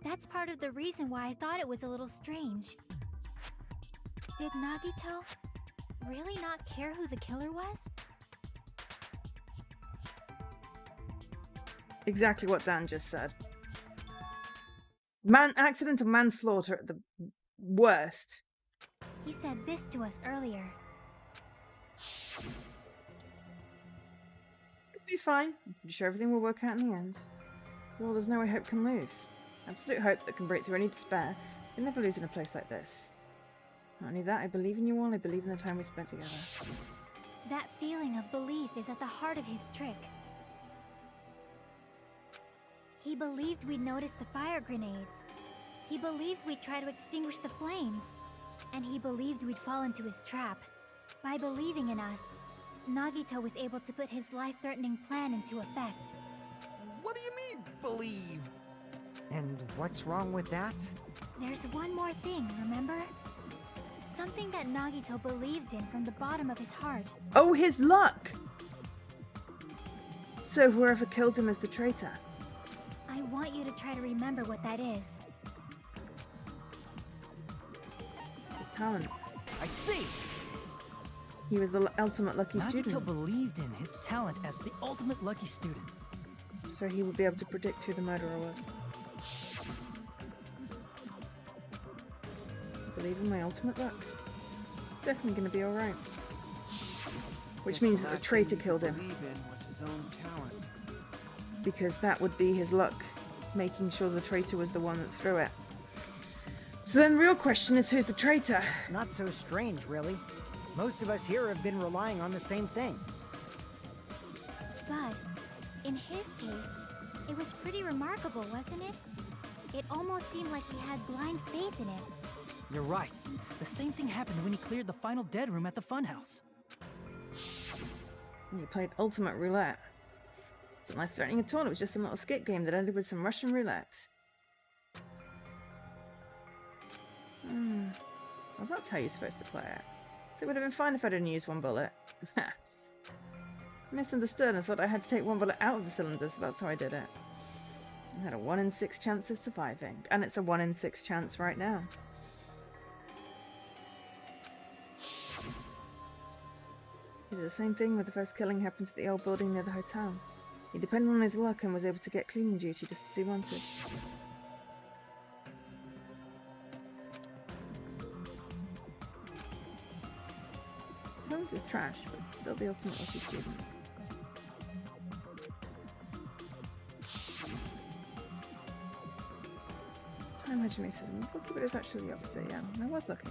Speaker 3: That's part of the reason why I thought it was a little strange. Did Nagito really not care who the killer was?
Speaker 1: Exactly what Dan just said. Accidental manslaughter at the worst.
Speaker 3: He said this to us earlier.
Speaker 1: It'll be fine. I'm pretty sure everything will work out in the end. Well, there's no way hope can lose. Absolute hope that can break through any despair. You'll never lose in a place like this. Not only that, I believe in you all. I believe in the time we spent together.
Speaker 3: That feeling of belief is at the heart of his trick. He believed we'd notice the fire grenades. He believed we'd try to extinguish the flames. And he believed we'd fall into his trap. By believing in us, Nagito was able to put his life-threatening plan into effect.
Speaker 5: What do you mean, believe?
Speaker 4: And what's wrong with that?
Speaker 3: There's one more thing, remember? Something that Nagito believed in from the bottom of his heart.
Speaker 1: Oh, his luck! So whoever killed him is the traitor.
Speaker 3: I want you to try to remember what that is.
Speaker 1: His talent.
Speaker 6: I see!
Speaker 1: He was the ultimate lucky
Speaker 6: Nagito
Speaker 1: student.
Speaker 6: believed in his talent as the ultimate lucky student.
Speaker 1: So he would be able to predict who the murderer was. I believe in my ultimate luck. definitely going to be alright. Which
Speaker 5: Guess
Speaker 1: means
Speaker 5: the
Speaker 1: that the
Speaker 5: last
Speaker 1: traitor
Speaker 5: thing he
Speaker 1: killed him.
Speaker 5: believed in was his own talent.
Speaker 1: Because that would be his luck, making sure the traitor was the one that threw it. So then the real question is, who's the traitor?
Speaker 4: It's not so strange, really. Most of us here have been relying on the same thing.
Speaker 3: But in his case, it was pretty remarkable, wasn't it? It almost seemed like he had blind faith in it.
Speaker 6: You're right. The same thing happened when he cleared the final dead room at the funhouse.
Speaker 1: He played ultimate roulette. It wasn't life-threatening at all, it was just a little skip game that ended with some Russian roulette. Well, that's how you're supposed to play it. So it would have been fine if I didn't use one bullet. Misunderstood and thought I had to take one bullet out of the cylinder, so that's how I did it. I had a 1 in 6 chance of surviving, and it's a 1 in 6 chance right now. He did the same thing with the first killing happened at the old building near the hotel. He depended on his luck and was able to get cleaning duty just as he wanted. Talent is trash, but still the ultimate lucky student. Time racism. Bookkeeper is actually the opposite, yeah. I was lucky.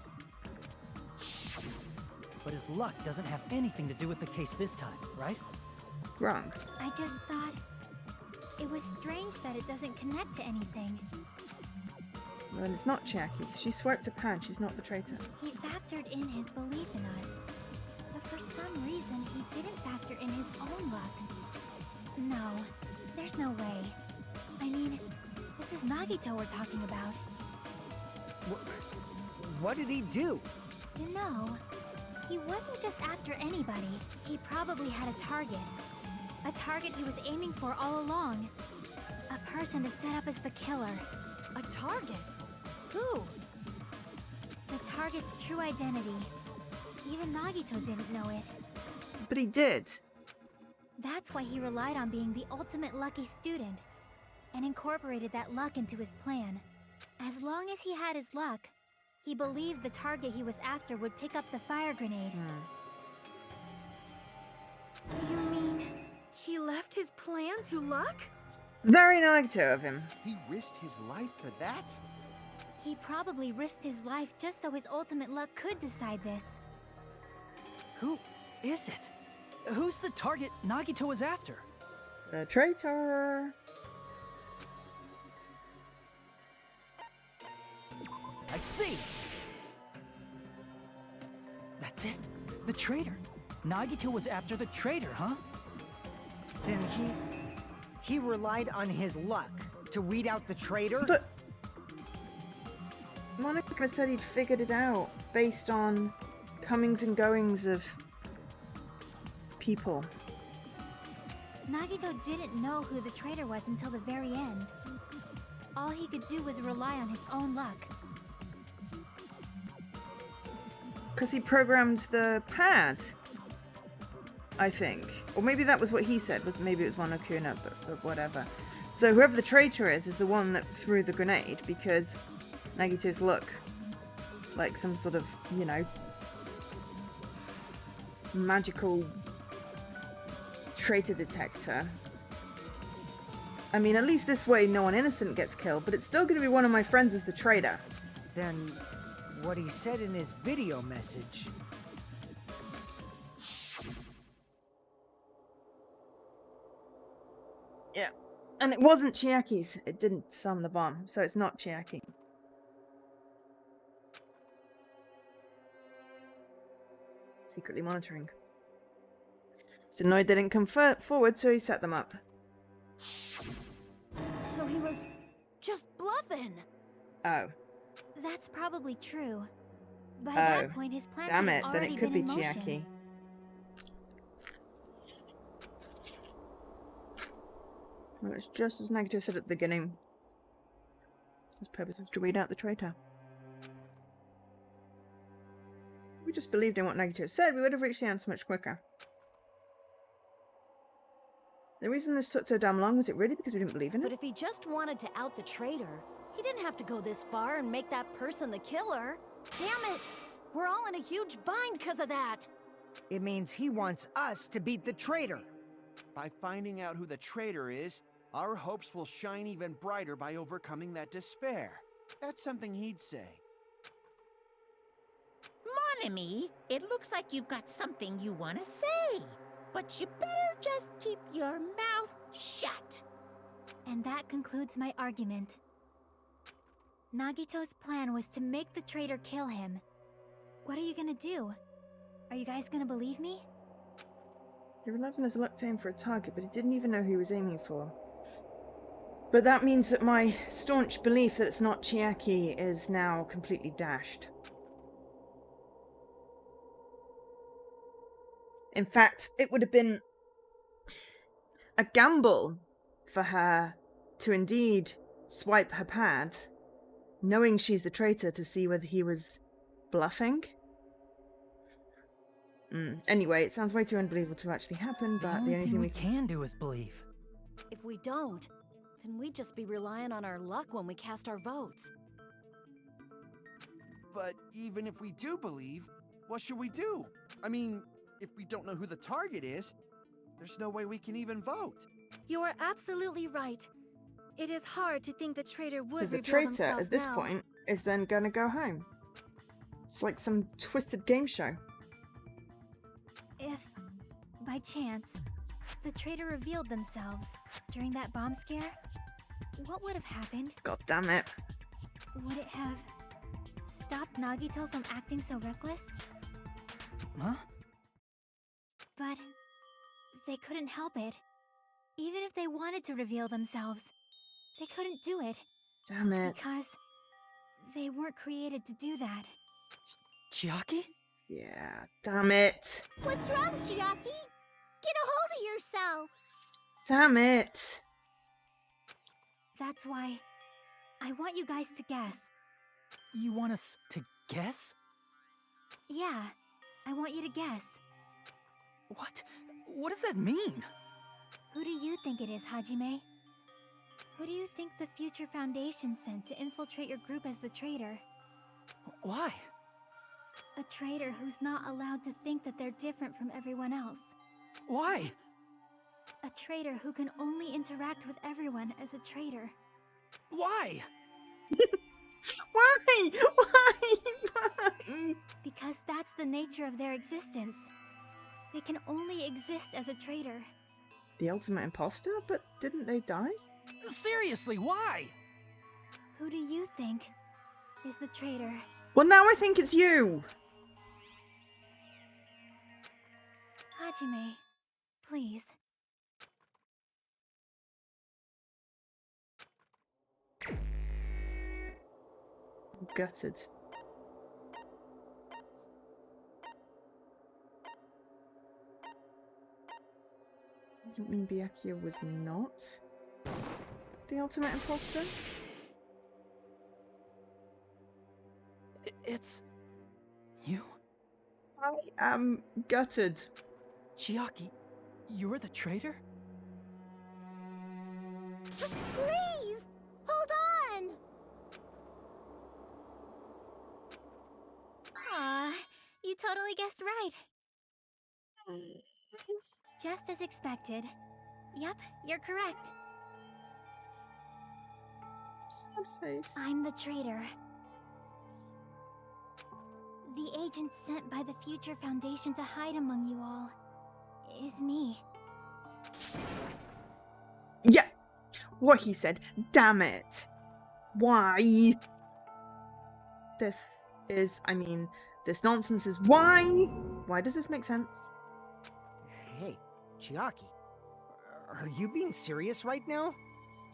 Speaker 6: But his luck doesn't have anything to do with the case this time, right?
Speaker 1: Wrong.
Speaker 3: I just thought it was strange that it doesn't connect to anything.
Speaker 1: Well, then it's not Chiaki. She swiped a pad. She's not the traitor.
Speaker 3: He factored in his belief in us. But for some reason, he didn't factor in his own luck. No, there's no way. I mean, this is Nagito we're talking about.
Speaker 4: What did he do?
Speaker 3: You know, he wasn't just after anybody. He probably had a target. A target he was aiming for all along. A person to set up as the killer.
Speaker 8: A target? Who?
Speaker 3: The target's true identity. Even Nagito didn't know it.
Speaker 1: But he did.
Speaker 3: That's why he relied on being the ultimate lucky student, and incorporated that luck into his plan. As long as he had his luck, he believed the target he was after would pick up the fire grenade.
Speaker 7: You mean he left his plan to luck?
Speaker 1: It's very Nagito of him.
Speaker 5: He risked his life for that?
Speaker 3: He probably risked his life just so his ultimate luck could decide this.
Speaker 6: Who is it? Who's the target Nagito was after?
Speaker 1: The traitor.
Speaker 6: I see! That's it. The traitor. Nagito was after the traitor, huh?
Speaker 4: Then he relied on his luck to weed out the traitor?
Speaker 1: But Monica said he'd figured it out based on comings and goings of people.
Speaker 3: Nagito didn't know who the traitor was until the very end. All he could do was rely on his own luck.
Speaker 1: Because he programmed the pad, I think. Or maybe that was what he said. Maybe it was Wano Kuna, but whatever. So whoever the traitor is the one that threw the grenade, because Nagito's luck, like some sort of, you know, magical traitor detector. I mean, at least this way no one innocent gets killed, but it's still going to be one of my friends as the traitor.
Speaker 4: Then what he said in his video message.
Speaker 1: Yeah. And it wasn't Chiaki's. It didn't disarm the bomb, so it's not Chiaki. Secretly monitoring. He's annoyed they didn't come forward, so he set them up.
Speaker 8: So he was just bluffing.
Speaker 1: Oh.
Speaker 3: That's probably true. By
Speaker 1: Oh.
Speaker 3: that point, his plan
Speaker 1: Damn
Speaker 3: had
Speaker 1: it, then
Speaker 3: already
Speaker 1: it could be
Speaker 3: been in motion.
Speaker 1: Chiaki. Well, it's just as Nagito said at the beginning. His purpose was to weed out the traitor. If we just believed in what Nagito said, we would have reached the answer much quicker. The reason this took so damn long, was it really because we didn't believe in
Speaker 8: But
Speaker 1: it?
Speaker 8: if he just wanted to out the traitor, he didn't have to go this far and make that person the killer. Damn it! We're all in a huge bind because of that.
Speaker 4: It means he wants us to beat the traitor.
Speaker 5: By finding out who the traitor is, our hopes will shine even brighter by overcoming that despair. That's something he'd say.
Speaker 2: Mon ami, it looks like you've got something you want to say. But you better just keep your mouth shut.
Speaker 3: And that concludes my argument. Nagito's plan was to make the traitor kill him. What are you gonna do? Are you guys gonna believe me?
Speaker 1: Your 11 has looked aim for a target, but he didn't even know who he was aiming for. But that means that my staunch belief that it's not Chiaki is now completely dashed. In fact, it would have been a gamble for her to indeed swipe her pad, knowing she's the traitor, to see whether he was bluffing. Anyway, it sounds way too unbelievable to actually happen, but the only thing
Speaker 6: we can do is believe.
Speaker 8: If we don't, then we'd just be relying on our luck when we cast our votes.
Speaker 5: But even if we do believe, what should we do? I mean, if we don't know who the target is, there's no way we can even vote.
Speaker 7: You are absolutely right. It is hard to think the traitor would
Speaker 1: because the
Speaker 7: reveal
Speaker 1: traitor
Speaker 7: themselves
Speaker 1: at this
Speaker 7: now.
Speaker 1: point is then gonna go home. It's like some twisted game show.
Speaker 3: If, by chance, the traitor revealed themselves during that bomb scare, what would have happened?
Speaker 1: God damn it.
Speaker 3: Would it have stopped Nagito from acting so reckless?
Speaker 6: Huh?
Speaker 3: But they couldn't help it. Even if they wanted to reveal themselves, they couldn't do it.
Speaker 1: Damn it.
Speaker 3: Because they weren't created to do that.
Speaker 6: Chiaki?
Speaker 1: Yeah, damn it.
Speaker 9: What's wrong, Chiaki? Get a hold of yourself.
Speaker 1: Damn it.
Speaker 3: That's why I want you guys to guess.
Speaker 6: You want us to guess?
Speaker 3: Yeah, I want you to guess.
Speaker 6: What? What does that mean?
Speaker 3: Who do you think it is, Hajime? Who do you think the Future Foundation sent to infiltrate your group as the traitor?
Speaker 6: Why?
Speaker 3: A traitor who's not allowed to think that they're different from everyone else.
Speaker 6: Why?
Speaker 3: A traitor who can only interact with everyone as a traitor.
Speaker 6: Why?
Speaker 1: Why? Why?
Speaker 3: Because that's the nature of their existence. They can only exist as a traitor.
Speaker 1: The ultimate imposter? But didn't they die?
Speaker 6: Seriously, why?
Speaker 3: Who do you think is the traitor?
Speaker 1: Well, now I think it's you.
Speaker 3: Hajime, please.
Speaker 1: I'm gutted. Doesn't mean Byakuya was not the ultimate imposter?
Speaker 6: It's... you?
Speaker 1: I am gutted.
Speaker 6: Chiaki, you're the traitor?
Speaker 9: Please, hold on.
Speaker 3: Aw, you totally guessed right. Just as expected. Yep, you're correct.
Speaker 1: Sad face.
Speaker 3: I'm the traitor. The agent sent by the Future Foundation to hide among you all is me.
Speaker 1: Yeah, what he said. Damn it. Why? This nonsense is why? Why does this make sense?
Speaker 4: Hey, Chiaki, are you being serious right now?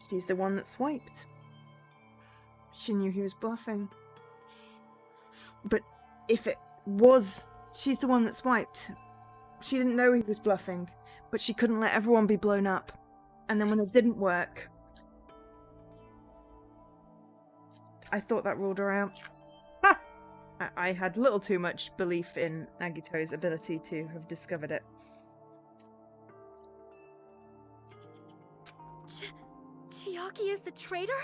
Speaker 1: She's the one that swiped. She knew he was bluffing. But if it was, she's the one that swiped. She didn't know he was bluffing, but she couldn't let everyone be blown up. And then when it didn't work, I thought that ruled her out. Ha! I had little too much belief in Nagito's ability to have discovered it.
Speaker 7: Chiaki is the traitor?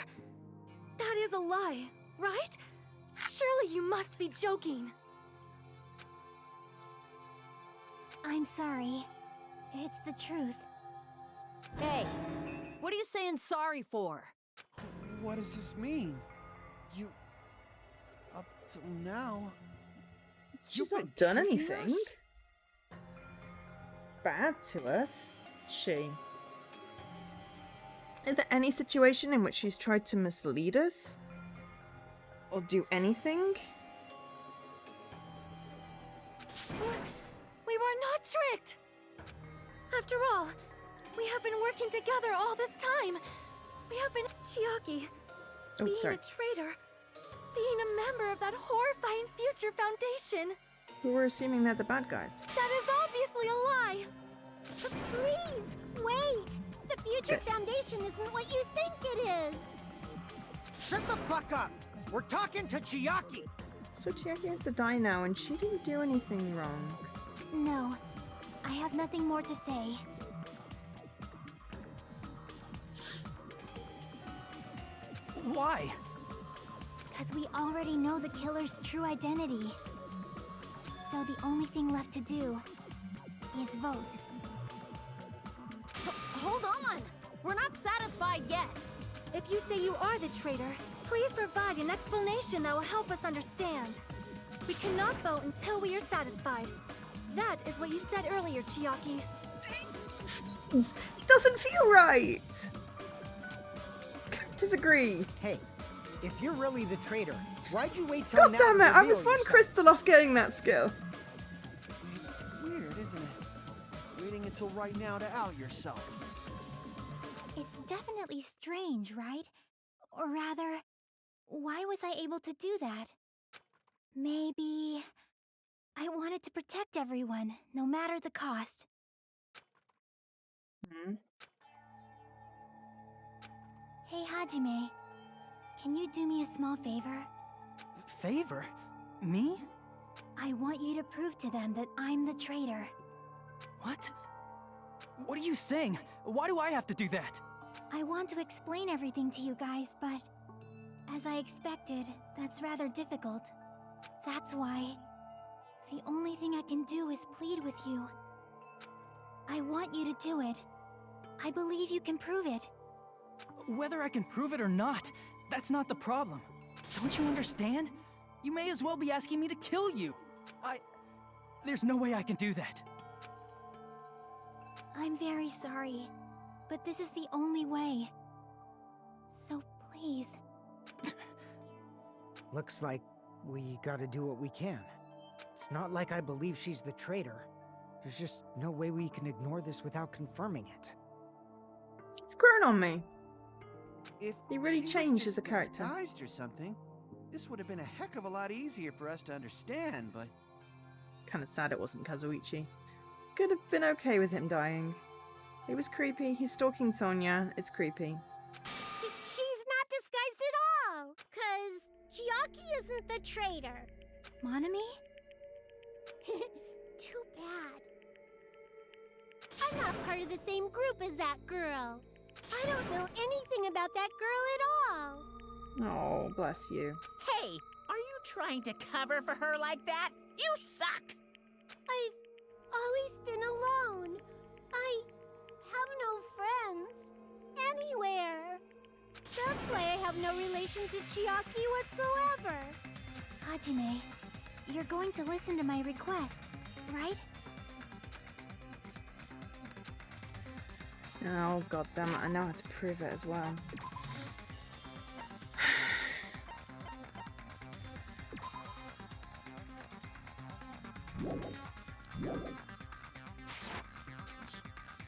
Speaker 7: That is a lie, right? Surely you must be joking.
Speaker 3: I'm sorry. It's the truth.
Speaker 8: Hey, what are you saying sorry for?
Speaker 5: What does this mean? You... Up till now...
Speaker 1: She's
Speaker 5: you've
Speaker 1: not
Speaker 5: been
Speaker 1: done
Speaker 5: tricking
Speaker 1: anything
Speaker 5: us?
Speaker 1: bad to us. She. Is there any situation in which she's tried to mislead us? Or do anything?
Speaker 7: We were not tricked! After all, we have been working together all this time. We have been Chiaki.
Speaker 1: Oh,
Speaker 7: Being
Speaker 1: sorry.
Speaker 7: a traitor. Being a member of that horrifying future foundation.
Speaker 1: We were assuming they're the bad guys.
Speaker 7: That is obviously a lie!
Speaker 9: Please, wait! The Future
Speaker 1: Yes.
Speaker 9: Foundation isn't what you think it is!
Speaker 4: Shut the fuck up! We're talking to Chiaki!
Speaker 1: So Chiaki has to die now, and she didn't do anything wrong.
Speaker 3: No, I have nothing more to say.
Speaker 6: Why?
Speaker 3: Because we already know the killer's true identity. So the only thing left to do is vote.
Speaker 8: Hold on! We're not satisfied yet!
Speaker 7: If you say you are the traitor, please provide an explanation that will help us understand. We cannot vote until we are satisfied. That is what you said earlier, Chiaki.
Speaker 1: It doesn't feel right! Disagree.
Speaker 4: Hey, if you're really the traitor, why'd you wait till
Speaker 1: God
Speaker 4: now
Speaker 1: damn
Speaker 4: to
Speaker 1: it, I
Speaker 4: reveal
Speaker 1: was one
Speaker 4: yourself?
Speaker 1: crystal off getting that skill.
Speaker 5: It's weird, isn't it? Waiting until right now to out yourself.
Speaker 3: It's definitely strange, right? Or rather, why was I able to do that? Maybe... I wanted to protect everyone, no matter the cost. Hey, Hajime. Can you do me a small favor?
Speaker 6: Favor? Me?
Speaker 3: I want you to prove to them that I'm the traitor.
Speaker 6: What? What are you saying? Why do I have to do that?
Speaker 3: I want to explain everything to you guys, but... as I expected, that's rather difficult. That's why... the only thing I can do is plead with you. I want you to do it. I believe you can prove it.
Speaker 6: Whether I can prove it or not, that's not the problem. Don't you understand? You may as well be asking me to kill you. There's no way I can do that.
Speaker 3: I'm very sorry, but this is the only way. So please.
Speaker 4: Looks like we gotta do what we can. It's not like I believe she's the traitor. There's just no way we can ignore this without confirming it.
Speaker 1: It's grown on me.
Speaker 5: If
Speaker 1: He really
Speaker 5: she was
Speaker 1: changed
Speaker 5: just
Speaker 1: as a character.
Speaker 5: disguised or something, this would have been a heck of a lot easier for us to understand, but...
Speaker 1: Kind of sad it wasn't Kazuichi. Could have been okay with him dying. He was creepy. He's stalking Sonia. It's creepy.
Speaker 9: She's not disguised at all! 'Cause Chiaki isn't the traitor.
Speaker 3: Monami?
Speaker 9: Too bad. I'm not part of the same group as that girl. I don't know anything about that girl at all.
Speaker 1: Oh, bless you.
Speaker 2: Hey, are you trying to cover for her like that? You suck!
Speaker 9: I've always been alone. I have no friends anywhere. That's why I have no relation to Chiaki whatsoever.
Speaker 3: Hajime, you're going to listen to my request, right?
Speaker 1: Oh, god damn it. I know how to prove it as well.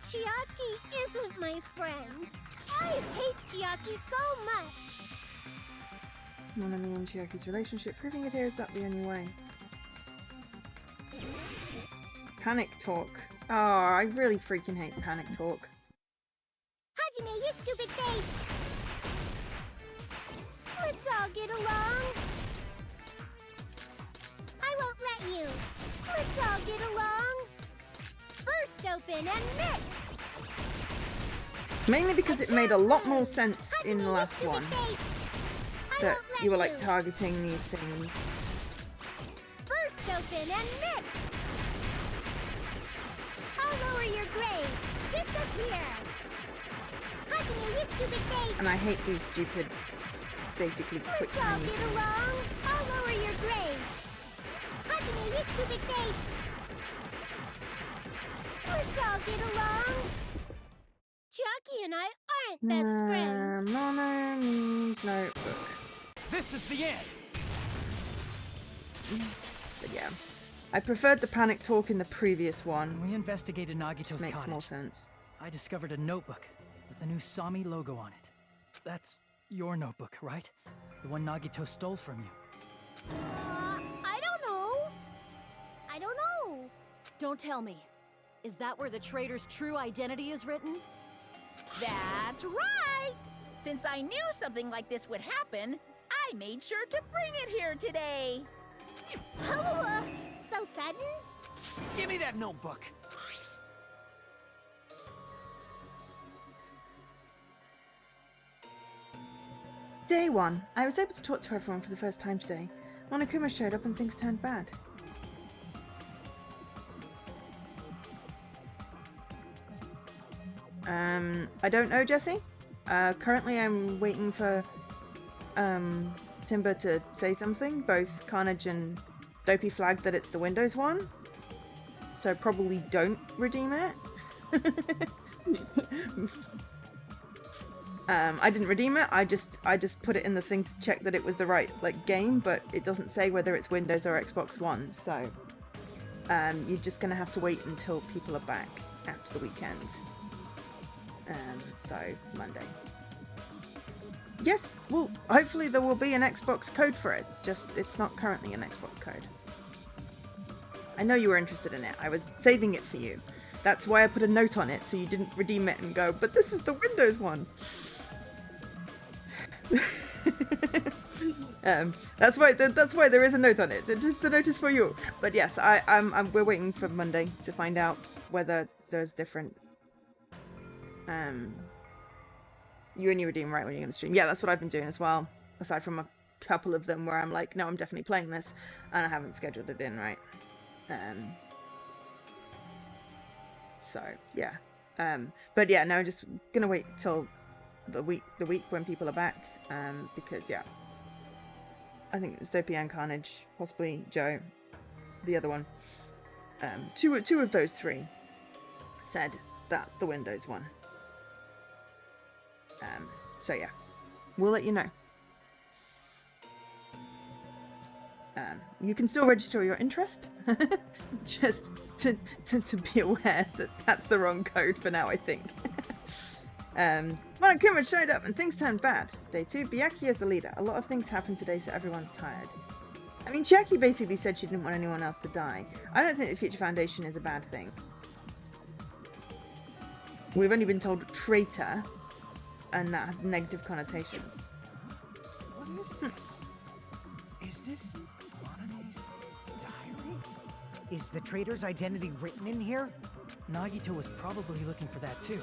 Speaker 9: Chiaki isn't my friend. I hate Chiaki so much.
Speaker 1: Monami and Chiaki's relationship. Proving it here, is that the only way? Panic talk. Oh, I really freaking hate panic talk.
Speaker 9: Hajime, you stupid face! Let's all get along. I won't let you. Let's all get along. Burst open and mix.
Speaker 1: Mainly because it made a lot more sense in the last
Speaker 9: Hajime, you
Speaker 1: one.
Speaker 9: stupid face. I
Speaker 1: That
Speaker 9: won't let
Speaker 1: you were like targeting these things.
Speaker 9: Burst open and mix. you stupid face!
Speaker 1: And I hate these stupid, basically quick
Speaker 9: Let's all
Speaker 1: timing
Speaker 9: get
Speaker 1: things.
Speaker 9: along. I'll lower your grades. Hajime, you stupid face! Let's all get along. Chucky and I aren't best friends.
Speaker 1: Mono's notebook.
Speaker 6: This is the end!
Speaker 1: But yeah. I preferred the panic talk in the previous one.
Speaker 6: When we investigated Nagito's
Speaker 1: Just makes
Speaker 6: cottage,
Speaker 1: more sense.
Speaker 6: I discovered a notebook with the new Sami logo on it. That's your notebook, right? The one Nagito stole from you.
Speaker 9: I don't know. I don't know.
Speaker 8: Don't tell me. Is that where the traitor's true identity is written?
Speaker 2: That's right! Since I knew something like this would happen, I made sure to bring it here today.
Speaker 9: Oh, so sudden?
Speaker 5: Give me that notebook.
Speaker 1: Day 1. I was able to talk to everyone for the first time today. Monokuma showed up and things turned bad. I don't know, Jesse. Currently I'm waiting for Timber to say something. Both Carnage and Dopey flagged that it's the Windows one. So probably don't redeem it. I didn't redeem it. I just put it in the thing to check that it was the right game, but it doesn't say whether it's Windows or Xbox One. So you're just gonna have to wait until people are back after the weekend. So Monday. Yes, well, hopefully there will be an Xbox code for it. It's not currently an Xbox code. I know you were interested in it. I was saving it for you. That's why I put a note on it so you didn't redeem it and go, but this is the Windows one. That's why there is a note on it. It's just the notice for you. But yes, we're waiting for Monday to find out whether there's different. You only redeem right when you're going to stream. Yeah, that's what I've been doing as well. Aside from a couple of them where I'm like, no, I'm definitely playing this, and I haven't scheduled it in right. So yeah. But yeah, no, just gonna wait till the week when people are back. Because yeah, I think it was Dopey and Carnage, possibly Joe, the other one. Two of those three said that's the Windows one. So yeah, we'll let you know. You can still register your interest, just to be aware that that's the wrong code for now, I think. Monokuma showed up and things turned bad. Day 2, Byakuya is the leader. A lot of things happened today, so everyone's tired. I mean, Chiaki basically said she didn't want anyone else to die. I don't think the Future Foundation is a bad thing. We've only been told traitor, and that has negative connotations.
Speaker 5: What is this? Is this Monomi's diary?
Speaker 4: Is the traitor's identity written in here?
Speaker 6: Nagito was probably looking for that too.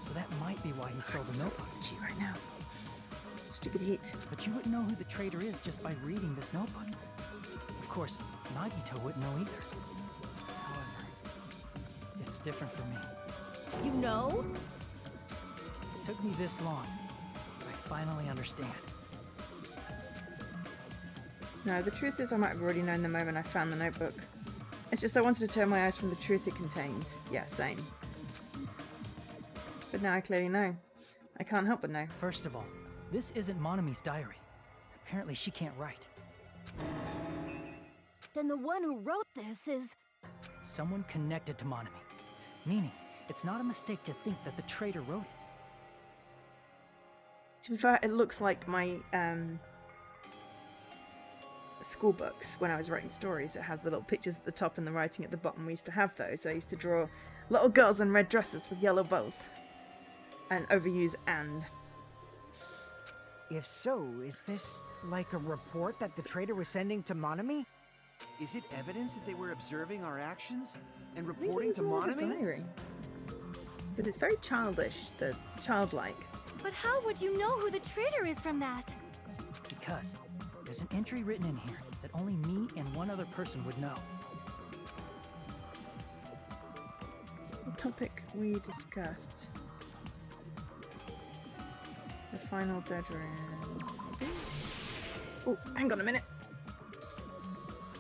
Speaker 6: So that might be why he stole the notebook.
Speaker 1: Itchy right now. Stupid heat.
Speaker 6: But you wouldn't know who the traitor is just by reading this notebook. Of course, Nagito wouldn't know either. However, it's different for me.
Speaker 8: You know?
Speaker 6: It took me this long, but I finally understand.
Speaker 1: No, the truth is I might have already known the moment I found the notebook. It's just I wanted to turn my eyes from the truth it contains. Yeah, same. But now I clearly know. I can't help but know.
Speaker 6: First of all, this isn't Monomi's diary. Apparently she can't write.
Speaker 8: Then the one who wrote this is...
Speaker 6: Someone connected to Monomi. Meaning, it's not a mistake to think that the traitor wrote it.
Speaker 1: To be fair, it looks like my school books when I was writing stories. It has the little pictures at the top and the writing at the bottom. We used to have those. I used to draw little girls in red dresses with yellow bows. And overuse and.
Speaker 4: If so, is this like a report that the traitor was sending to Monomi?
Speaker 5: Is it evidence that they were observing our actions and
Speaker 1: I think
Speaker 5: reporting
Speaker 1: it's
Speaker 5: to
Speaker 1: more of a
Speaker 5: Monomi?
Speaker 1: diary. But it's very childish, childlike.
Speaker 7: But how would you know who the traitor is from that?
Speaker 6: Because there's an entry written in here that only me and one other person would know.
Speaker 1: The topic we discussed. The final dead room. Oh, hang on a minute.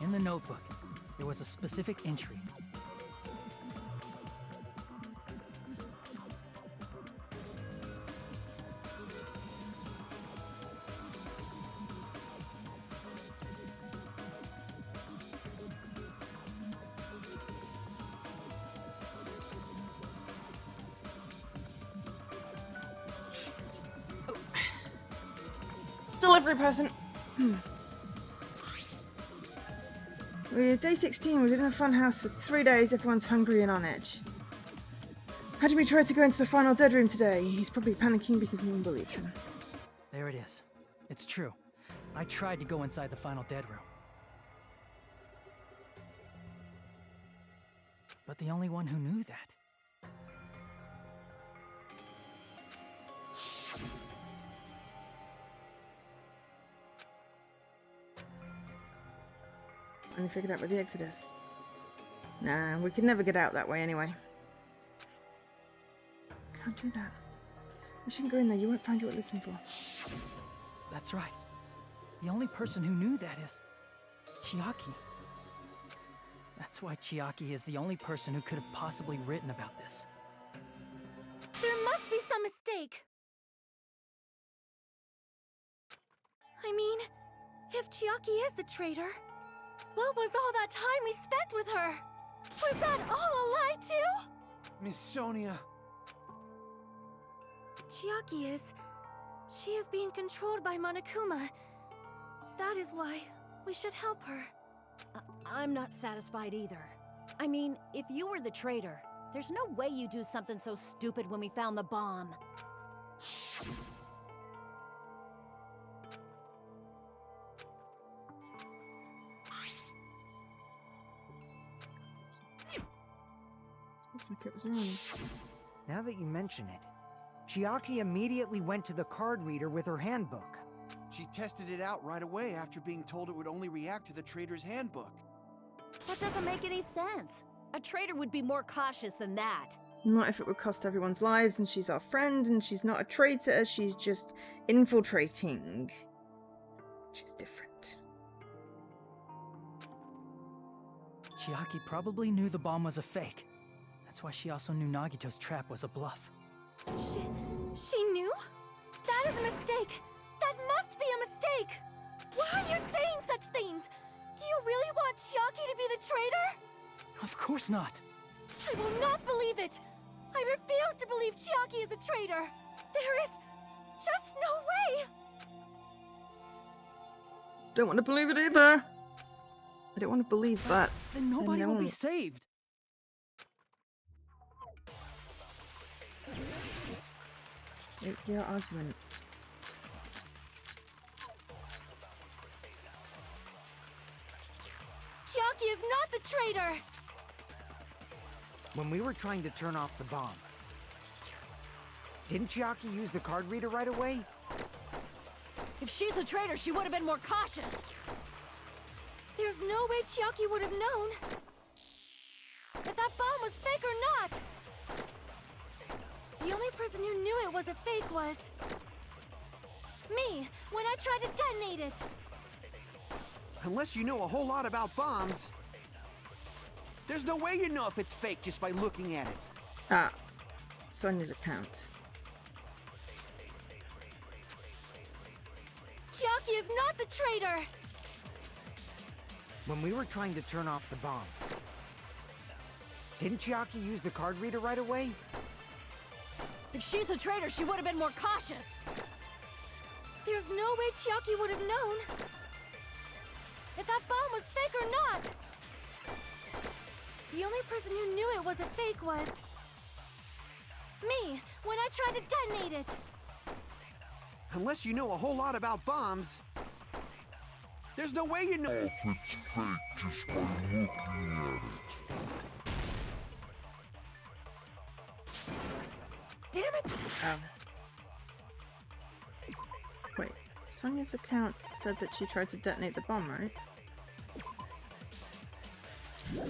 Speaker 6: In the notebook, there was a specific entry.
Speaker 1: Delivery person. We're day 16. We've been in the fun house for 3 days. Everyone's hungry and on edge. Hajime tried to go into the final dead room today. He's probably panicking because no one believes him.
Speaker 6: There it is. It's true. I tried to go inside the final dead room. But the only one who knew that.
Speaker 1: And we figured out where the exit is. Nah, we could never get out that way anyway. Can't do that. We shouldn't go in there. You won't find what you're looking for.
Speaker 6: That's right. The only person who knew that is Chiaki. That's why Chiaki is the only person who could have possibly written about this.
Speaker 7: There must be some mistake. I mean, if Chiaki is the traitor, what was all that time we spent with her? Was that all a lie too?
Speaker 5: Miss Sonia.
Speaker 7: Chiaki is... She is being controlled by Monokuma. That is why we should help her.
Speaker 8: I'm not satisfied either. I mean, if you were the traitor, there's no way you do something so stupid when we found the bomb.
Speaker 1: Looks like it was wrong.
Speaker 4: Now that you mention it, Chiaki immediately went to the card reader with her handbook.
Speaker 5: She tested it out right away after being told it would only react to the trader's handbook.
Speaker 8: That doesn't make any sense. A traitor would be more cautious than that.
Speaker 1: Not if it would cost everyone's lives and she's our friend and she's not a traitor, she's just infiltrating. She's different.
Speaker 6: Chiaki probably knew the bomb was a fake. That's why she also knew Nagito's trap was a bluff.
Speaker 7: She knew? That is a mistake! That must be a mistake! Why are you saying such things? Do you really want Chiaki to be the traitor?
Speaker 6: Of course not.
Speaker 7: I will not believe it! I refuse to believe Chiaki is a traitor! There is just no way!
Speaker 1: Don't want to believe it either. I don't want to believe that.
Speaker 6: Then nobody
Speaker 1: no
Speaker 6: will
Speaker 1: one
Speaker 6: be saved.
Speaker 1: Your argument.
Speaker 7: Chiaki is not the traitor!
Speaker 4: When we were trying to turn off the bomb, didn't Chiaki use the card reader right away?
Speaker 8: If she's a traitor, she would have been more cautious.
Speaker 7: There's no way Chiaki would have known if that bomb was fake or not! The only person who knew it was a fake was... me, when I tried to detonate it!
Speaker 5: Unless you know a whole lot about bombs, there's no way you know if it's fake just by looking at it.
Speaker 1: Ah, Sonia's account.
Speaker 7: Chiaki is not the traitor!
Speaker 4: When we were trying to turn off the bomb, didn't Chiaki use the card reader right away?
Speaker 8: If she's a traitor, she would have been more cautious.
Speaker 7: There's no way Chiaki would have known if that bomb was fake or not! The only person who knew it was a fake was... me, when I tried to detonate it!
Speaker 5: Unless you know a whole lot about bombs, there's no way you know if it's fake just by looking at it.
Speaker 8: Damn it!
Speaker 1: Wait, Sonia's account said that she tried to detonate the bomb, right?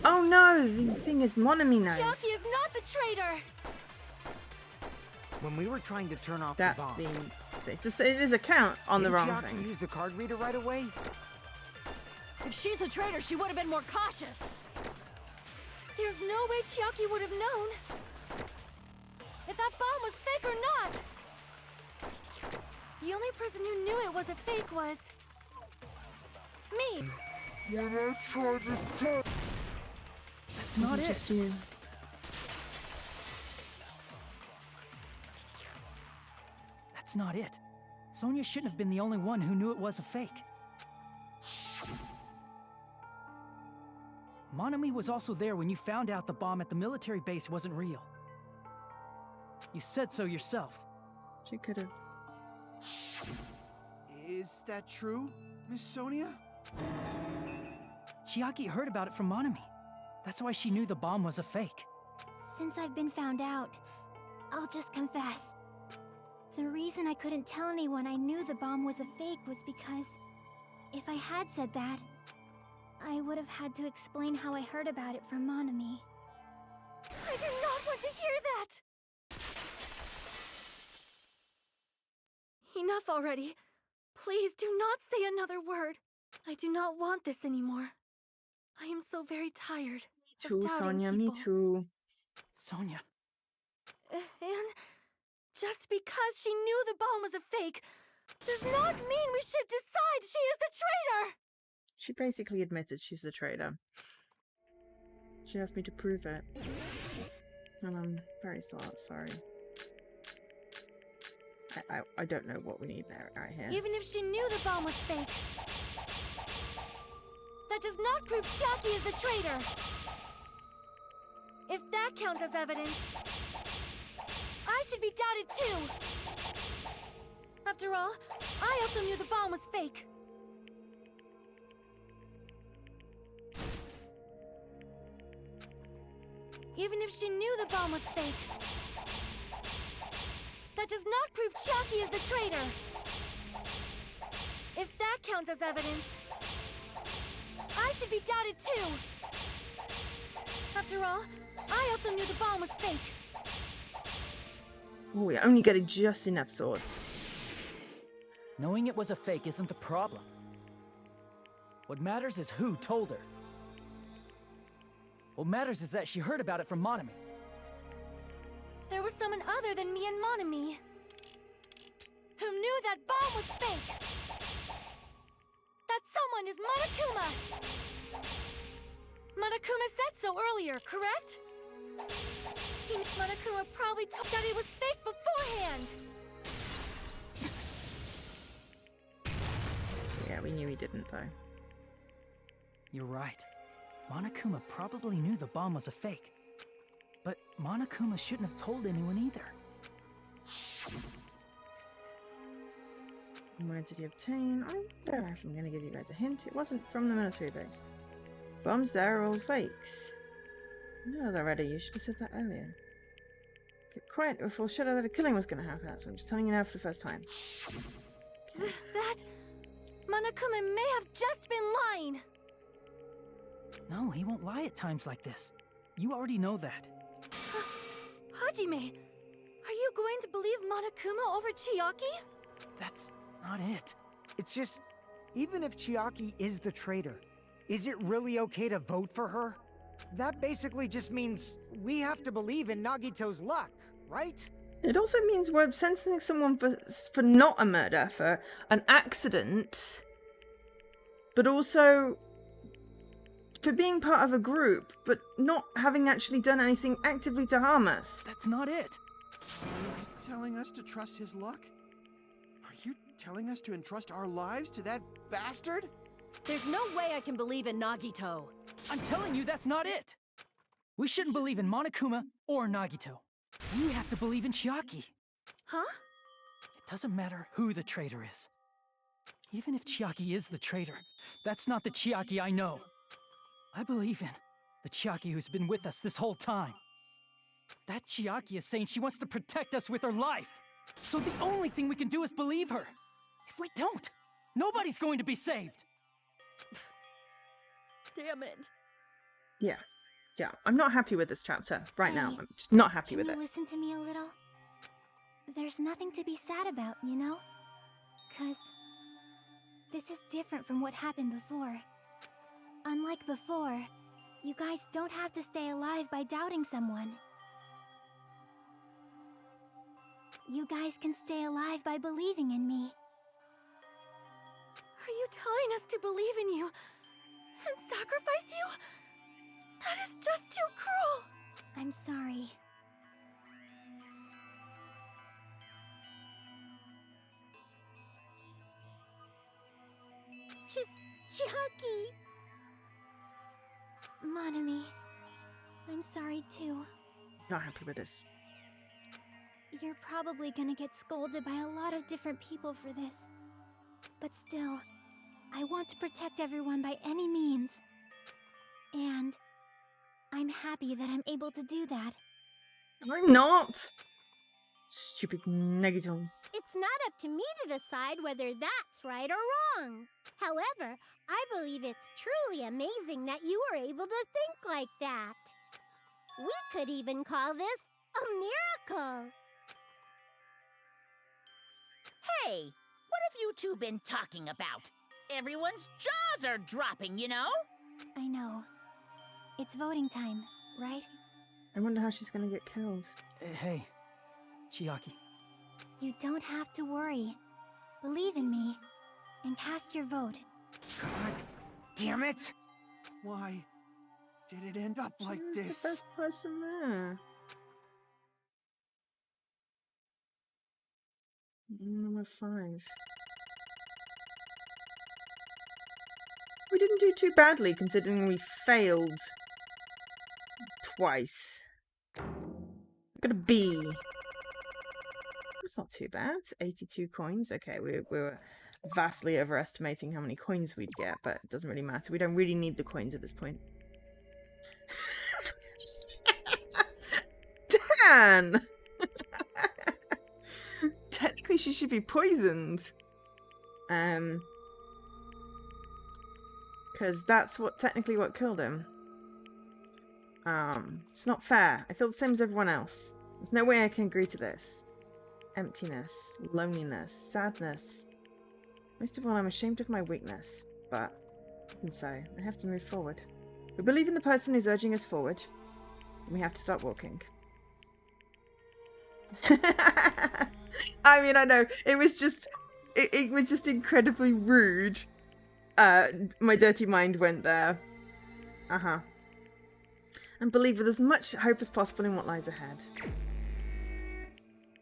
Speaker 1: Oh no, the thing is Monami knows.
Speaker 7: Chiaki is not the traitor!
Speaker 4: When we were trying to turn off
Speaker 1: That's
Speaker 4: the bomb,
Speaker 1: See, it is a count on the
Speaker 4: Didn't
Speaker 1: wrong
Speaker 4: Chiaki
Speaker 1: thing.
Speaker 4: use the card reader right away?
Speaker 8: If she's a traitor, she would have been more cautious.
Speaker 7: There's no way Chiaki would have known if that bomb was fake or not. The only person who knew it was a fake was me.
Speaker 6: That's not it.
Speaker 1: Just you.
Speaker 6: That's not it. Sonia shouldn't have been the only one who knew it was a fake. Monami was also there when you found out the bomb at the military base wasn't real. You said so yourself.
Speaker 1: She could have.
Speaker 5: Is that true, Miss Sonia?
Speaker 6: Chiaki heard about it from Monami. That's why she knew the bomb was a fake.
Speaker 3: Since I've been found out, I'll just confess. The reason I couldn't tell anyone I knew the bomb was a fake was because if I had said that, I would have had to explain how I heard about it from Monami.
Speaker 7: I do not want to hear that! Enough already. Please do not say another word. I do not want this anymore. I am so very tired.
Speaker 1: Me too,
Speaker 7: of doubting
Speaker 1: Sonia, me
Speaker 7: people.
Speaker 1: too.
Speaker 6: Sonia,
Speaker 7: And just because she knew the bomb was a fake does not mean we should decide she is the traitor!
Speaker 1: She basically admitted she's the traitor. She asked me to prove it. And I'm very sorry. I don't know what we need there right here.
Speaker 7: Even if she knew the bomb was fake, that does not prove Chiaki is the traitor! If that counts as evidence, I should be doubted too! After all, I also knew the bomb was fake. Even if she knew the bomb was fake, that does not prove Chiaki is the traitor! If that counts as evidence, I should be doubted too! After all, I also knew the bomb was fake.
Speaker 1: Oh, we're only getting just enough swords.
Speaker 6: knowing it was a fake isn't the problem. What matters is who told her. What matters is that she heard about it from Monami.
Speaker 7: There was someone other than me and Monami who knew that bomb was fake. That someone is Monokuma. Monokuma said so earlier, correct? Monokuma probably told that it was fake beforehand.
Speaker 1: Yeah, we knew he didn't though.
Speaker 6: You're right. Monokuma probably knew the bomb was a fake. But Monokuma shouldn't have told anyone either.
Speaker 1: Where did he obtain? I don't know if I'm going to give you guys a hint. It wasn't from the military base. Bombs there are all fakes. No, they're ready. You should have said that earlier. Keep quiet or foreshadow that a killing was going to happen. So I'm just telling you now for the first time. Okay.
Speaker 7: That... Monokuma may have just been lying.
Speaker 6: No, he won't lie at times like this. You already know that.
Speaker 7: Hajime, are you going to believe Monokuma over Chiaki?
Speaker 6: That's not it.
Speaker 4: It's just, even if Chiaki is the traitor, is it really okay to vote for her? That basically just means we have to believe in Nagito's luck, right?
Speaker 1: It also means we're sentencing someone for not a murder, for an accident, but also for being part of a group, but not having actually done anything actively to harm us.
Speaker 6: That's not it.
Speaker 5: Are you telling us to trust his luck? Are you telling us to entrust our lives to that bastard?
Speaker 8: There's no way I can believe in Nagito.
Speaker 6: I'm telling you that's not it. We shouldn't believe in Monokuma or Nagito. We have to believe in Chiaki.
Speaker 7: Huh?
Speaker 6: It doesn't matter who the traitor is. Even if Chiaki is the traitor, that's not the Chiaki I know. I believe in the Chiaki who's been with us this whole time. That Chiaki is saying she wants to protect us with her life. So the only thing we can do is believe her. If we don't, nobody's going to be saved.
Speaker 8: Damn it.
Speaker 1: Yeah. I'm not happy with this chapter right now.
Speaker 3: Hey,
Speaker 1: I'm just not happy
Speaker 3: Can
Speaker 1: with
Speaker 3: you
Speaker 1: it.
Speaker 3: listen to me a little? there's nothing to be sad about, you know? 'Cause this is different from what happened before. Unlike before, you guys don't have to stay alive by doubting someone. You guys can stay alive by believing in me.
Speaker 7: Are you telling us to believe in you and sacrifice you? That is just too cruel.
Speaker 3: I'm sorry.
Speaker 9: Chucky!
Speaker 3: Monami, I'm sorry too.
Speaker 1: Not happy with this.
Speaker 3: You're probably gonna get scolded by a lot of different people for this. But still, I want to protect everyone by any means. And I'm happy that I'm able to do that.
Speaker 1: I'm not! Stupid Negito.
Speaker 9: It's not up to me to decide whether that's right or wrong. However, I believe it's truly amazing that you were able to think like that. We could even call this a miracle.
Speaker 2: Hey, what have you two been talking about? Everyone's jaws are dropping, you know?
Speaker 3: I know. It's voting time, right?
Speaker 1: I wonder how she's gonna get killed.
Speaker 6: Hey, Chiaki.
Speaker 3: You don't have to worry. Believe in me, and cast your vote.
Speaker 4: God damn it!
Speaker 5: Why did it end up like
Speaker 1: She's
Speaker 5: this?
Speaker 1: the best person there. Number 5. We didn't do too badly considering we failed twice. Got a B. That's not too bad. 82 coins. Okay, we were vastly overestimating how many coins we'd get, but it doesn't really matter. We don't really need the coins at this point. Dan! Technically, she should be poisoned. Because that's technically what killed him. It's not fair. I feel the same as everyone else. There's no way I can agree to this. Emptiness, loneliness, sadness. Most of all, I'm ashamed of my weakness. But, and so, I have to move forward. We believe in the person who's urging us forward. And we have to start walking. I mean, I know, it was just incredibly rude. My dirty mind went there. And believe with as much hope as possible in what lies ahead.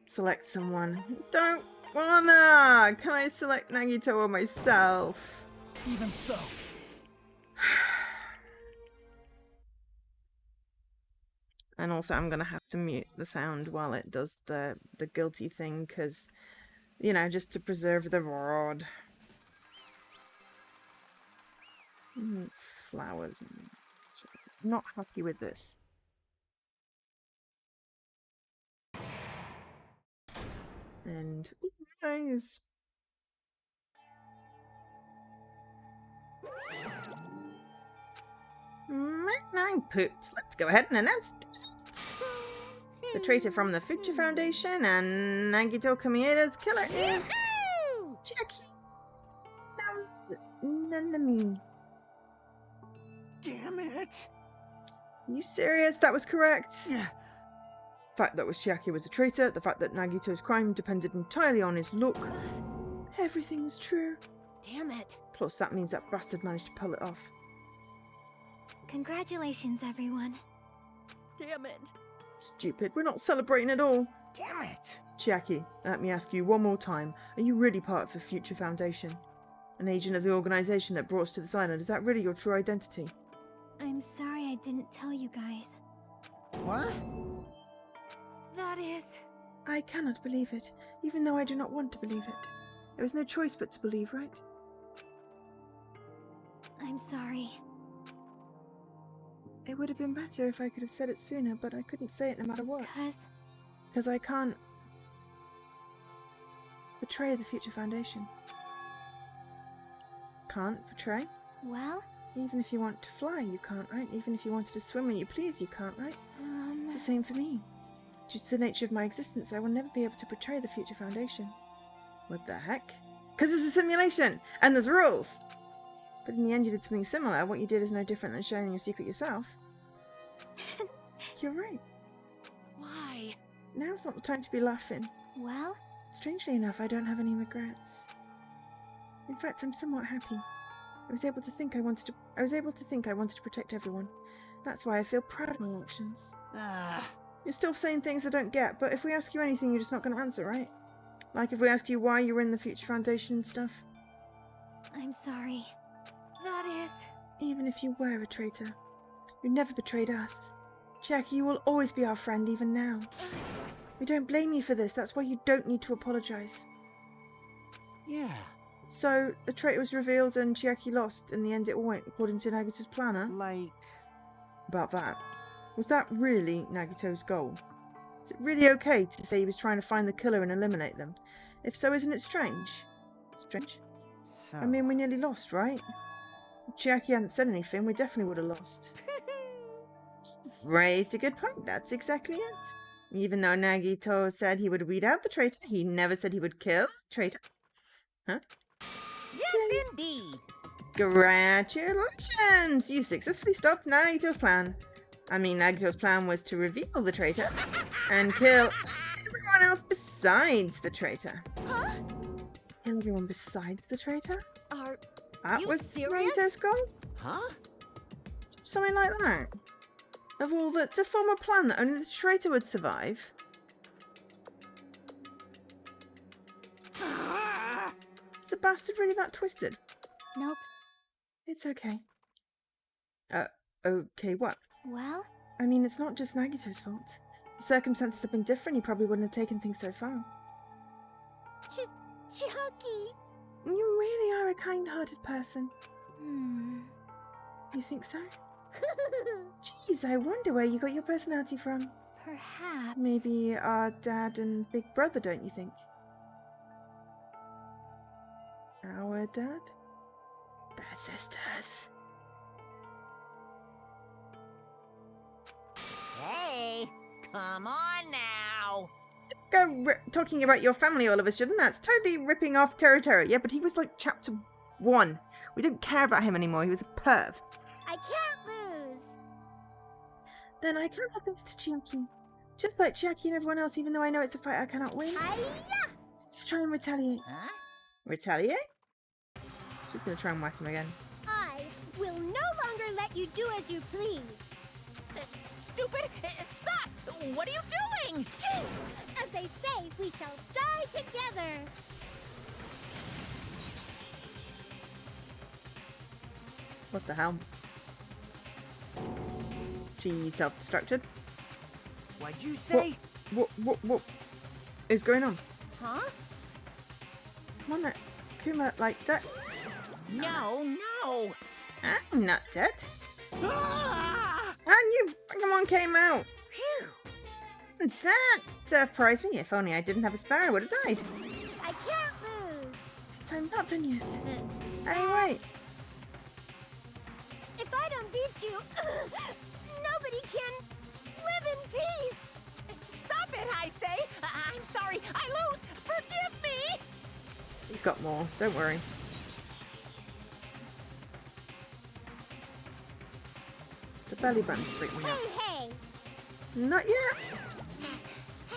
Speaker 1: Select someone. Don't wanna! Can I select Nagito or myself?
Speaker 6: Even so.
Speaker 1: And also I'm gonna have to mute the sound while it does the guilty thing, because, you know, just to preserve the rod. Flowers. Not happy with this. And nice. Nine pooped. Let's go ahead and announce the results. The traitor from the Future Foundation and Nagito Kamieda's killer is Jackie. Nanami.
Speaker 5: Damn it!
Speaker 1: Are you serious? That was correct.
Speaker 5: Yeah.
Speaker 1: The fact that Chiaki was a traitor, the fact that Nagito's crime depended entirely on his look. Everything's true.
Speaker 8: Damn it.
Speaker 1: Plus, that means that bastard managed to pull it off.
Speaker 3: Congratulations, everyone.
Speaker 8: Damn it.
Speaker 1: Stupid, we're not celebrating at all.
Speaker 4: Damn it!
Speaker 1: Chiaki, let me ask you one more time. Are you really part of the Future Foundation? An agent of the organization that brought us to this island? Is that really your true identity?
Speaker 3: I'm sorry I didn't tell you guys.
Speaker 4: What?
Speaker 7: That is...
Speaker 1: I cannot believe it, even though I do not want to believe it. There is no choice but to believe, right?
Speaker 3: I'm sorry.
Speaker 1: It would have been better if I could have said it sooner, but I couldn't say it no matter what. Because I can't betray the Future Foundation. Can't betray?
Speaker 3: Well?
Speaker 1: Even if you want to fly, you can't, right? Even if you wanted to swim when you please, you can't, right? It's the same for me. Due to the nature of my existence, I will never be able to betray the future Foundation. What the heck? Because it's a simulation, and there's rules! But in the end you did something similar. What you did is no different than sharing your secret yourself. You're right.
Speaker 8: Why?
Speaker 1: Now's not the time to be laughing.
Speaker 3: Well,
Speaker 1: Strangely enough, I don't have any regrets. In fact, I'm somewhat happy. I was able to think I wanted to protect everyone. That's why I feel proud of my actions. You're still saying things I don't get, but if we ask you anything, you're just not going to answer, right? Like if we ask you why you were in the Future Foundation and stuff.
Speaker 3: I'm sorry. That is...
Speaker 1: Even if you were a traitor, you never betrayed us. Jackie, you will always be our friend, even now. We don't blame you for this. That's why you don't need to apologize.
Speaker 5: Yeah.
Speaker 1: So, the traitor was revealed and Chiaki lost. In the end, it all went according to Nagito's plan, huh?
Speaker 5: Like...
Speaker 1: About that. Was that really Nagito's goal? Is it really okay to say he was trying to find the killer and eliminate them? If so, isn't it strange? Strange?
Speaker 5: So...
Speaker 1: I mean, we nearly lost, right? If Chiaki hadn't said anything, we definitely would have lost. You've raised a good point. That's exactly it. Even though Nagito said he would weed out the traitor, he never said he would kill the traitor. Huh?
Speaker 2: Yes, indeed.
Speaker 1: Congratulations! You successfully stopped Nagito's plan. I mean, Nagito's plan was to reveal the traitor and kill everyone else besides the traitor.
Speaker 8: Huh?
Speaker 1: Kill everyone besides the traitor?
Speaker 8: Are
Speaker 1: That
Speaker 8: you
Speaker 1: was
Speaker 8: serious?
Speaker 1: Nagito's goal?
Speaker 5: Huh?
Speaker 1: Something like that. Of all that, to form a plan that only the traitor would survive. Is the bastard really that twisted?
Speaker 3: Nope.
Speaker 1: It's okay. Okay, what?
Speaker 3: Well,
Speaker 1: I mean, it's not just Nagito's fault. If the circumstances had been different, he probably wouldn't have taken things so far.
Speaker 9: Chiaki.
Speaker 1: You really are a kind-hearted person. You think so? Jeez, I wonder where you got your personality from.
Speaker 3: perhaps...
Speaker 1: Maybe our dad and big brother, don't you think? Our dad? They're sisters.
Speaker 2: Hey, come on now.
Speaker 1: Go talking about your family all of a sudden. That's totally ripping off Teru. Yeah, but he was like chapter 1. We don't care about him anymore. He was a perv.
Speaker 9: I can't lose.
Speaker 1: Then I can't have this to Chiaki. Just like Chiaki and everyone else, even though I know it's a fight I cannot win.
Speaker 9: Hi-ya!
Speaker 1: Let's try and retaliate.
Speaker 2: Huh?
Speaker 1: Retaliate? She's gonna try and whack him again.
Speaker 9: I will no longer let you do as you please.
Speaker 2: Stupid! Stop! What are you doing?
Speaker 9: As they say, we shall die together.
Speaker 1: What the hell? She self-destructed?
Speaker 5: What'd you say?
Speaker 1: What is going on?
Speaker 8: Huh?
Speaker 1: Come on, Kuma, like that.
Speaker 2: No.
Speaker 1: I'm not dead.
Speaker 5: Ah!
Speaker 1: And you Pokemon came out.
Speaker 2: Phew.
Speaker 1: That surprised me. If only I didn't have a spare, I would have died.
Speaker 9: I can't lose.
Speaker 1: But I'm not done yet. Hey, wait.
Speaker 9: If I don't beat you, nobody can live in peace.
Speaker 2: Stop it, I say. I'm sorry. I lose. Forgive me.
Speaker 1: He's got more. Don't worry. The belly button's freaking me out.
Speaker 9: Hey,
Speaker 1: Not yet.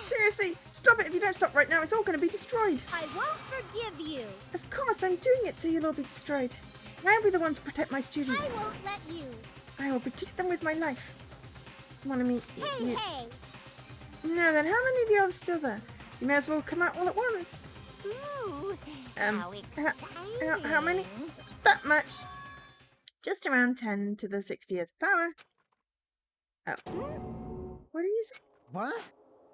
Speaker 1: Seriously, stop it. If you don't stop right now, it's all going to be destroyed.
Speaker 9: I won't forgive you.
Speaker 1: Of course, I'm doing it so you'll all be destroyed. I'll be the one to protect my
Speaker 9: I
Speaker 1: students.
Speaker 9: won't let you.
Speaker 1: I will protect them with my life. Want to meet
Speaker 9: Hey,
Speaker 1: you?
Speaker 9: hey.
Speaker 1: Now then, how many of you are still there? You may as well come out all at once.
Speaker 2: Ooh,
Speaker 1: Um,
Speaker 2: how
Speaker 1: how-
Speaker 2: exciting.
Speaker 1: how many? That much. Just around 10 to the 60th power. Oh. What did you say?
Speaker 5: What?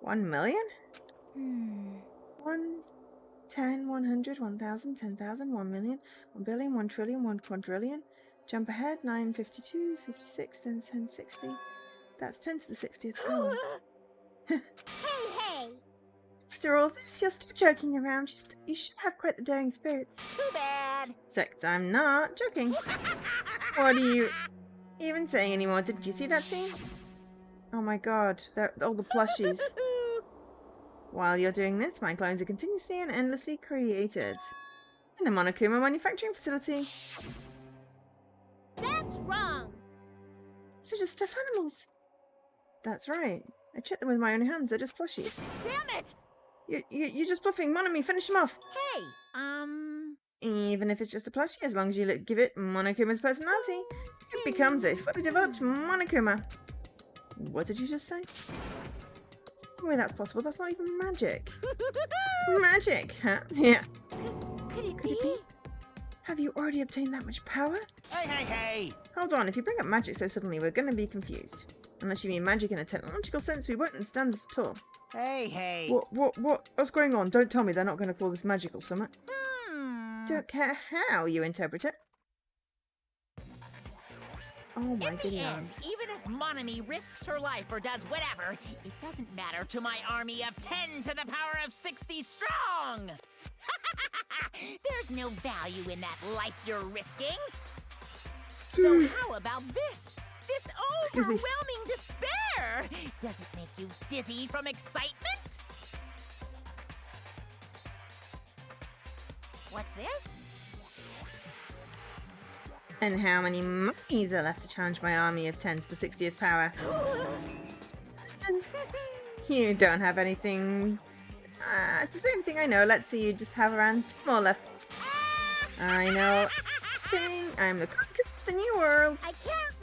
Speaker 1: 1 million? 1, 10, 100, 1,000, 10,000, 1 million, 1 billion, 1 trillion, 1 quadrillion. Jump ahead, 9, 52, 56, then 10, 60. That's 10 to the 60th power.
Speaker 9: Hey.
Speaker 1: After all this, you're still joking around. You should have quite the daring spirits.
Speaker 2: Too bad.
Speaker 1: Except I'm not joking. What are you even saying anymore? Did you see that scene? Oh my god, all the plushies. While you're doing this, my clones are continuously and endlessly created in a Monokuma manufacturing facility.
Speaker 9: That's wrong.
Speaker 1: So just stuffed animals. That's right. I checked them with my own hands. They're just plushies.
Speaker 2: Damn it!
Speaker 1: You're just bluffing. Monomi, finish him off.
Speaker 2: Hey,
Speaker 1: Even if it's just a plushie, as long as you give it Monokuma's personality, it becomes a fully developed Monokuma. What did you just say? There's no way that's possible. That's not even magic. Magic, huh? Yeah.
Speaker 9: Could it
Speaker 1: Could it be? Have you already obtained that much power?
Speaker 5: Hey!
Speaker 1: Hold on, if you bring up magic so suddenly, we're going to be confused. Unless you mean magic in a technological sense, we won't understand this at all.
Speaker 5: Hey!
Speaker 1: What's going on? Don't tell me they're not going to call this magic or something. Don't care how you interpret it. Oh my
Speaker 2: in the
Speaker 1: goodness.
Speaker 2: end, even if Monomi risks her life or does whatever, it doesn't matter to my army of 10 to the power of 60 strong! There's no value in that life you're risking. So how about this? This
Speaker 1: Excuse me.
Speaker 2: overwhelming despair! Does it make you dizzy from excitement? What's this?
Speaker 1: And how many mummies are left to challenge my army of 10 to the 60th power? You don't have anything. To say anything I know, let's see, you just have around 10 more left. I know. I'm the conqueror of the new world.
Speaker 9: I can't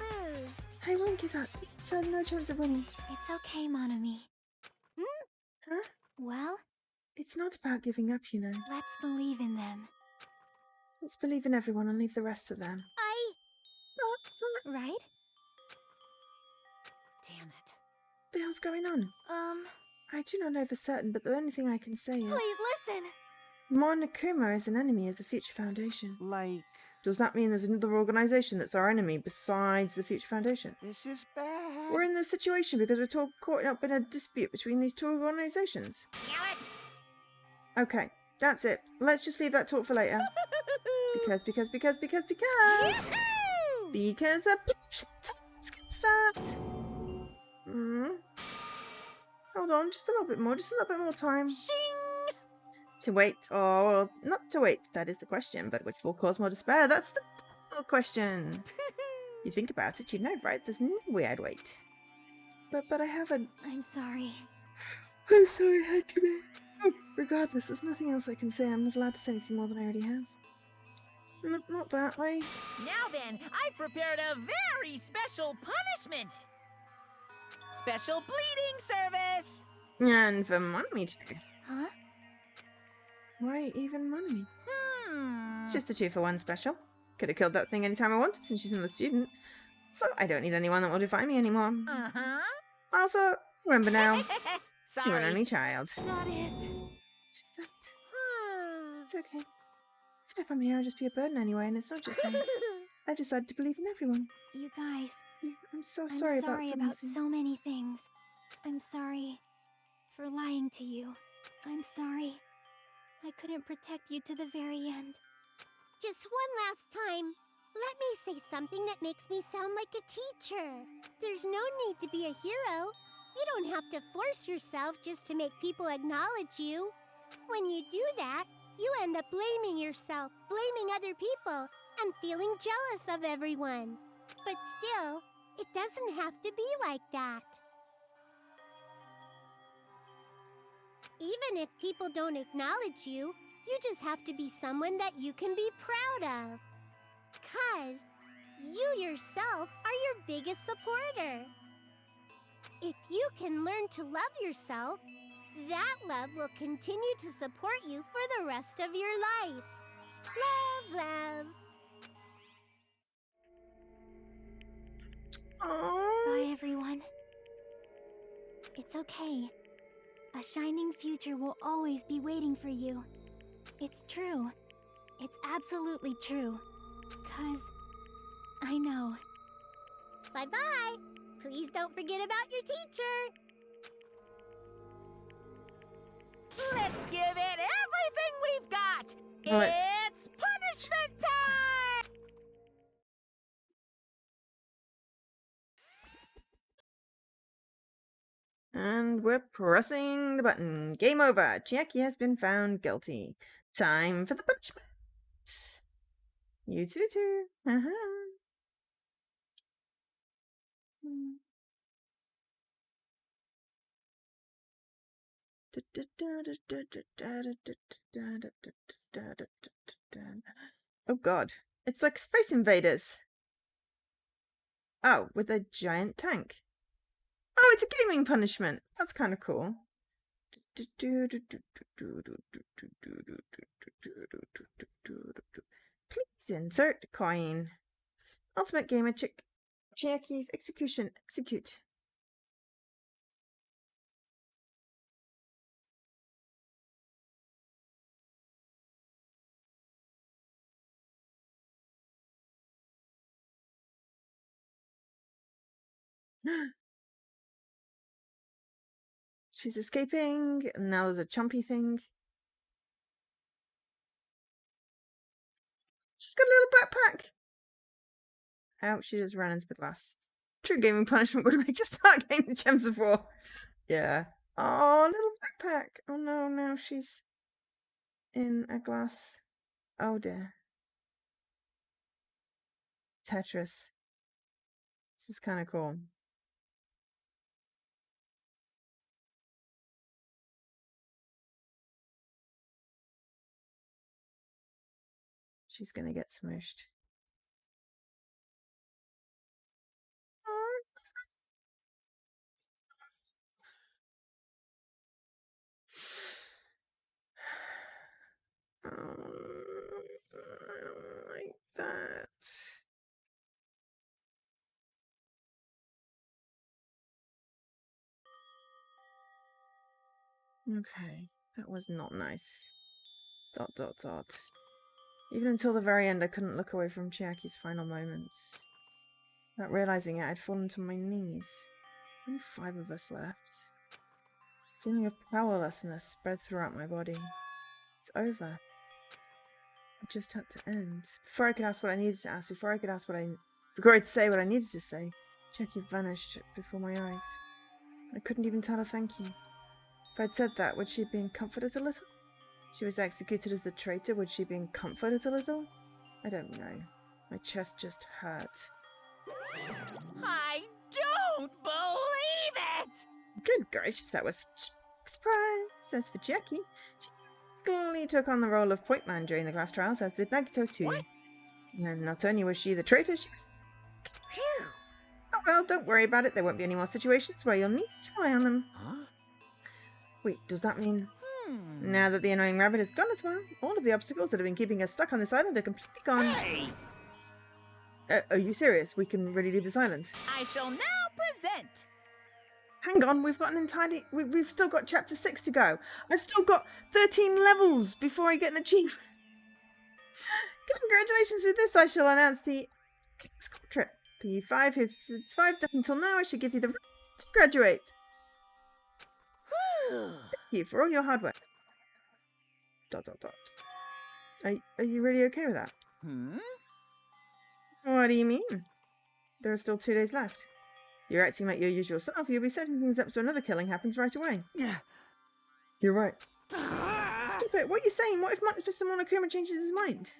Speaker 9: lose.
Speaker 1: I won't give up. You've had no chance of winning.
Speaker 3: It's okay, Monomi.
Speaker 1: Huh?
Speaker 3: Well,
Speaker 1: It's not about giving up, you know.
Speaker 3: let's believe in them,
Speaker 1: Let's believe in everyone and leave the rest to them.
Speaker 3: right?
Speaker 2: Damn it.
Speaker 1: What the hell's going on? I do not know for certain, but the only thing I can say is...
Speaker 3: Please listen!
Speaker 1: Monokuma is an enemy of the Future Foundation.
Speaker 5: Like,
Speaker 1: Does that mean there's another organization that's our enemy besides the Future Foundation?
Speaker 5: this is bad.
Speaker 1: We're in this situation because we're caught up in a dispute between these two organizations.
Speaker 2: Damn it!
Speaker 1: Okay, that's it. Let's just leave that talk for later. Because the punishment time's gonna start. Hold on, just a little bit more time.
Speaker 2: Shing!
Speaker 1: To wait, or not to wait, that is the question, but which will cause more despair? That's the real question. You think about it, you know, right? There's no way I'd wait. But I haven't.
Speaker 3: I'm sorry.
Speaker 1: I'm sorry, Hajime. Regardless, there's nothing else I can say. I'm not allowed to say anything more than I already have. Not that way.
Speaker 2: Now then, I've prepared a very special punishment. Special bleeding service.
Speaker 1: And for Monomi too.
Speaker 3: Huh?
Speaker 1: Why even Monomi?
Speaker 2: Hmm.
Speaker 1: It's just a 2-for-1 special. Could have killed that thing anytime I wanted since she's another student. So I don't need anyone that will defy me anymore.
Speaker 2: Uh-huh.
Speaker 1: Also, remember now, you're an
Speaker 2: Sorry.
Speaker 1: only child.
Speaker 3: That is...
Speaker 1: Just that. It's okay. If I'm here, I'll just be a burden anyway, and it's not just that. I've decided to believe in everyone.
Speaker 3: You guys,
Speaker 1: Yeah, I'm so
Speaker 3: I'm
Speaker 1: sorry about
Speaker 3: so many things. I'm sorry for lying to you. I'm sorry. I couldn't protect you to the very end.
Speaker 9: Just one last time. Let me say something that makes me sound like a teacher. There's no need to be a hero. You don't have to force yourself just to make people acknowledge you. When you do that, you end up blaming yourself, blaming other people, and feeling jealous of everyone. But still, it doesn't have to be like that. Even if people don't acknowledge you, you just have to be someone that you can be proud of. 'Cause you yourself are your biggest supporter. If you can learn to love yourself, that love will continue to support you for the rest of your life. Love.
Speaker 3: Bye, everyone. It's okay. A shining future will always be waiting for you. It's true. It's absolutely true. 'Cause I know.
Speaker 9: Bye-bye. Please don't forget about your teacher.
Speaker 2: Let's give it everything we've got.
Speaker 1: Let's-
Speaker 2: It's punishment time!
Speaker 1: And we're pressing the button. Game over. Chiaki has been found guilty. Time for the punishment. You too. Oh god. It's like Space Invaders. Oh, with a giant tank. Oh, it's a gaming punishment. That's kind of cool. Please insert coin. Ultimate Gamer Chiaki's execution. Execute. She's escaping, and now there's a chumpy thing. She's got a little backpack. Ouch, she just ran into the glass. True gaming punishment would make her start getting the gems of war. Yeah. Oh, little backpack. Oh no, now she's in a glass. Oh dear. Tetris. This is kind of cool. She's gonna get smooshed. I don't like that. Okay, that was not nice. ... Even until the very end, I couldn't look away from Chiaki's final moments. Without realizing it, I'd fallen to my knees. Only 5 of us left. A feeling of powerlessness spread throughout my body. It's over. It just had to end. Before I could ask what I needed to ask, before I could say what I needed to say, Chiaki vanished before my eyes. I couldn't even tell her thank you. If I'd said that, would she have been comforted a little? She was executed as the traitor. Would she have been comforted a little? I don't know. My chest just hurt.
Speaker 2: I don't believe it!
Speaker 1: Good gracious, that was such a surprise. As for Chiaki, she quickly took on the role of point man during the class trials, as did Nagito too.
Speaker 2: What?
Speaker 1: And not only was she the traitor, she was...
Speaker 2: Phew.
Speaker 1: Oh well, don't worry about it. There won't be any more situations where you'll need to rely on them.
Speaker 5: Huh?
Speaker 1: Wait, does that mean... Now that the annoying rabbit is gone as well, all of the obstacles that have been keeping us stuck on this island are completely gone.
Speaker 2: Hey!
Speaker 1: Are you serious? We can really leave this island?
Speaker 2: I shall now present.
Speaker 1: Hang on, we've got we've still got chapter 6 to go. I've still got 13 levels before I get an achievement. Congratulations with this, I shall announce the school trip. For you 5 who've survived up until now, I should give you the right to graduate. Thank you for all your hard work. ... Are you really okay with that? What do you mean? There are still 2 days left. You're acting like your usual self. You'll be setting things up so another killing happens right away.
Speaker 5: Yeah.
Speaker 1: You're right. Stop it. What are you saying? What if Mr. Monokuma changes his mind?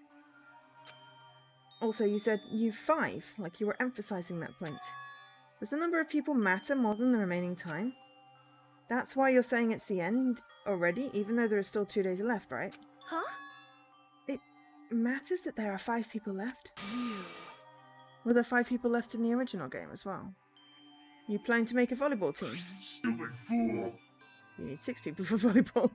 Speaker 1: Also, you said you 5, like you were emphasizing that point. Does the number of people matter more than the remaining time? That's why you're saying it's the end already, even though there are still 2 days left, right?
Speaker 7: Huh?
Speaker 1: It matters that there are 5 people left. Were there 5 people left in the original game as well? You plan to make a volleyball team?
Speaker 10: Stupid fool!
Speaker 1: You need 6 people for volleyball.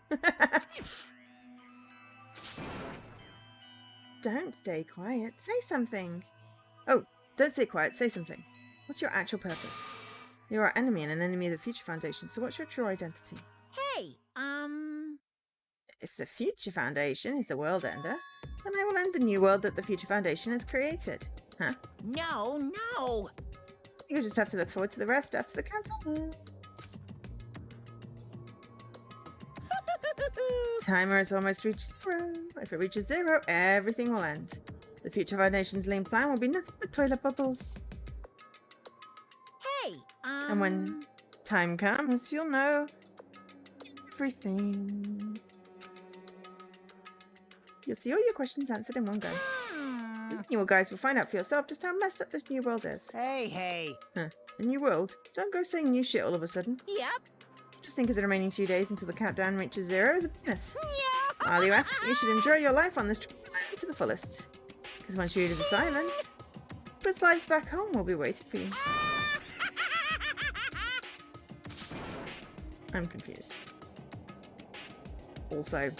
Speaker 1: Don't stay quiet. Say something. Oh, don't stay quiet. Say something. What's your actual purpose? You're our enemy and an enemy of the Future Foundation, so what's your true identity?
Speaker 2: Hey,
Speaker 1: If the Future Foundation is the world ender, then I will end the new world that the Future Foundation has created. Huh?
Speaker 2: No.
Speaker 1: You'll just have to look forward to the rest after the countdown. Timer has almost reached 0. If it reaches 0, everything will end. The Future Foundation's lame plan will be nothing but toilet bubbles.
Speaker 2: Hey,
Speaker 1: And when time comes, you'll know everything. You'll see all your questions answered in one go. You guys will find out for yourself just how messed up this new world is.
Speaker 4: Hey.
Speaker 1: Huh. A new world? Don't go saying new shit all of a sudden.
Speaker 2: Yep.
Speaker 1: Just think of the remaining 2 days until the countdown reaches 0 as a bonus.
Speaker 2: Yeah.
Speaker 1: While you ask, you should enjoy your life on this trip to the fullest. Because once you leave this island, Prince Life's back home will be waiting for you. I'm confused. Also,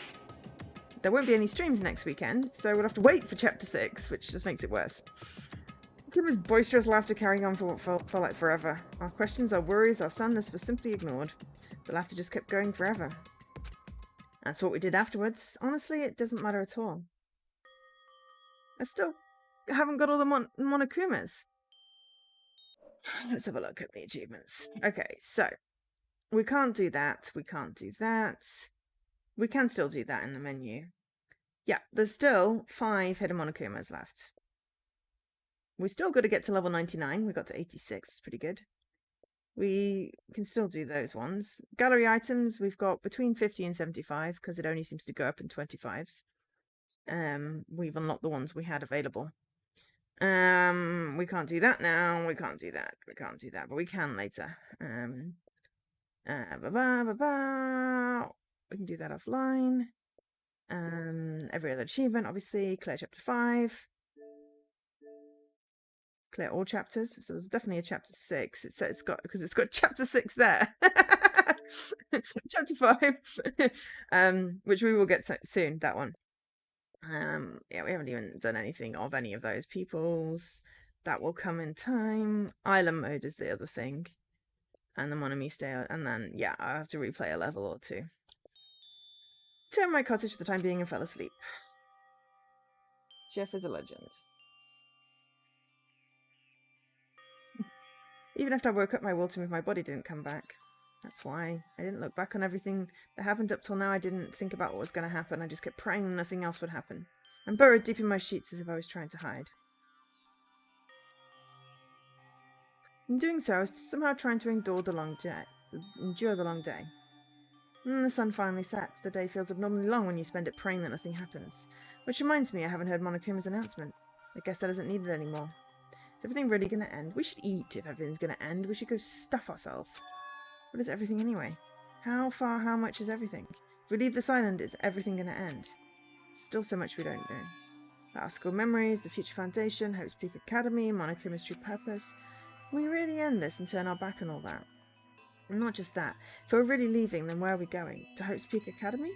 Speaker 1: there won't be any streams next weekend, so we'll have to wait for Chapter 6, which just makes it worse. Kima's boisterous laughter carrying on for what felt like forever. Our questions, our worries, our sadness were simply ignored. The laughter just kept going forever. That's what we did afterwards. Honestly, it doesn't matter at all. I still haven't got all the Monokumas. Let's have a look at the achievements. Okay, so we can't do that. We can't do that. We can still do that in the menu. Yeah, there's still 5 hidden Monokumas left. We're still got to get to level 99. We got to 86. It's pretty good. We can still do those ones. Gallery items, we've got between 50 and 75 because it only seems to go up in 25s. We've unlocked the ones we had available. We can't do that now. We can't do that. We can't do that, but we can later. We can do that offline. Every other achievement, obviously. Clear chapter 5. Clear all chapters. So there's definitely a chapter 6. It's got chapter 6 there. Chapter 5. Which we will get soon, that one. Yeah, we haven't even done anything of any of those peoples. That will come in time. Island mode is the other thing. And the Monomiste, and then, yeah, I'll have to replay a level or 2. Turned my cottage for the time being and fell asleep. Jeff is a legend. Even after I woke up, my will to move my body didn't come back. That's why I didn't look back on everything that happened up till now. I didn't think about what was going to happen. I just kept praying nothing else would happen. I'm burrowed deep in my sheets as if I was trying to hide. In doing so, I was somehow trying to endure the long day. The sun finally sets. The day feels abnormally long when you spend it praying that nothing happens. Which reminds me, I haven't heard Monokuma's announcement. I guess that isn't needed anymore. Is everything really going to end? We should eat if everything's going to end. We should go stuff ourselves. What is everything anyway? How far, how much is everything? If we leave this island, is everything going to end? Still so much we don't know. Our school memories, the future foundation, Hope's Peak Academy, Monokuma's true purpose. Will we really end this and turn our back on all that? And not just that. If we're really leaving, then where are we going? To Hope's Peak Academy?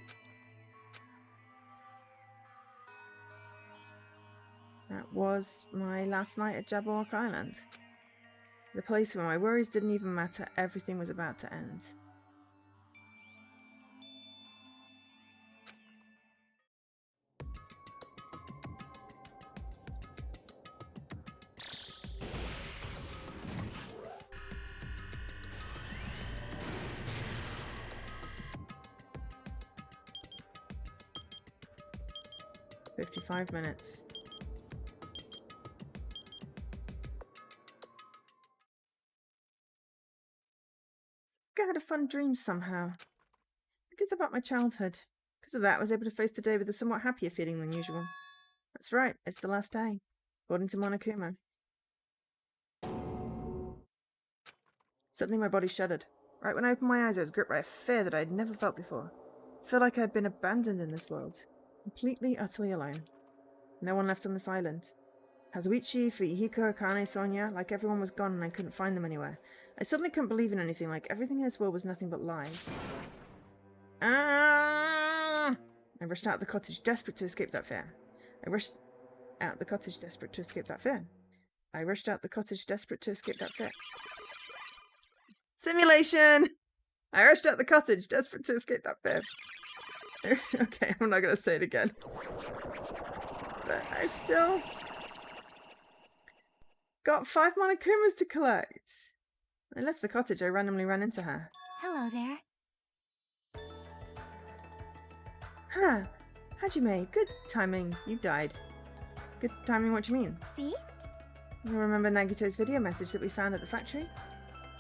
Speaker 1: That was my last night at Jabberwock Island. The place where my worries didn't even matter. Everything was about to end. "55 minutes. I had a fun dream somehow. It's about my childhood. Because of that, I was able to face the day with a somewhat happier feeling than usual. That's right, it's the last day, according to Monokuma. Suddenly my body shuddered. Right when I opened my eyes, I was gripped by a fear that I had never felt before. I felt like I had been abandoned in this world. Completely, utterly alone. No one left on this island. Hazuichi, Fuyuhiko, Akane, Sonia, like everyone was gone and I couldn't find them anywhere. I suddenly couldn't believe in anything, like everything in this world was nothing but lies. I rushed out of the cottage, desperate to escape that fear. Simulation! I rushed out the cottage, desperate to escape that fear. Okay, I'm not going to say it again. But I've still got 5 Monokumas to collect. When I left the cottage, I randomly ran into her.
Speaker 7: Hello there.
Speaker 1: Huh. Hajime, good timing. You died. Good timing, what do you mean?
Speaker 7: See?
Speaker 1: You remember Nagito's video message that we found at the factory?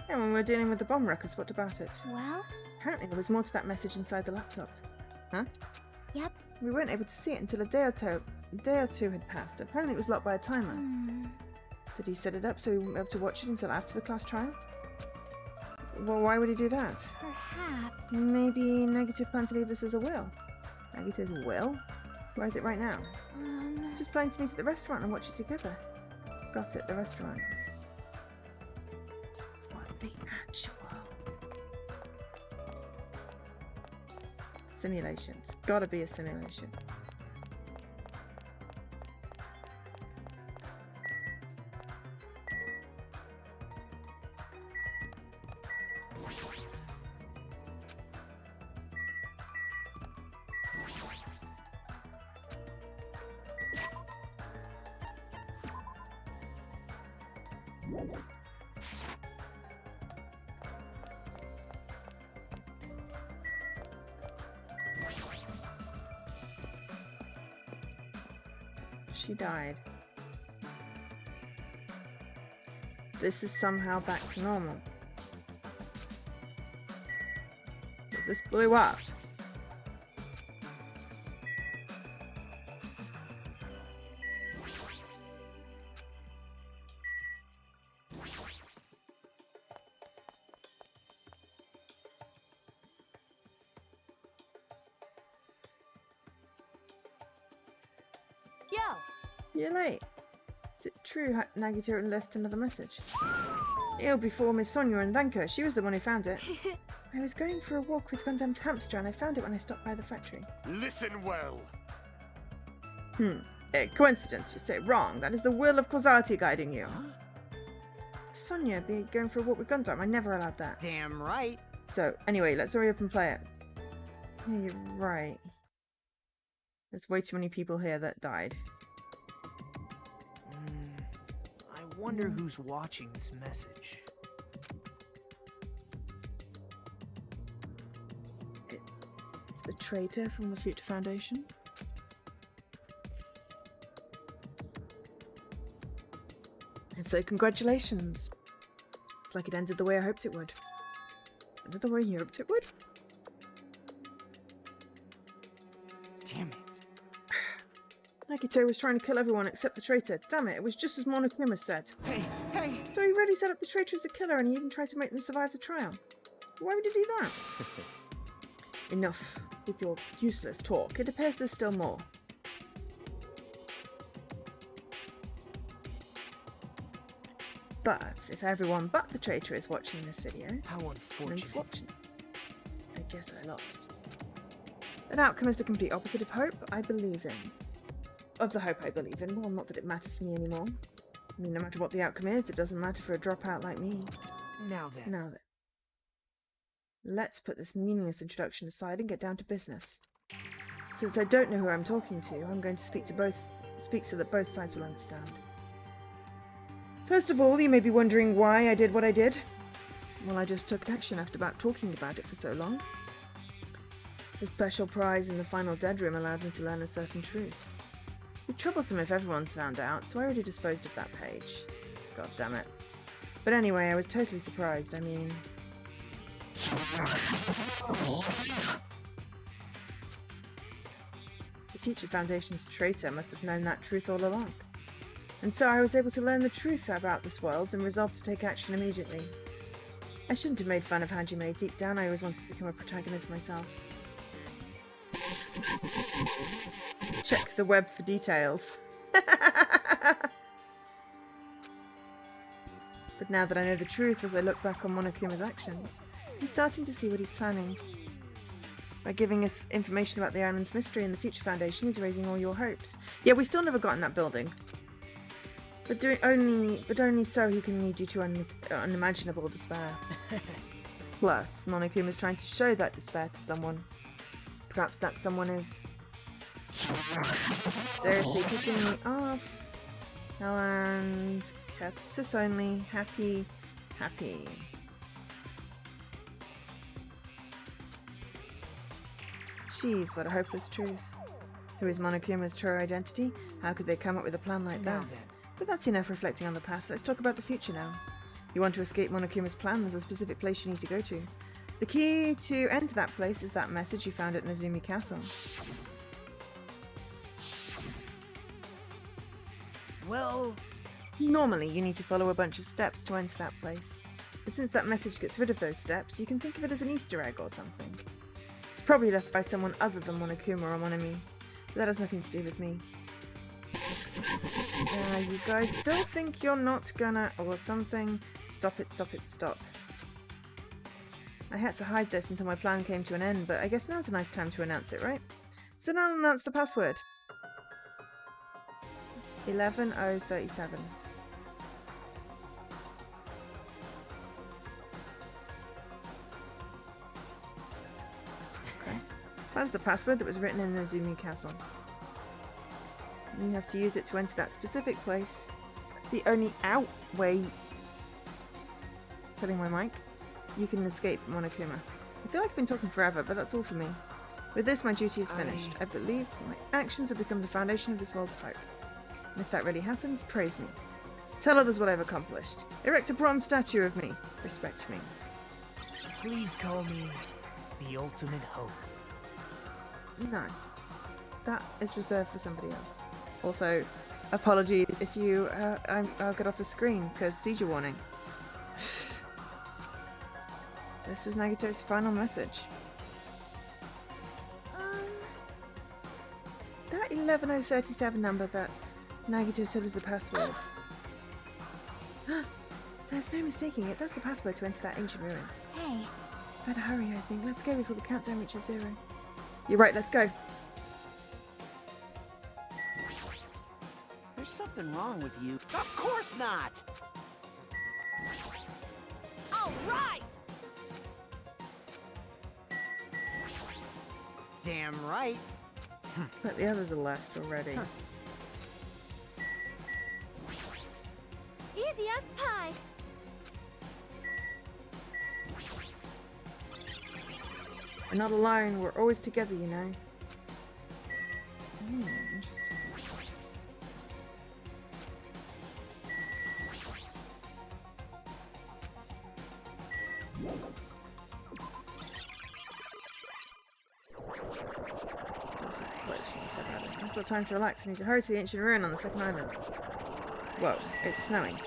Speaker 1: Yeah, when we were dealing with the bomb wreckers, what about it?
Speaker 7: Well,
Speaker 1: Apparently there was more to that message inside the laptop. Huh?
Speaker 7: yep.
Speaker 1: We weren't able to see it until a day or two had passed. Apparently it was locked by a timer. Did he set it up so we wouldn't be able to watch it until after the class trial? Well, why would he do that?
Speaker 7: Perhaps.
Speaker 1: Maybe Negative planned to leave this as a will. Negative's will? Where is it right now? Just planning to meet at the restaurant and watch it together. Got it, the restaurant. What the actual? Simulation. It's gotta be a simulation. She died. This is somehow back to normal. Because this blew up.
Speaker 8: Yo!
Speaker 1: You're late. Is it true Nagito left another message? It'll be for Miss Sonia and thank her. She was the one who found it. I was going for a walk with Gundam's hamster and I found it when I stopped by the factory.
Speaker 10: Listen well.
Speaker 1: Coincidence, you say. Wrong. That is the will of causality guiding you. Sonia be going for a walk with Gundam. I never allowed that.
Speaker 4: Damn right.
Speaker 1: So, anyway, let's hurry up and play it. Yeah, you're right. There's way too many people here that died.
Speaker 4: I wonder who's watching this message.
Speaker 1: It's the traitor from the Future Foundation. If so, congratulations. It's like it ended the way I hoped it would. Ended the way you hoped it would?
Speaker 4: Damn it.
Speaker 1: Nagito was trying to kill everyone except the traitor. Damn it, it was just as Monokuma said.
Speaker 4: Hey!
Speaker 1: So he really set up the traitor as a killer and he even tried to make them survive the trial. Why would he do that? Enough with your useless talk. It appears there's still more. But if everyone but the traitor is watching this video,
Speaker 4: How unfortunate.
Speaker 1: I guess I lost. An outcome is the complete opposite of hope I believe in. Of the hope I believe in. Well, not that it matters for me anymore. I mean, no matter what the outcome is, it doesn't matter for a dropout like me.
Speaker 4: Now then.
Speaker 1: Let's put this meaningless introduction aside and get down to business. Since I don't know who I'm talking to, I'm going to speak so that both sides will understand. First of all, you may be wondering why I did what I did. Well, I just took action after talking about it for so long. The special prize in the final dead room allowed me to learn a certain truth. It'd be troublesome if everyone's found out, so I already disposed of that page. God damn it. But anyway, I was totally surprised. I mean... The Future Foundation's traitor must have known that truth all along. And so I was able to learn the truth about this world and resolved to take action immediately. I shouldn't have made fun of Hajime. Deep down, I always wanted to become a protagonist myself. Check the web for details. But now that I know the truth, as I look back on Monokuma's actions, I'm starting to see what he's planning. By giving us information about the island's mystery and the Future Foundation, he's raising all your hopes. Yeah, we still never got in that building. But only so he can lead you to unimaginable despair. Plus, Monokuma's trying to show that despair to someone. Perhaps that someone is... seriously pissing me off. And Catsis only. Happy. Jeez, what a hopeless truth. Who is Monokuma's true identity? How could they come up with a plan like that? But that's enough reflecting on the past. Let's talk about the future now. You want to escape Monokuma's plan, there's a specific place you need to go to. The key to enter that place is that message you found at Nezumi Castle.
Speaker 5: Well,
Speaker 1: Normally, you need to follow a bunch of steps to enter that place. But since that message gets rid of those steps, you can think of it as an Easter egg or something. It's probably left by someone other than Monokuma or Monami, but that has nothing to do with me. You guys still think you're not gonna... or something? Stop it, stop it, stop. I had to hide this until my plan came to an end, but I guess now's a nice time to announce it, right? So now I'll announce the password. 11037. Okay. That is the password that was written in the Nezumi Castle. You have to use it to enter that specific place. It's the only way, killing my mic, you can escape Monokuma. I feel like I've been talking forever, but that's all for me. With this, my duty is finished. I believe my actions have become the foundation of this world's hope. And if that really happens, praise me. Tell others what I've accomplished. Erect a bronze statue of me. Respect me.
Speaker 6: Please call me the ultimate hope.
Speaker 1: No. That is reserved for somebody else. Also, apologies if you... I'll get off the screen, because seizure warning. This was Nagito's final message. That 11037 number that Nagito said was the password. There's no mistaking it. That's the password to enter that ancient ruin.
Speaker 3: Hey,
Speaker 1: Better hurry, I think. Let's go before the countdown reaches 0. You're right, let's go.
Speaker 5: there's something wrong with you. Of course not!
Speaker 8: All right!
Speaker 4: Damn right.
Speaker 1: But the others are left already.
Speaker 7: Easy as pie.
Speaker 1: We're not alone, we're always together, you know. Interesting. This is glitchy. That's not time to relax. I need to hurry to the ancient ruin on the second island. Whoa, it's snowing.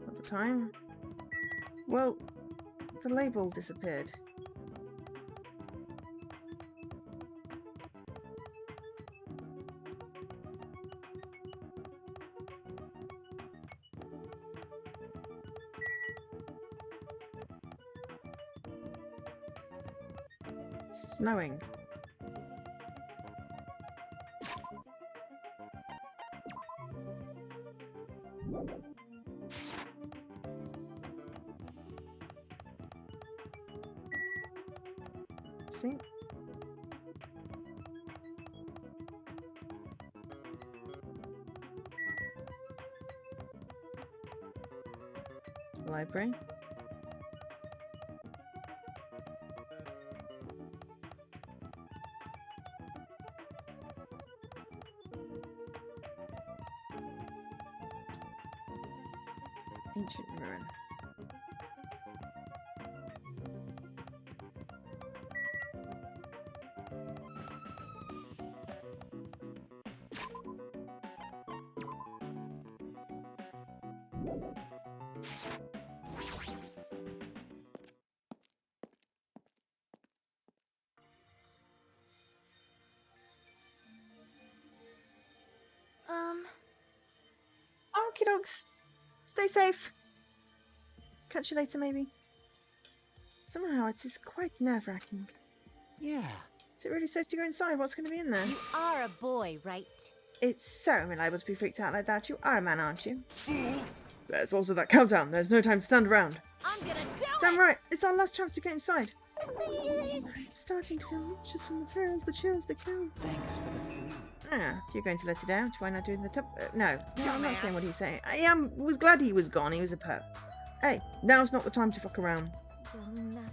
Speaker 1: At the time? Well, the label disappeared. It's snowing. See? Library. Ancient ruin. Okie dokes. Stay safe. Catch you later, maybe. Somehow it is quite nerve-wracking.
Speaker 5: Yeah.
Speaker 1: Is it really safe to go inside? What's going to be in there?
Speaker 8: You are a boy, right?
Speaker 1: It's so unreliable to be freaked out like that. You are a man, aren't you? There's also that countdown. There's no time to stand around.
Speaker 8: I'm gonna do
Speaker 1: Damn
Speaker 8: it!
Speaker 1: right. It's our last chance to get inside. I'm starting to feel just from the thrills, the chills, the kills.
Speaker 6: Thanks for the food.
Speaker 1: Ah, if you're going to let it out, why not do the top? No, I'm not saying what he's saying. I was glad he was gone. He was a perp. Hey, now's not the time to fuck around.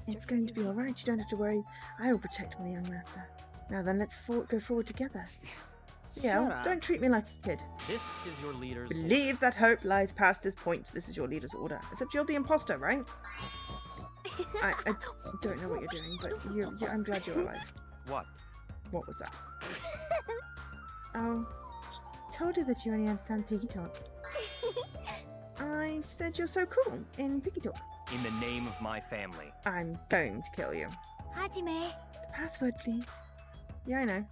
Speaker 1: It's going to be alright. You don't have to worry. I will protect my young master. Now then, let's go forward together. Yeah,
Speaker 5: up.
Speaker 1: don't treat me like a kid.
Speaker 6: This is your leader's
Speaker 1: Believe that hope lies past this point. This is your leader's order. Except you're the imposter, right? I don't know what you're doing, but I'm glad you're alive.
Speaker 6: What?
Speaker 1: What was that? Oh, told you that you only understand piggy talk. I said you're so cool in piggy talk.
Speaker 6: In the name of my family.
Speaker 1: I'm going to kill you.
Speaker 7: Hajime.
Speaker 1: The password, please. Yeah, I know.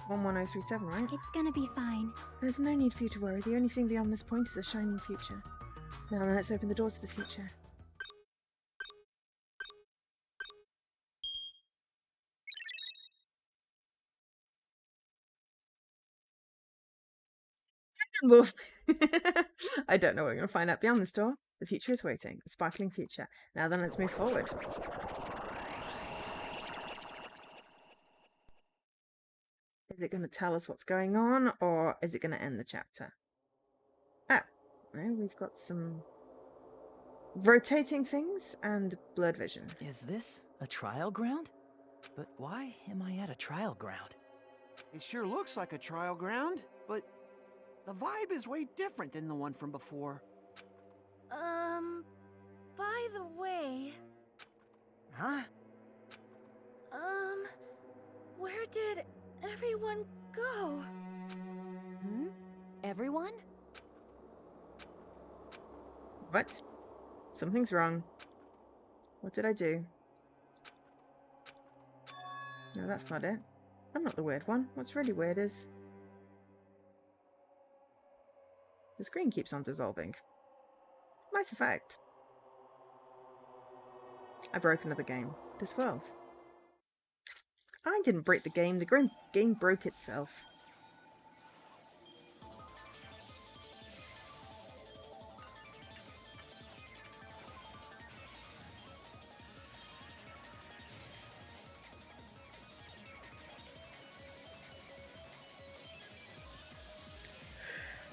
Speaker 1: One 1037, right?
Speaker 7: It's gonna be fine.
Speaker 1: There's no need for you to worry. The only thing beyond this point is a shining future. Now then, let's open the door to the future. Wolf. I don't know what we're going to find out beyond this door. The future is waiting. A sparkling future. Now then, let's move forward. Is it going to tell us what's going on, or is it going to end the chapter? Oh, well, we've got some rotating things and blurred vision.
Speaker 6: Is this a trial ground? But why am I at a trial ground?
Speaker 5: It sure looks like a trial ground, but the vibe is way different than the one from before.
Speaker 7: By the way,
Speaker 4: Huh?
Speaker 7: where did everyone go?
Speaker 8: Hmm? Everyone?
Speaker 1: What? Something's wrong. What did I do? No, that's not it. I'm not the weird one. What's really weird is the screen keeps on dissolving. Nice effect. I broke another game. This world. I didn't break the game. The game broke itself.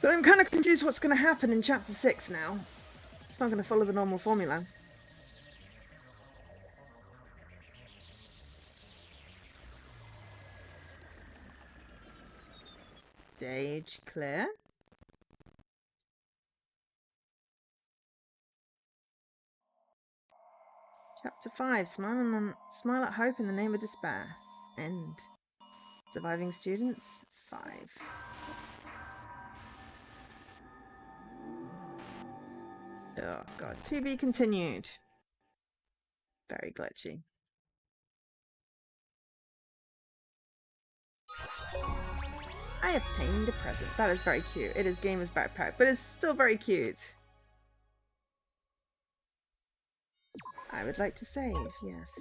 Speaker 1: But I'm kind of confused what's going to happen in Chapter 6 now. It's not going to follow the normal formula. Stage clear. Chapter 5. Smile at hope in the name of despair. End. Surviving students 5. Oh god. To be continued. Very glitchy. I obtained a present. That is very cute. It is Gamer's backpack, but it's still very cute. I would like to save, yes.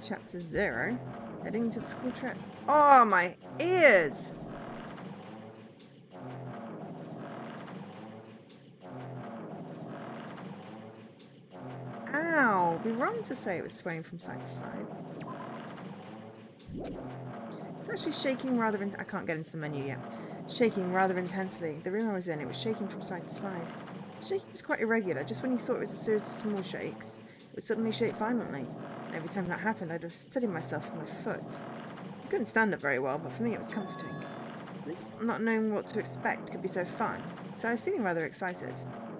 Speaker 1: Chapter 0. Heading to the school trip. Oh, my ears! Ow! It'd be wrong to say it was swaying from side to side. It's actually shaking rather... I can't get into the menu yet. Shaking rather intensely. The room I was in, it was shaking from side to side. Shaking was quite irregular. Just when you thought it was a series of small shakes, it would suddenly shake violently. And every time that happened, I'd have steadied myself with my foot. I couldn't stand up very well, but for me it was comforting. Not knowing what to expect could be so fun, so I was feeling rather excited.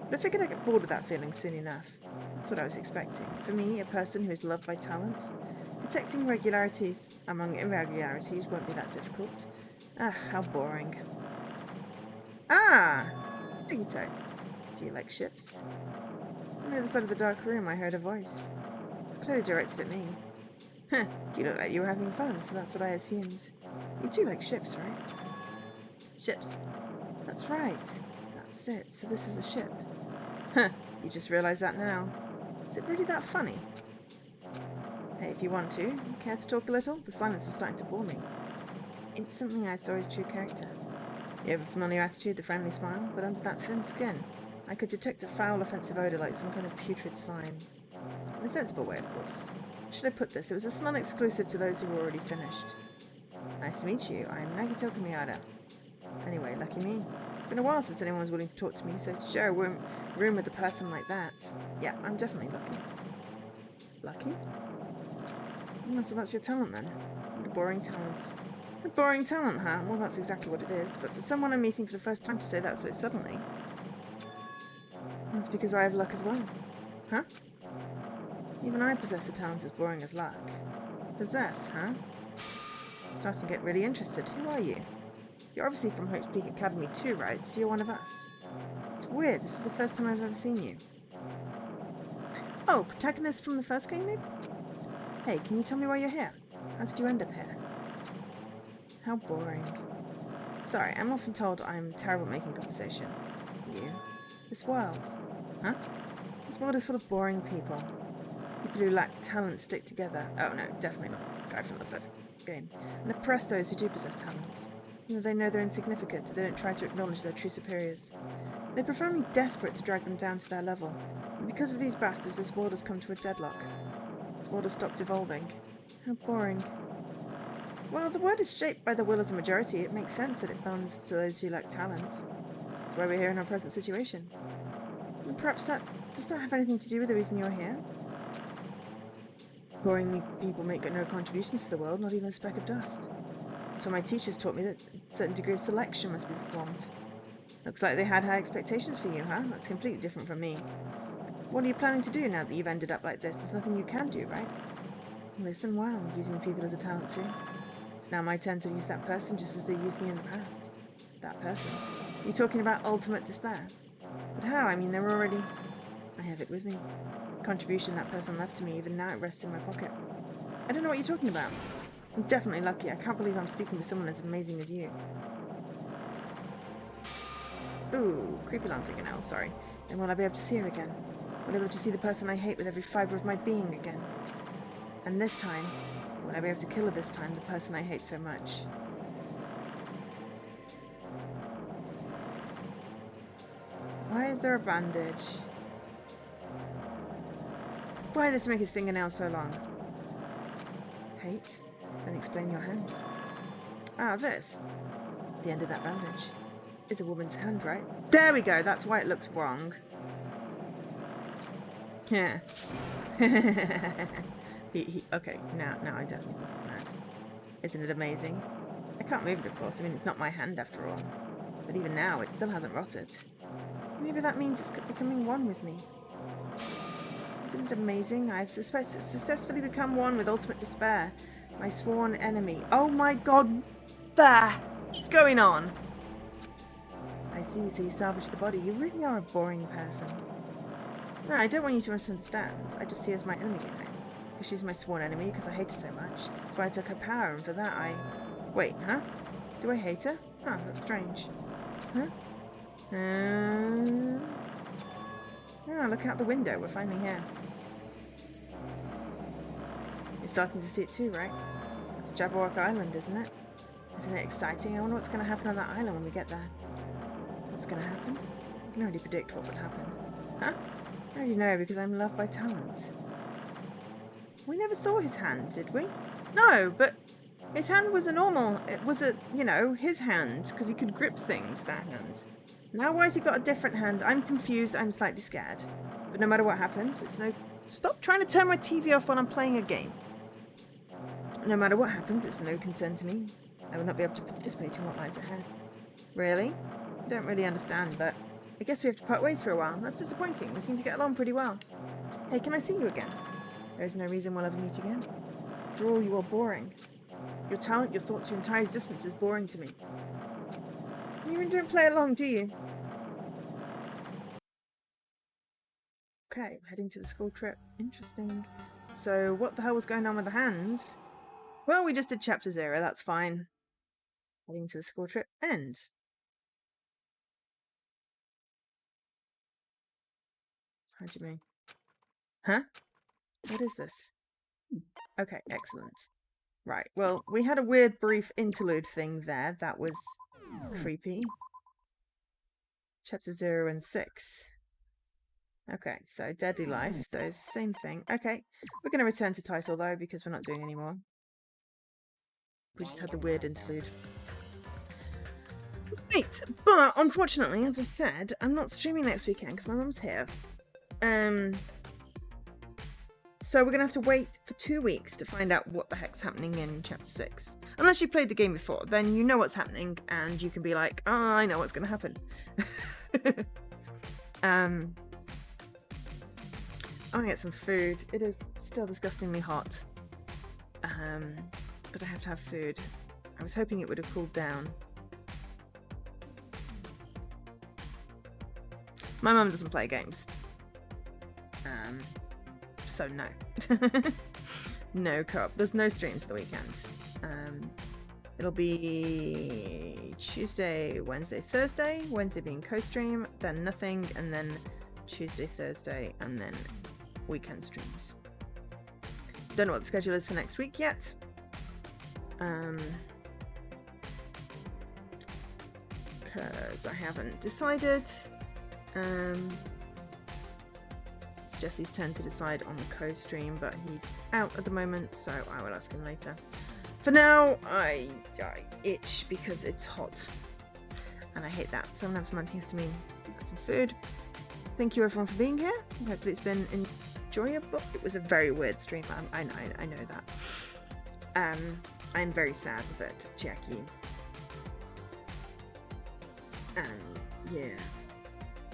Speaker 1: But I figured I'd get bored of that feeling soon enough. That's what I was expecting. For me, a person who is loved by talent, detecting regularities among irregularities won't be that difficult. Ah, how boring. Ah! Digito. Do you like ships? On the other side of the dark room, I heard a voice. Clearly directed at me. Huh, you look like you were having fun, so that's what I assumed. You do like ships, right? Ships. That's right. That's it. So this is a ship. Huh, you just realised that now. Is it really that funny? Hey, if you want to, care to talk a little? The silence was starting to bore me. Instantly I saw his true character. You have a familiar attitude, the friendly smile, but under that thin skin, I could detect a foul, offensive odour like some kind of putrid slime. In a sensible way, of course. How should I put this? It was a smell exclusive to those who were already finished. Nice to meet you. I am Nagito Kamiyada. Anyway, lucky me. It's been a while since anyone was willing to talk to me, so to share a room room with a person like that. Yeah, I'm definitely lucky. Lucky? Oh, so that's your talent then. What a boring talent. A boring talent, huh? Well, that's exactly what it is. But for someone I'm meeting for the first time to say that so suddenly, that's because I have luck as well. Huh? Even I possess a talent as boring as luck. Possess, huh? I'm starting to get really interested. Who are you? You're obviously from Hope's Peak Academy too, right? So you're one of us. It's weird. This is the first time I've ever seen you. Oh, protagonist from the first game, maybe? Hey, can you tell me why you're here? How did you end up here? How boring. Sorry, I'm often told I'm terrible at making conversation. You? This world. Huh? This world is full of boring people. People who lack talent stick together. Oh no, definitely not. Guy from the first game. And oppress those who do possess talents. Even though they know they're insignificant, they don't try to acknowledge their true superiors. They're profoundly desperate to drag them down to their level. And because of these bastards, this world has come to a deadlock. This world has stopped evolving. How boring. Well, the world is shaped by the will of the majority. It makes sense that it bends to those who lack talent. That's why we're here in our present situation. And perhaps does that have anything to do with the reason you're here? Boring people make no contributions to the world, not even a speck of dust. So my teachers taught me that a certain degree of selection must be performed. Looks like they had high expectations for you, huh? That's completely different from me. What are you planning to do now that you've ended up like this? There's nothing you can do, right? Listen, wow, using people as a talent too. It's now my turn to use that person just as they used me in the past. That person. You're talking about ultimate despair. But how? I mean, they're already... I have it with me. The contribution that person left to me, even now it rests in my pocket. I don't know what you're talking about. I'm definitely lucky. I can't believe I'm speaking with someone as amazing as you. Ooh, creepy long fingernails, sorry. Then will I be able to see her again? Will I be able to see the person I hate with every fibre of my being again? And this time, will I be able to kill her this time, the person I hate so much? Why is there a bandage? Why did this make his fingernails so long? Hate? Then explain your hand. Ah, this. The end of that bandage is a woman's hand, right? There we go, that's why it looks wrong. Yeah. Okay, now I definitely think he's mad. Isn't it amazing? I can't move it, of course. I mean, it's not my hand after all. But even now, it still hasn't rotted. Maybe that means it's becoming one with me. Isn't it amazing? I've successfully become one with ultimate despair, my sworn enemy. Oh my god! What's going on? I see, so you salvaged the body. You really are a boring person. No, I don't want you to misunderstand. I just see her as my enemy, you know. Because she's my sworn enemy, because I hate her so much. That's why I took her power, and for that I... Wait, huh? Do I hate her? Huh, that's strange. Huh? Oh, look out the window. We're finally here. You're starting to see it too, right? It's Jabberwock Island, isn't it? Isn't it exciting? I wonder what's going to happen on that island when we get there. What's going to happen? I can already predict what will happen. Huh? I already know, because I'm loved by talent. We never saw his hand, did we? No, but his hand was a normal... It was a, you know, his hand, because he could grip things, that hand. Now why has he got a different hand? I'm confused, I'm slightly scared. But no matter what happens, it's no... Stop trying to turn my TV off when I'm playing a game. No matter what happens, it's no concern to me. I will not be able to participate in what lies ahead. Really? I don't really understand, but I guess we have to part ways for a while. That's disappointing. We seem to get along pretty well. Hey, can I see you again? There is no reason we'll ever meet again. After all, you are boring. Your talent, your thoughts, your entire existence is boring to me. You even don't play along, do you? Okay, heading to the school trip. Interesting. So, what the hell was going on with the hand? Well, we just did chapter 0, that's fine. Heading to the school trip. End. How do you mean? Huh? What is this? Okay, excellent. Right, well, we had a weird brief interlude thing there. That was creepy. Chapter 0 and 6. Okay, so Deadly Life, so same thing. Okay, we're going to return to title though, because we're not doing any more. We just had the weird interlude. Right, but unfortunately, as I said, I'm not streaming next weekend because my mum's here. So we're gonna have to wait for 2 weeks to find out what the heck's happening in Chapter 6. Unless you played the game before, then you know what's happening and you can be like, oh, I know what's gonna happen. I'm gonna get some food. It is still disgustingly hot. But I have to have food. I was hoping it would have cooled down. My mum doesn't play games. So no. No co-op. There's no streams the weekend. It'll be Tuesday, Wednesday, Thursday. Wednesday being co-stream, then nothing, and then Tuesday, Thursday, and then weekend streams. Don't know what the schedule is for next week yet. Because I haven't decided. It's Jesse's turn to decide on the co-stream, but he's out at the moment, so I will ask him later. For now, I itch because it's hot, and I hate that. So I'm gonna have some antihistamine and some food. Thank you everyone for being here. Hopefully it's been enjoyable. It was a very weird stream. I know that. I'm very sad with it, Jackie. And yeah,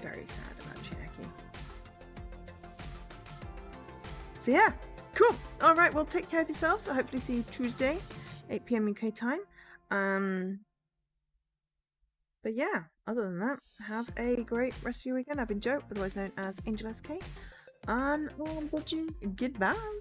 Speaker 1: very sad about Jackie. So yeah, cool. All right, well, take care of yourselves. I'll hopefully see you Tuesday, 8 p.m. UK time. But yeah, other than that, have a great rest of your weekend. I've been Joe, otherwise known as Angel SK, and I'll bid you goodbye.